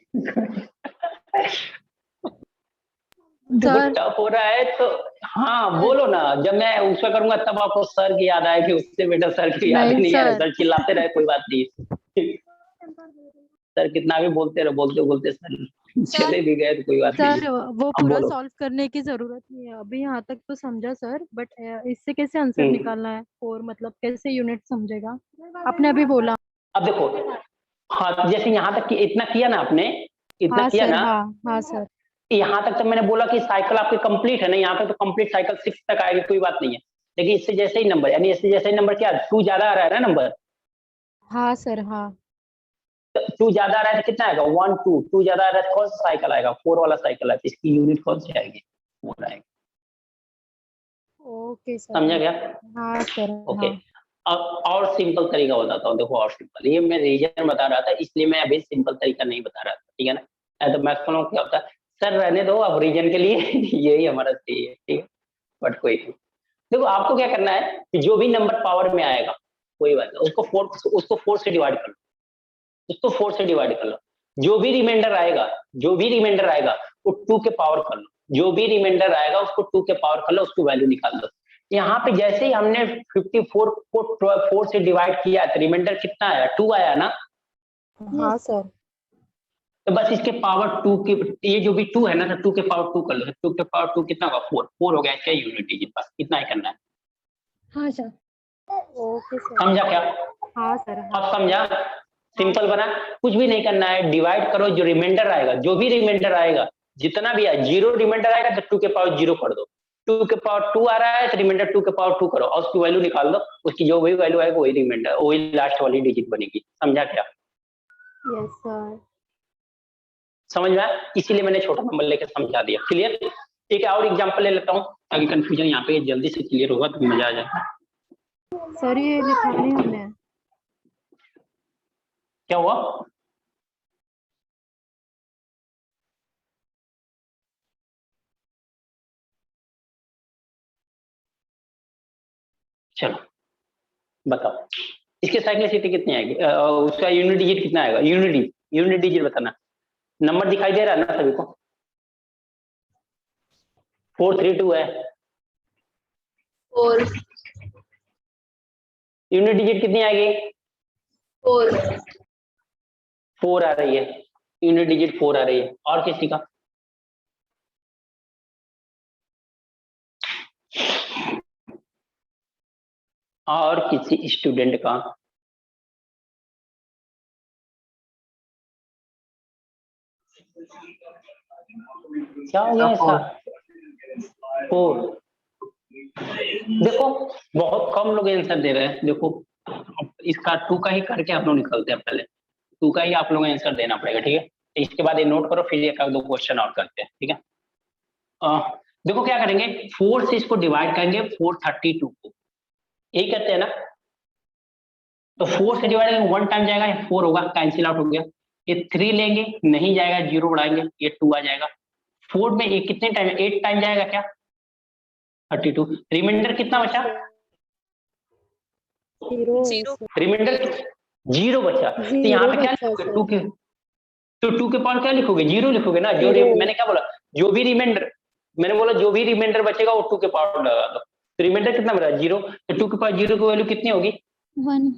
देखो टफ हो रहा है तो हाँ बोलो ना, जब मैं उसका करूंगा तब आपको सर की याद आए कि उससे बेटा सर की याद ही नहीं नहीं आ रहा। सर। सर चिल्लाते रहे कोई बात नहीं, सर कितना भी बोलते रहे, बोलते बोलते सर चले भी गए तो कोई बात नहीं सर है। वो अब पूरा बोलो। सॉल्व करने की जरूरत नहीं है, अभी यहाँ तक तो समझा सर, बट इससे कैसे आंसर हम्म। निकालना है, और मतलब कैसे यूनिट समझेगा, आपने अभी बोला। अब देखो, हाँ जैसे यहाँ तक इतना किया ना आपने, इतना हाँ किया सर, ना, हाँ हाँ सर। यहाँ तक तो मैंने बोला कि साइकिल आपकी कंप्लीट है ना, यहाँ पे तो कंप्लीट साइकिल 6 तक आएगी, कोई बात नहीं है। लेकिन इससे जैसे ही नंबर, यानी इससे जैसे ही नंबर क्या 2 ज्यादा आ रहा है ना नंबर, हाँ सर, हाँ। 2 ज्यादा आ रहा है तो कितना आएगा 1 2, 2 ज्यादा आ रहा है तो कौन सा साइकिल आएगा, 4 वाला साइकिल है, तो इसकी यूनिट कौन सी आएगी, 4 आएगी। Okay sir. समझा गया? हाँ सर, ओके। हाँ। अब और सिंपल तरीका बताता हूँ, देखो और सिंपल, ये मैं रीजन बता रहा था इसलिए मैं अभी सिंपल तरीका नहीं बता रहा था, ठीक है ना। तो मैक्सिमम क्या होता है, सर रहने दो अब रीजन के लिए यही हमारा सही है, ठीक है, बट कोई नहीं। देखो आपको क्या करना है कि जो भी नंबर पावर में आएगा, कोई बात नहीं, उसको 4 से डिवाइड कर लो, उसको 4 से डिवाइड कर लो। जो भी रिमाइंडर आएगा, जो भी रिमाइंडर आएगा वो 2 के पावर कर लो, जो भी रिमाइंडर आएगा उसको 2 के पावर कर लो, उसकी वैल्यू निकाल दो। यहाँ पे जैसे ही हमने 54 को 4 से डिवाइड किया तो रिमाइंडर कितना आया, 2 आया ना। हाँ सर। तो बस इसके पावर 2 की, ये जो भी 2 है ना, तो 2 के पावर 2 कर लो, 2 के पावर 2 कितना होगा 4 हो गया, इसका यूनिट डिजिट, बस इतना ही करना है। हाँ सर। Okay sir. समझा क्या? हाँ सर, हाँ। अब समझा? सिंपल बना, कुछ भी नहीं करना है, डिवाइड करो, जो रिमाइंडर आएगा, जो भी रिमाइंडर आएगा, जितना भी आए, 0 रिमाइंडर आएगा तो 2 के पावर 0 कर दो, 2 के पावर 2 आ रहा है तो रिमाइंडर 2 के पावर 2 करो और उसकी वैल्यू निकाल दो, उसकी जो वही वैल्यू आएगी वही रिमाइंडर, वही लास्ट वाली डिजिट बनेगी। समझा क्या? Yes sir. समझ में आया? इसीलिए मैंने छोटा नंबर लेकर समझा दिया। क्लियर? एक और एग्जांपल ले लेता हूँ ताकि कंफ्यूजन यहाँ पे जल्दी से क्लियर होगा तो मजा आ जाएगा। सर ये लिखा नहीं हमने। क्या हुआ? चलो बताओ, इसकी साइक्लिसिटी कितनी आएगी, उसका यूनिट डिजिट कितना आएगा, यूनिट डिजिट बताना। नंबर दिखाई दे रहा है ना सभी को? 432 है। 4 यूनिट डिजिट कितनी आएगी? 4 4 आ रही है, यूनिट डिजिट 4 आ रही है। और किसी का? और किसी स्टूडेंट का? क्या हो गया इसका? 4। देखो बहुत कम लोग आंसर दे रहे हैं, देखो इसका 2 का ही करके आप लोग निकलते हैं, पहले 2 का ही आप लोग आंसर देना पड़ेगा, ठीक है। तो इसके बाद ये नोट करो, फिर एक दो क्वेश्चन और करते हैं, ठीक है। देखो क्या करेंगे, 4 से इसको डिवाइड करेंगे 432 को, यही करते हैं ना। तो 4 से डिवाइड करेंगे, 1 टाइम जाएगा, 4 होगा, कैंसिल आउट हो गया। ये 3 लेंगे, नहीं जाएगा, 0 बढ़ाएंगे, ये 2 आ जाएगा। 4 में ये कितने टाइम, 8 टाइम जाएगा क्या, 32। रिमाइंडर कितना बचा? 0 रिमाइंडर 0 बचा। तो यहाँ पे क्या लिखोगे, 2 के, तो 2 के पावर क्या लिखोगे, 0 लिखोगे ना। जो मैंने क्या बोला, जो भी रिमाइंडर, मैंने बोला जो भी रिमाइंडर बचेगा वो 2 के पावर लगा दो। तो रिमाइंडर कितना बचा, 0। तो 2 के पावर 0 की वैल्यू कितनी होगी, 1।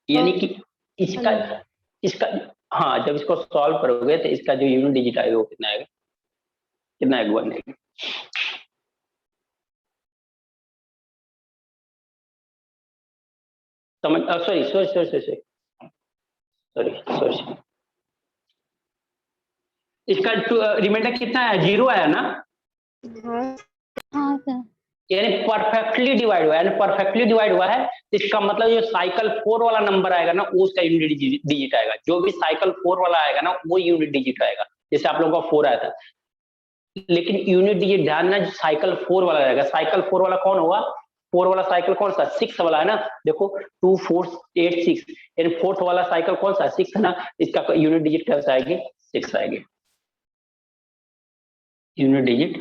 यानी कि इसका हाँ, जब इसको सॉल्व करोगे तो इसका जो यूनिट डिजिट आएगा वो कितना आएगा, 1 आएगा। समझ, सॉरी, इसका रिमाइंडर कितना है, 0 आया ना। हाँ सर। यानी परफेक्टली डिवाइड हुआ है, यानी परफेक्टली डिवाइड हुआ है। इसका मतलब जो साइकिल 4 वाला नंबर आएगा ना वो उसका यूनिट डिजिट आएगा, जो भी साइकिल 4 वाला आएगा ना वो यूनिट डिजिट आएगा। जैसे आप लोगों का 4 आया था, लेकिन यूनिट डिजिट ध्यान ना, साइकिल 4 वाला आएगा। साइकिल 4 वाला कौन होगा, 4 वाला साइकिल कौन सा, 6 वाला है ना। देखो 2 4 8 6, यानी 4th वाला साइकिल कौन सा, 6 है ना। इसका यूनिट डिजिट कैसे आएगी, 6 आएगी। यूनिट डिजिट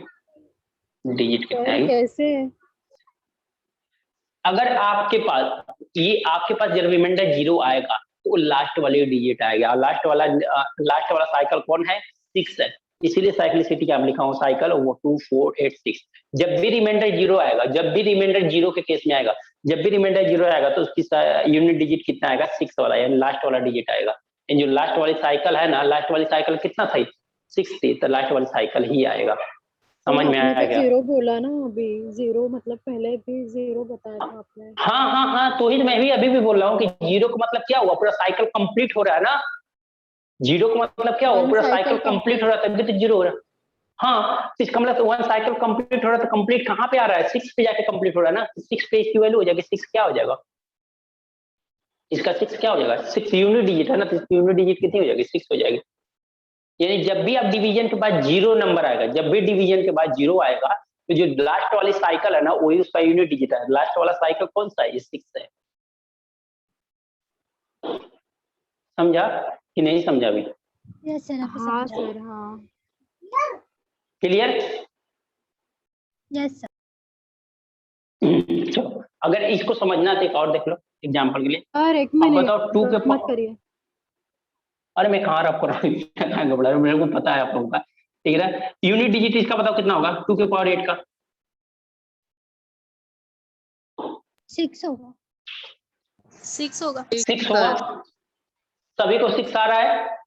कितना आएगी, कैसे? अगर आपके पास जब रिमाइंडर 0 आएगा तो लास्ट वाले डिजिट आएगा, और लास्ट वाला साइकिल कौन है, 6 है। इसीलिए साइक्लिसिटी क्या लिखा हूँ, साइकिल वो 2 4 8 6। जब भी रिमाइंडर 0 आएगा, जब भी रिमाइंडर 0 के केस में आएगा, जब भी रिमाइंडर 0 आएगा तो उसकी यूनिट डिजिट कितना आएगा, 6 वाला, यानी लास्ट वाला डिजिट आएगा। ये जो लास्ट वाली साइकिल है ना, लास्ट वाली साइकिल कितना था, 6 थी, तो लास्ट वाली साइकिल ही आएगा। समझ में आपने आया तो क्या? 0 बोला ना अभी, 0 मतलब पहले भी 0 बताया था आपने। हाँ, तो ही मैं भी अभी भी बोल रहा हूँ कि 0 का मतलब क्या हुआ, पूरा साइकिल कंप्लीट हो रहा है ना। 0 का मतलब क्या हुआ, One पूरा cycle साइकिल कंप्लीट हो रहा है, तभी तो 0 हो रहा है। हाँ, तो इसका मतलब 1 साइकिल कंप्लीट हो रहा है, तो कंप्लीट कहाँ पे आ रहा है, 6 पे जाके कंप्लीट हो रहा है ना। 6 पे इसकी वैल्यू हो जाएगी, 6 क्या हो जाएगा इसका, 6 क्या हो जाएगा, 6 यूनिट डिजिट है ना, तो यूनिट डिजिट कितनी हो जाएगी, 6 हो जाएगी। यानी जब भी आप डिवीजन के बाद 0 नंबर आएगा, जब भी डिवीजन के बाद 0 आएगा, तो जो लास्ट वाली साइकिल है ना, वही उसका यूनिट डिजिट है। लास्ट वाला साइकिल कौन सा है, ये 6 है। समझा कि नहीं समझा अभी? यस सर, अभी हाँ समझा। सर, हाँ। क्लियर? Yes sir. चलो, अगर इसको समझना तो एक और देख लो एग्जांपल के लिए। सर एक अब मिनट, बताओ 2 के मत करिए। अरे मैं कहाँ रख कर घबरा रहा हूँ, मेरे को पता है आप लोगों का, ठीक है ना। यूनिट डिजिट इसका बताओ कितना होगा, 2 के पावर 8 का। 6 होगा। 6 होगा। 6 होगा, सभी को 6 आ रहा है।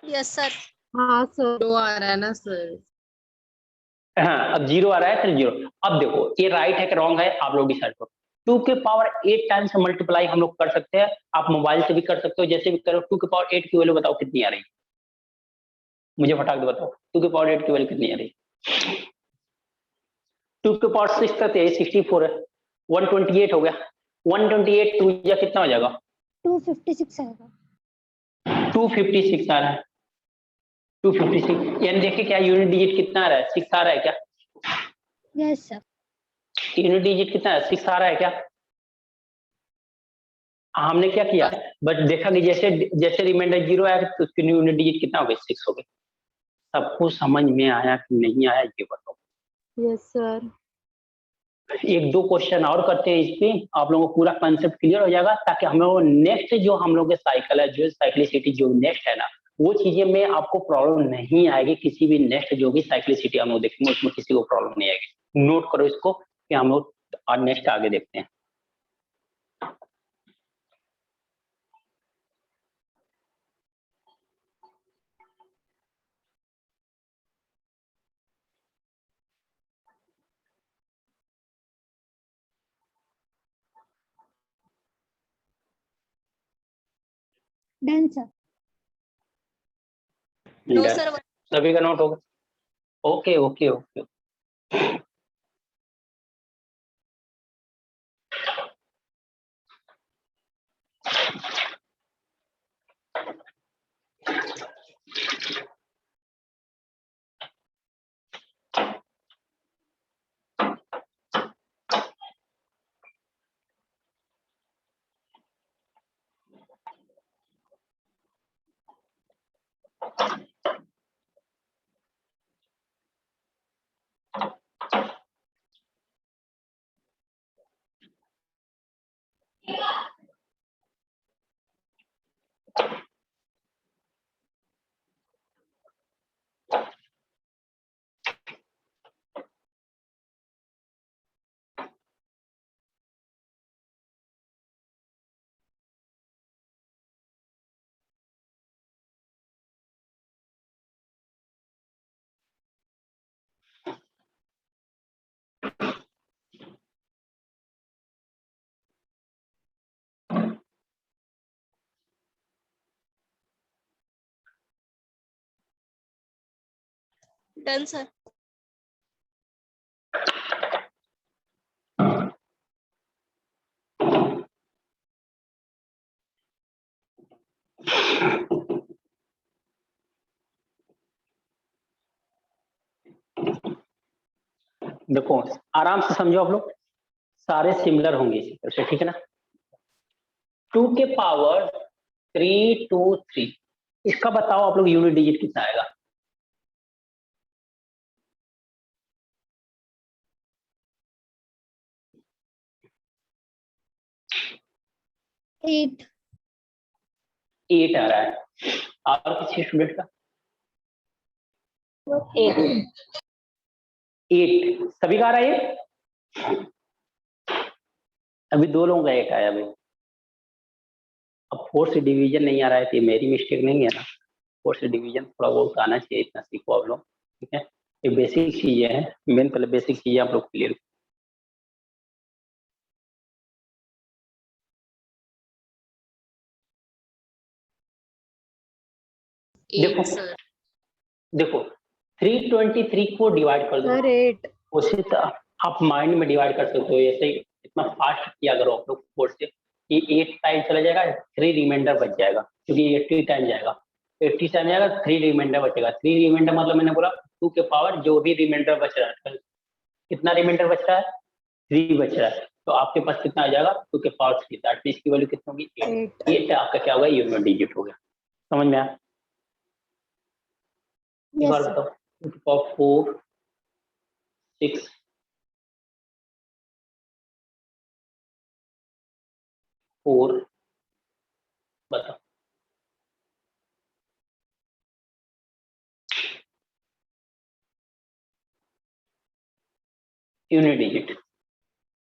Yes sir. हाँ सर। 2 आ रहा है ना सर। हाँ, अब 0 आ रहा है, फिर 0। अब देखो ये राइट है कि रॉन्ग है, आप लोग डिसाइड करो। 2 के पावर 8 टाइम्स मल्टीप्लाई हम लोग कर सकते हैं, आप मोबाइल से भी कर सकते हो, जैसे भी करो। 2 के पावर 8 की वैल्यू बताओ कितनी आ रही है, मुझे फटाक से बताओ। 2 के पावर 8 की वैल्यू कितनी आ रही है? 2 के पावर 6 तक 64 है, 128 हो गया। 128 2 या कितना हो जाएगा, 256 आएगा। 256 आ रहा है। 256 यानी देखिए क्या यूनिट डिजिट कितना आ रहा है, 6 आ रहा है क्या? Yes sir. यूनिट डिजिट कितना है, 6 आ रहा है क्या? हमने क्या किया, बट देखा कि जैसे जैसे रिमाइंडर 0 आया तो उसकी यूनिट डिजिट कितना हो गया, 6 हो गया। सबको समझ में आया कि नहीं आया ये बताओ। Yes sir. एक दो क्वेश्चन और करते हैं इस पे, आप लोगों को पूरा कंसेप्ट क्लियर हो जाएगा, ताकि हम लोग नेक्स्ट जो हम लोग के साइकिल है, जो साइक्लिसिटी जो नेक्स्ट है ना, वो चीजें में आपको प्रॉब्लम नहीं आएगी। किसी भी नेक्स्ट जो भी साइक्लिसिटी हम लोग देखेंगे उसमें किसी को प्रॉब्लम नहीं आएगी। नोट करो इसको कि हम लोग नेक्स्ट आगे देखते हैं। Done sir. No sir. सभी का नोट होगा। Okay okay okay. Done sir. देखो आराम से समझो आप लोग, सारे सिमिलर होंगे इसी तरह से, ठीक है ना। 2 के पावर 323, इसका बताओ आप लोग यूनिट डिजिट कितना आएगा। 8। 8 आ रहा है। और किसी स्टूडेंट का 8 सभी का आ रहा है ये? अभी 2 लोगों का 8 आया भाई। अब फोर्स डिवीजन नहीं आ रहा है तो ये मेरी मिस्टेक नहीं है ना, फोर्स डिवीजन थोड़ा बहुत आना चाहिए, इतना सीखो आप लोग, ठीक है। ये बेसिक चीजें हैं, मेन पहले बेसिक चीजें आप लोग क्लियर। देखो 8 सर। देखो 323 को डिवाइड कर दो, सर 8 उसी तरह आप माइंड में डिवाइड कर सकते हो, ऐसे ही इतना फास्ट किया करो आप लोग फोर्स से कि 8 टाइम चला जाएगा, 3 रिमाइंडर बच जाएगा, क्योंकि 80 टाइम जाएगा, 80 टाइम जाएगा, 3 रिमाइंडर बचेगा। 3 रिमाइंडर मतलब मैंने बोला 2 के पावर जो भी रिमाइंडर बच रहा है, कितना रिमाइंडर बच रहा है, 3 बच रहा है, तो आपके पास कितना आ जाएगा 2 के पावर 3, दैट मींस की वैल्यू कितनी होगी 8। 8 8 आपका क्या होगा, यूनिट डिजिट हो गया। समझ में आया? एक यस बार सर। बताओ 2 के पावर 4 6 4 बताओ, यूनिट डिजिट।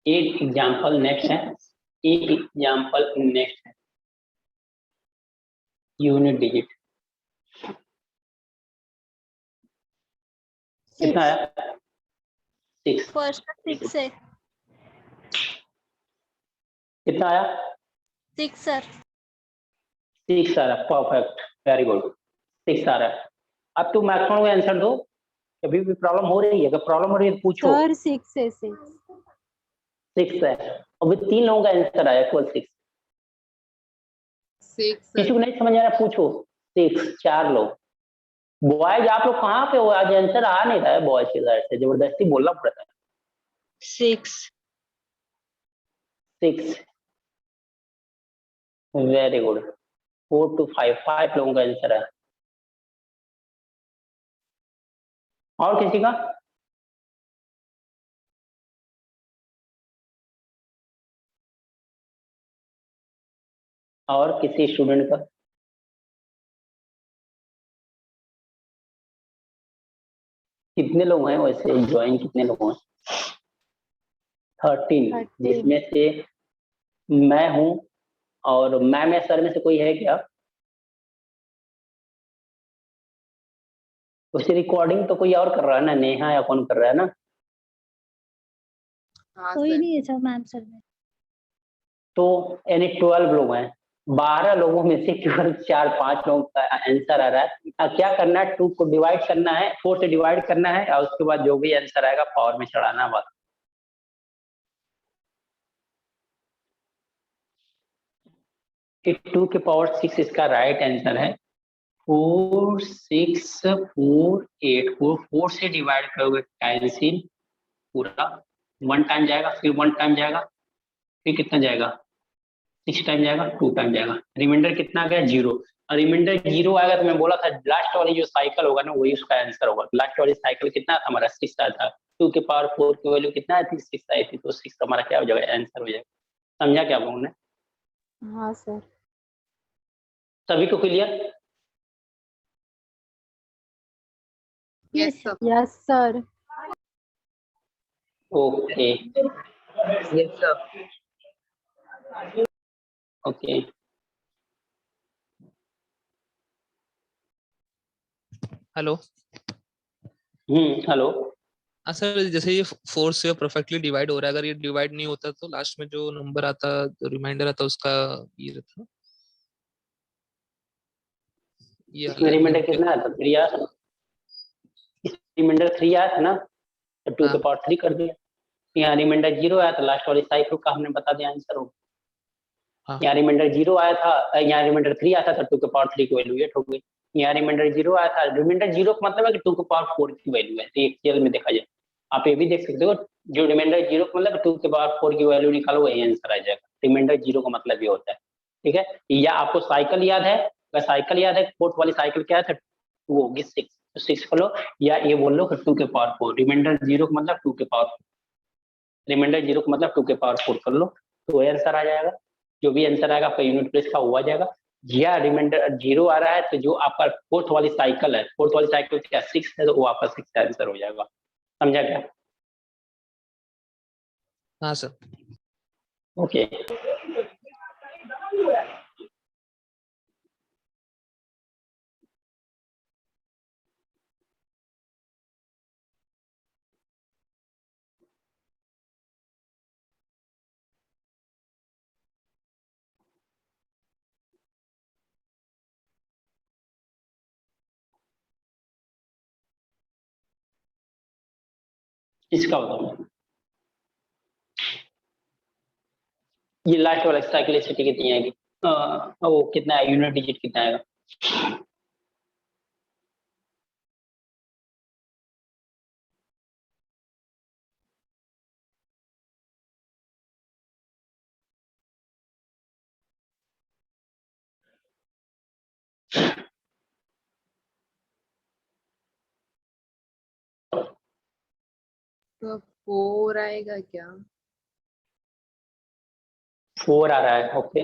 एक एग्जांपल नेक्स्ट है, एक एग्जांपल नेक्स्ट है, यूनिट डिजिट कितना 6 आया, 6। फर्स्ट 6 है, कितना आया, 6 सर। 6 आ रहा है, परफेक्ट, वेरी गुड, 6 आ रहा है। अब तुम मैक्सिमम आंसर दो, कभी भी प्रॉब्लम हो रही है, अगर प्रॉब्लम हो रही है तो पूछो। सर 6 है 6 6 है, अभी 3 लोगों का आंसर आया इक्वल 6, 6 किसी सर। को नहीं समझ आ रहा पूछो। 6, 4 लोग। बॉयज आप लोग कहाँ पे हो, आज आंसर आ नहीं रहा है बॉयज के साइड से, जबरदस्ती बोलना पड़ता है। 6 6, वेरी गुड, 4 to 5, 5 लोगों का आंसर है। और किसी का? और किसी स्टूडेंट का? कितने लोग हैं वैसे, ज्वाइन कितने लोग हैं? 13, 13 जिसमें से मैं हूं, और मैम या सर में से कोई है क्या? उसी रिकॉर्डिंग तो कोई और कर रहा है ना, नेहा या कौन कर रहा है ना? हाँ कोई सर। नहीं है सर, मैम सर में। तो यानी 12 लोग हैं, 12 लोगों में से केवल 4-5 लोगों का आंसर आ रहा है। अब क्या करना है, 2 को डिवाइड करना है, 4 से डिवाइड करना है, और उसके बाद जो भी आंसर आएगा पावर में चढ़ाना बस। कि 2 के पावर 6 इसका राइट आंसर है। 4 6 4 8, 4 से डिवाइड करोगे कैंसिल पूरा, 1 टाइम जाएगा, फिर 1 टाइम जाएगा, फिर कितना जाएगा, 6 टाइम जाएगा, 2 टाइम जाएगा, रिमाइंडर कितना आ गया 0। और रिमाइंडर 0 आएगा तो मैं बोला था लास्ट वाली जो साइकिल होगा ना वही उसका आंसर होगा। लास्ट वाली साइकिल कितना था हमारा, 6 आया था, 2 के पावर 4 की वैल्यू कितना आई थी, 6 आई थी, तो 6 हमारा क्या हो जाएगा, आंसर हो जाएगा। समझा क्या आप लोगों ने? हाँ सर। सभी को clear? Yes yes sir. Sir. Yes sir. Okay Yes, sir. Okay. Hello. Hello. हाँ सर, जैसे ये 4 से परफेक्टली डिवाइड हो रहा है, अगर ये डिवाइड नहीं होता तो लास्ट में जो नंबर आता, जो रिमाइंडर आता उसका ये रहता, ये इसमें अलग रिमाइंडर होके। कितना आया था, 3 आया था, रिमाइंडर 3 आया था ना, तो 2 के हाँ पावर 3 कर दिया। यहाँ रिमाइंडर 0 आया था, लास्ट वाली साइकिल का हमने बता दिया आंसर हो। हाँ यहाँ रिमाइंडर 0 आया था, यहाँ रिमाइंडर 3 आया था, तो 2 के पावर 3 की वैल्यू 8 हो गई। यहाँ रिमाइंडर 0 आया था, रिमाइंडर 0 का मतलब है कि 2 के पावर 4 की वैल्यू है, एक रियल में देखा जाए। आप ये भी देख सकते हो, जो रिमाइंडर 0 का मतलब 2 के पावर 4 की वैल्यू निकालो वही आंसर आ जाएगा। रिमाइंडर 0 का मतलब ये होता है, ठीक है। या आपको साइकिल याद है, अगर साइकिल याद है, फोर्थ वाली साइकिल क्या था, 2 होगी 6, तो 6 को लो, या ये बोल लो कि 2 के पावर 4, रिमाइंडर 0 का मतलब 2 के पावर, रिमाइंडर 0 का मतलब 2 के पावर 4 कर लो, तो वही आंसर आ जाएगा। जो भी आंसर आएगा आपका यूनिट प्लेस का हुआ जाएगा। या रिमाइंडर 0 आ रहा है तो जो आपका फोर्थ वाली साइकिल है, फोर्थ वाली साइकिल क्या 6 है, तो वो आपका 6 आंसर हो जाएगा। समझा क्या? हाँ सर। ओके। इसका बताओ, ये लास्ट वाला साइक्लिसिटी कितनी आएगी? वो कितना है, यूनिट डिजिट कितना आएगा? तो 4 आएगा क्या? 4 आ रहा है, ओके,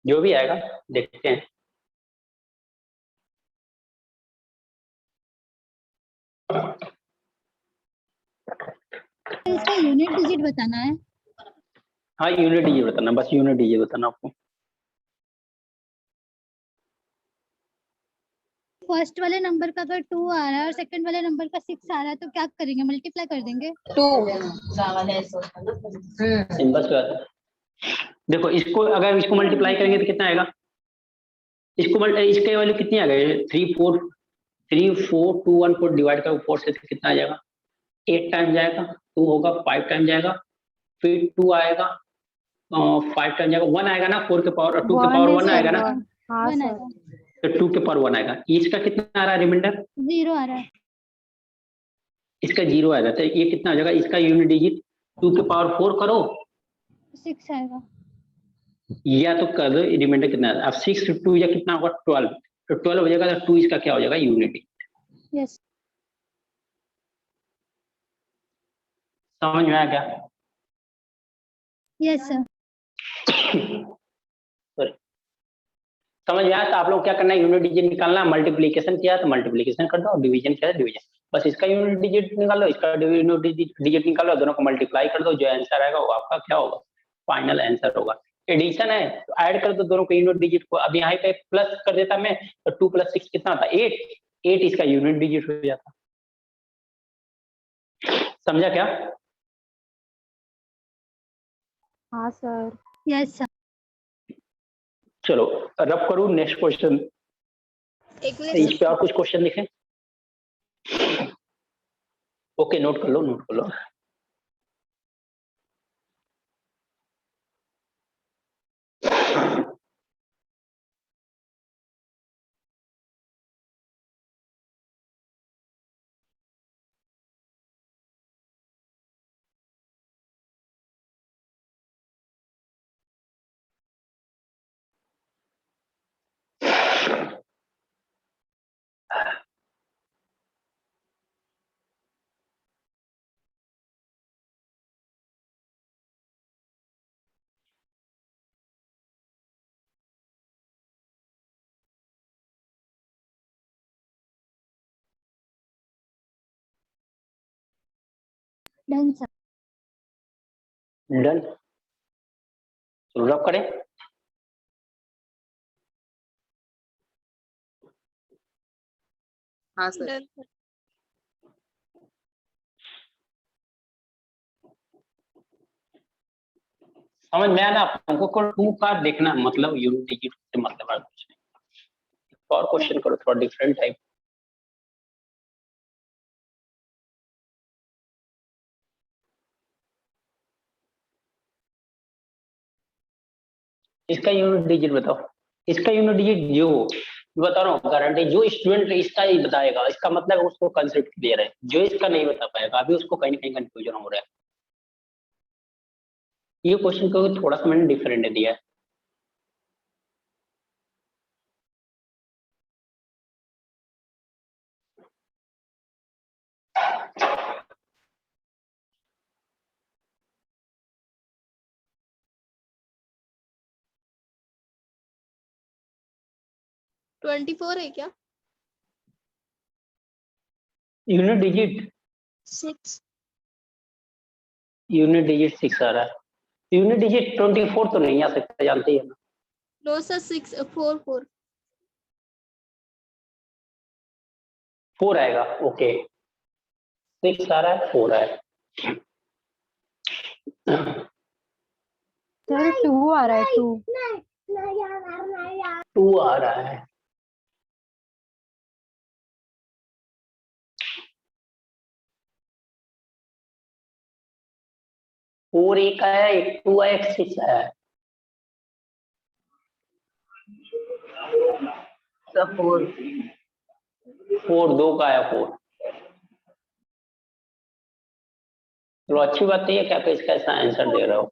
जो भी आएगा देखते हैं। इसका यूनिट डिजिट बताना है। हाँ, यूनिट डिजिट बताना, बस यूनिट डिजिट बताना आपको। फर्स्ट वाले नंबर का अगर 2 आ रहा है और सेकंड वाले नंबर का 6 आ रहा है तो क्या करेंगे, मल्टीप्लाई कर देंगे। 2 सिंपल सी बात है। देखो इसको, अगर इसको मल्टीप्लाई करेंगे तो कितना आएगा? इसके वैल्यू कितनी आ गई? 3 4 डिवाइड करो 4 से तो कितना आ जाएगा? 8 टाइम जाएगा, 2 होगा, 5 टाइम जाएगा, फिर 2 आएगा, 5 टाइम जाएगा, 1 आएगा ना, 4 के पावर 2 के पावर 1 आएगा ना, हाँ वन सर। आएगा, तो 2 के पावर 1 आएगा। इसका कितना आ रहा है रिमाइंडर? 0 आ रहा है। इसका 0 आएगा, तो ये कितना हो जाएगा? इसका यूनिट डिजिट 2 के पावर 4 करो 6 आएगा। या तो कर दो, रिमाइंडर कितना है? अब 6 2 या कितना होगा? 12, तो 12 हो जाएगा, तो 2 इसका क्या हो जाएगा? यूनिट। यस समझ में आया क्या? Yes sir. Sorry. समझ में आया? तो आप लोग क्या करना है, यूनिट डिजिट निकालना, मल्टीप्लीकेशन किया तो मल्टीप्लीकेशन कर दो, डिवीजन किया तो डिवीजन, बस इसका यूनिट डिजिट निकालो, इसका यूनिट डिजिट निकालो, दोनों को मल्टीप्लाई कर दो, जो आंसर आएगा वो आपका क्या होगा? फाइनल आंसर होगा। एडिशन है तो ऐड कर दो दोनों को यूनिट डिजिट को। अब यहाँ पे प्लस कर देता मैं, तो 2 + 6 कितना होता? 8 इसका यूनिट डिजिट हो जाता। समझा क्या? हाँ सर। Yes sir. चलो रब करूँ नेक्स्ट क्वेश्चन। एक इस मिनट पे और कुछ क्वेश्चन लिखें? ओके, नोट कर लो, नोट कर लो। Done sir. डन, चलो रब करें। हाँ सर। डन। समझ में आया ना? हमको 2 का देखना, मतलब यूनिट डिजिट से मतलब है कुछ नहीं। और क्वेश्चन करो थोड़ा डिफरेंट टाइप। इसका यूनिट डिजिट बताओ। इसका यूनिट डिजिट जो बता रहा हूँ, गारंटी जो स्टूडेंट इसका ही बताएगा, इसका मतलब उसको कंसेप्ट क्लियर है। जो इसका नहीं बता पाएगा अभी उसको कहीं ना कहीं कंफ्यूजन हो रहा है। ये क्वेश्चन को थोड़ा सा मैंने डिफरेंट दिया है। ट्वेंटी 24 है क्या? Unit digit 6। यूनिट डिजिट 6 आ रहा है। यूनिट डिजिट 24 तो नहीं आ सकता, जानते ही है ना। No sir 6 4 4। 4 आएगा, ओके। 6 आ रहा है, 4 आया। सर 2 आ रहा है, 2। 2 आ रहा है। 4 एक आया, एक 2 आया, एक 6 आया। Sir, 4. 4 2 का आया 4। चलो अच्छी बात है, क्या इसका ऐसा आंसर दे रहे हो।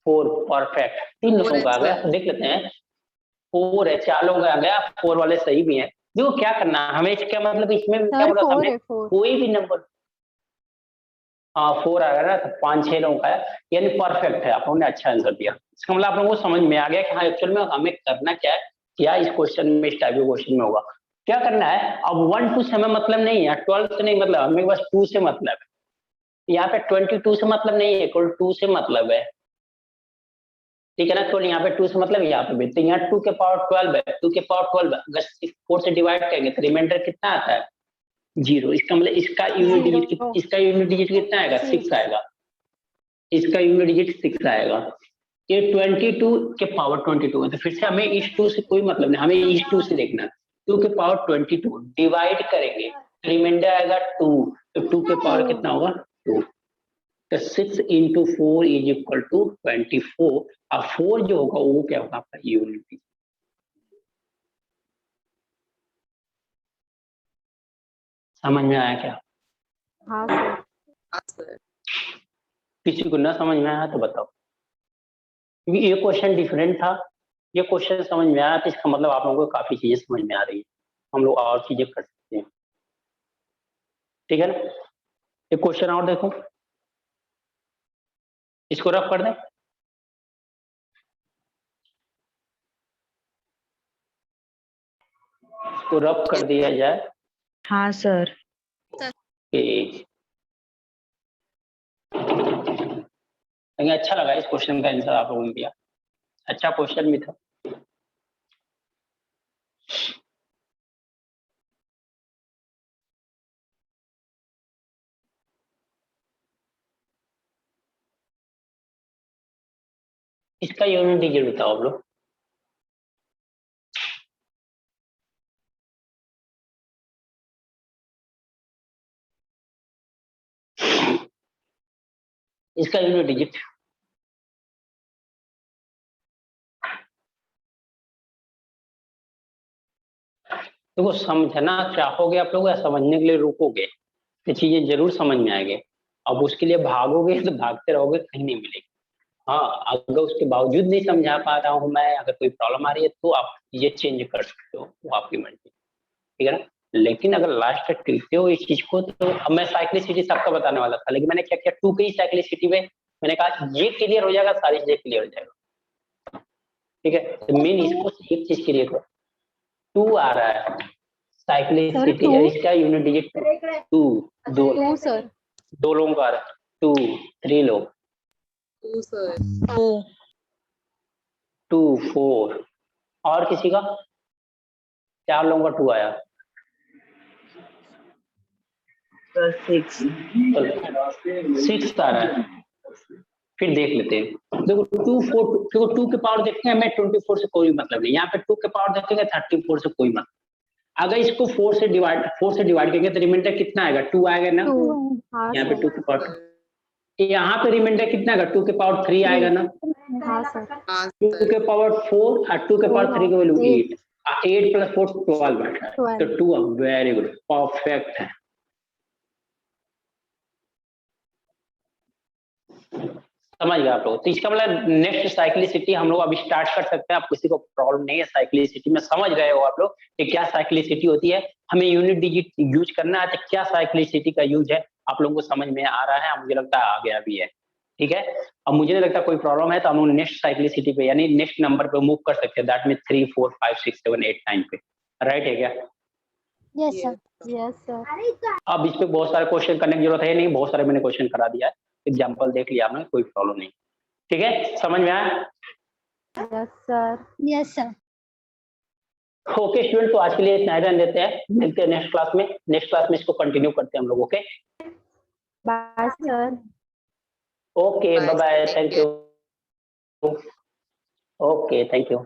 4 परफेक्ट। 3 लोगों का आ गया, देख लेते हैं। 4 है, 4 लोगों का आ गया, 4 वाले सही भी हैं। देखो क्या करना है हमें, इसका मतलब इसमें क्या सर बोला था 4 हमने, है 4। कोई भी नंबर। हाँ 4 आ गया ना, तो 5-6 लोगों का है, यानी परफेक्ट है। आप लोगों ने अच्छा आंसर दिया। इसका मतलब आप लोगों को समझ में आ गया कि हाँ एक्चुअल में हमें करना क्या है, क्या इस क्वेश्चन में, इस टाइप के क्वेश्चन में होगा। क्या करना है, अब 1 2 से हमें मतलब नहीं है, 12 से नहीं मतलब, हमें बस 2 से मतलब है। यहाँ पे 22 से मतलब नहीं है, केवल 2 से मतलब है। ठीक है ना, तो यहाँ पे 2 से मतलब यहाँ पे भी, तो यहाँ 2 के पावर 12 है, 2 के पावर 12 है। अगर 4 से डिवाइड करेंगे तो रिमाइंडर कितना आता है, 0। इसका मतलब इसका यूनिट डिजिट, इसका यूनिट डिजिट कितना आएगा, 6 आएगा। इसका यूनिट डिजिट 6 आएगा। ये 22 के पावर 22 है, तो फिर से हमें इस 2 से कोई मतलब नहीं, हमें इस 2 से देखना है। 2 के पावर 22 डिवाइड करेंगे, रिमाइंडर आएगा 2, तो 2 के पावर कितना होगा, 2। तो 6 into 4 इज इक्वल टू 24। अब 4 जो होगा वो क्या होगा, आपका यूनिट। समझ में आया क्या, हाँ सर। किसी को ना समझ में आया तो बताओ, क्योंकि ये क्वेश्चन डिफरेंट था। ये क्वेश्चन समझ में आया तो इसका मतलब आप लोगों को काफी चीजें समझ में आ रही है, हम लोग और चीजें कर सकते हैं। ठीक है ना, एक क्वेश्चन और देखो, इसको रफ कर दें। इसको रफ कर दिया जाए। हाँ सर। अच्छा लगा इस क्वेश्चन का आंसर आप लोगों ने दिया, अच्छा क्वेश्चन भी था। इसका यूनिट डिजिट बताओ आप लोग। इसका यूनिट डिजिट देखो, समझना चाहोगे आप लोग या समझने के लिए रुकोगे, ये चीजें जरूर समझ में आएंगे। अब उसके लिए भागोगे तो भागते रहोगे, कहीं नहीं मिलेगी। हाँ, अगर उसके बावजूद नहीं समझा पा रहा हूँ मैं, अगर कोई प्रॉब्लम आ रही है तो आप ये चेंज कर सकते हो, वो आपकी मर्जी। ठीक है ना, लेकिन अगर लास्ट तक टिकते हो इस चीज को, तो अब मैं साइक्लिसिटी सबका बताने वाला था, लेकिन मैंने क्या किया, 2 की साइक्लिसिटी में मैंने कहा ये क्लियर हो जाएगा, सारी चीजें क्लियर हो जाएगा। ठीक है, तो मेन इसको एक चीज क्लियर करो, 2 आ रहा है साइक्लिसिटी, इसका यूनिट डिजिट 2। 2 सर। 2 लोगों का आ रहा है, 2 3 लोग, 2 4 और किसी का 4 लोगों का 2 आया। सर 6 आ रहा है, फिर देख लेते हैं। देखो 2 4, देखो 2 के पावर देखते हैं, मैं 24 से कोई मतलब नहीं, यहाँ पे 2 के पावर देखेंगे 34 से कोई मतलब। अगर इसको 4 से डिवाइड करेंगे तो रिमाइंडर कितना आएगा, 2 आएगा ना। हाँ यहाँ पे 2 के पावर, यहाँ पे रिमाइंडर कितना आएगा, 2 के पावर 3 आएगा ना। हाँ सर। 2 के पावर 4 और 2 के पावर 3 की वैल्यू 8, 8 प्लस 4 12 बैठ रहा है, तो 2 वेरी गुड, परफेक्ट है। समझ गए आप लोग, तो इसका मतलब नेक्स्ट साइक्लिसिटी हम लोग अभी स्टार्ट कर सकते हैं। आप किसी को प्रॉब्लम नहीं है साइक्लिसिटी में, समझ गए हो आप लोग कि क्या साइक्लिसिटी होती है, हमें यूनिट डिजिट यूज करना है, तो क्या साइक्लिसिटी का यूज है आप लोगों को समझ में आ रहा है, मुझे लगता है आ गया भी है। ठीक है, अब मुझे नहीं लगता कोई प्रॉब्लम है, तो हम लोग नेक्स्ट साइक्लिसिटी पे यानी नेक्स्ट नंबर पे मूव कर सकते हैं, दैट मीन 3 4 5 6 7 8 9 पे। राइट है क्या? Yes sir. Yes sir. अब इस पे बहुत सारे क्वेश्चन करने की जरूरत है नहीं, बहुत सारे मैंने क्वेश्चन करा दिया है, एग्जाम्पल देख लिया आपने, कोई प्रॉब्लम नहीं। ठीक है, समझ में आया? Yes sir. Yes sir. Okay student, तो आज के लिए इतना ही रहने देते हैं, मिलते हैं नेक्स्ट क्लास में। नेक्स्ट क्लास में इसको कंटिन्यू करते हैं हम लोग। Okay bye sir. Okay, bye bye, thank you. Okay, thank you.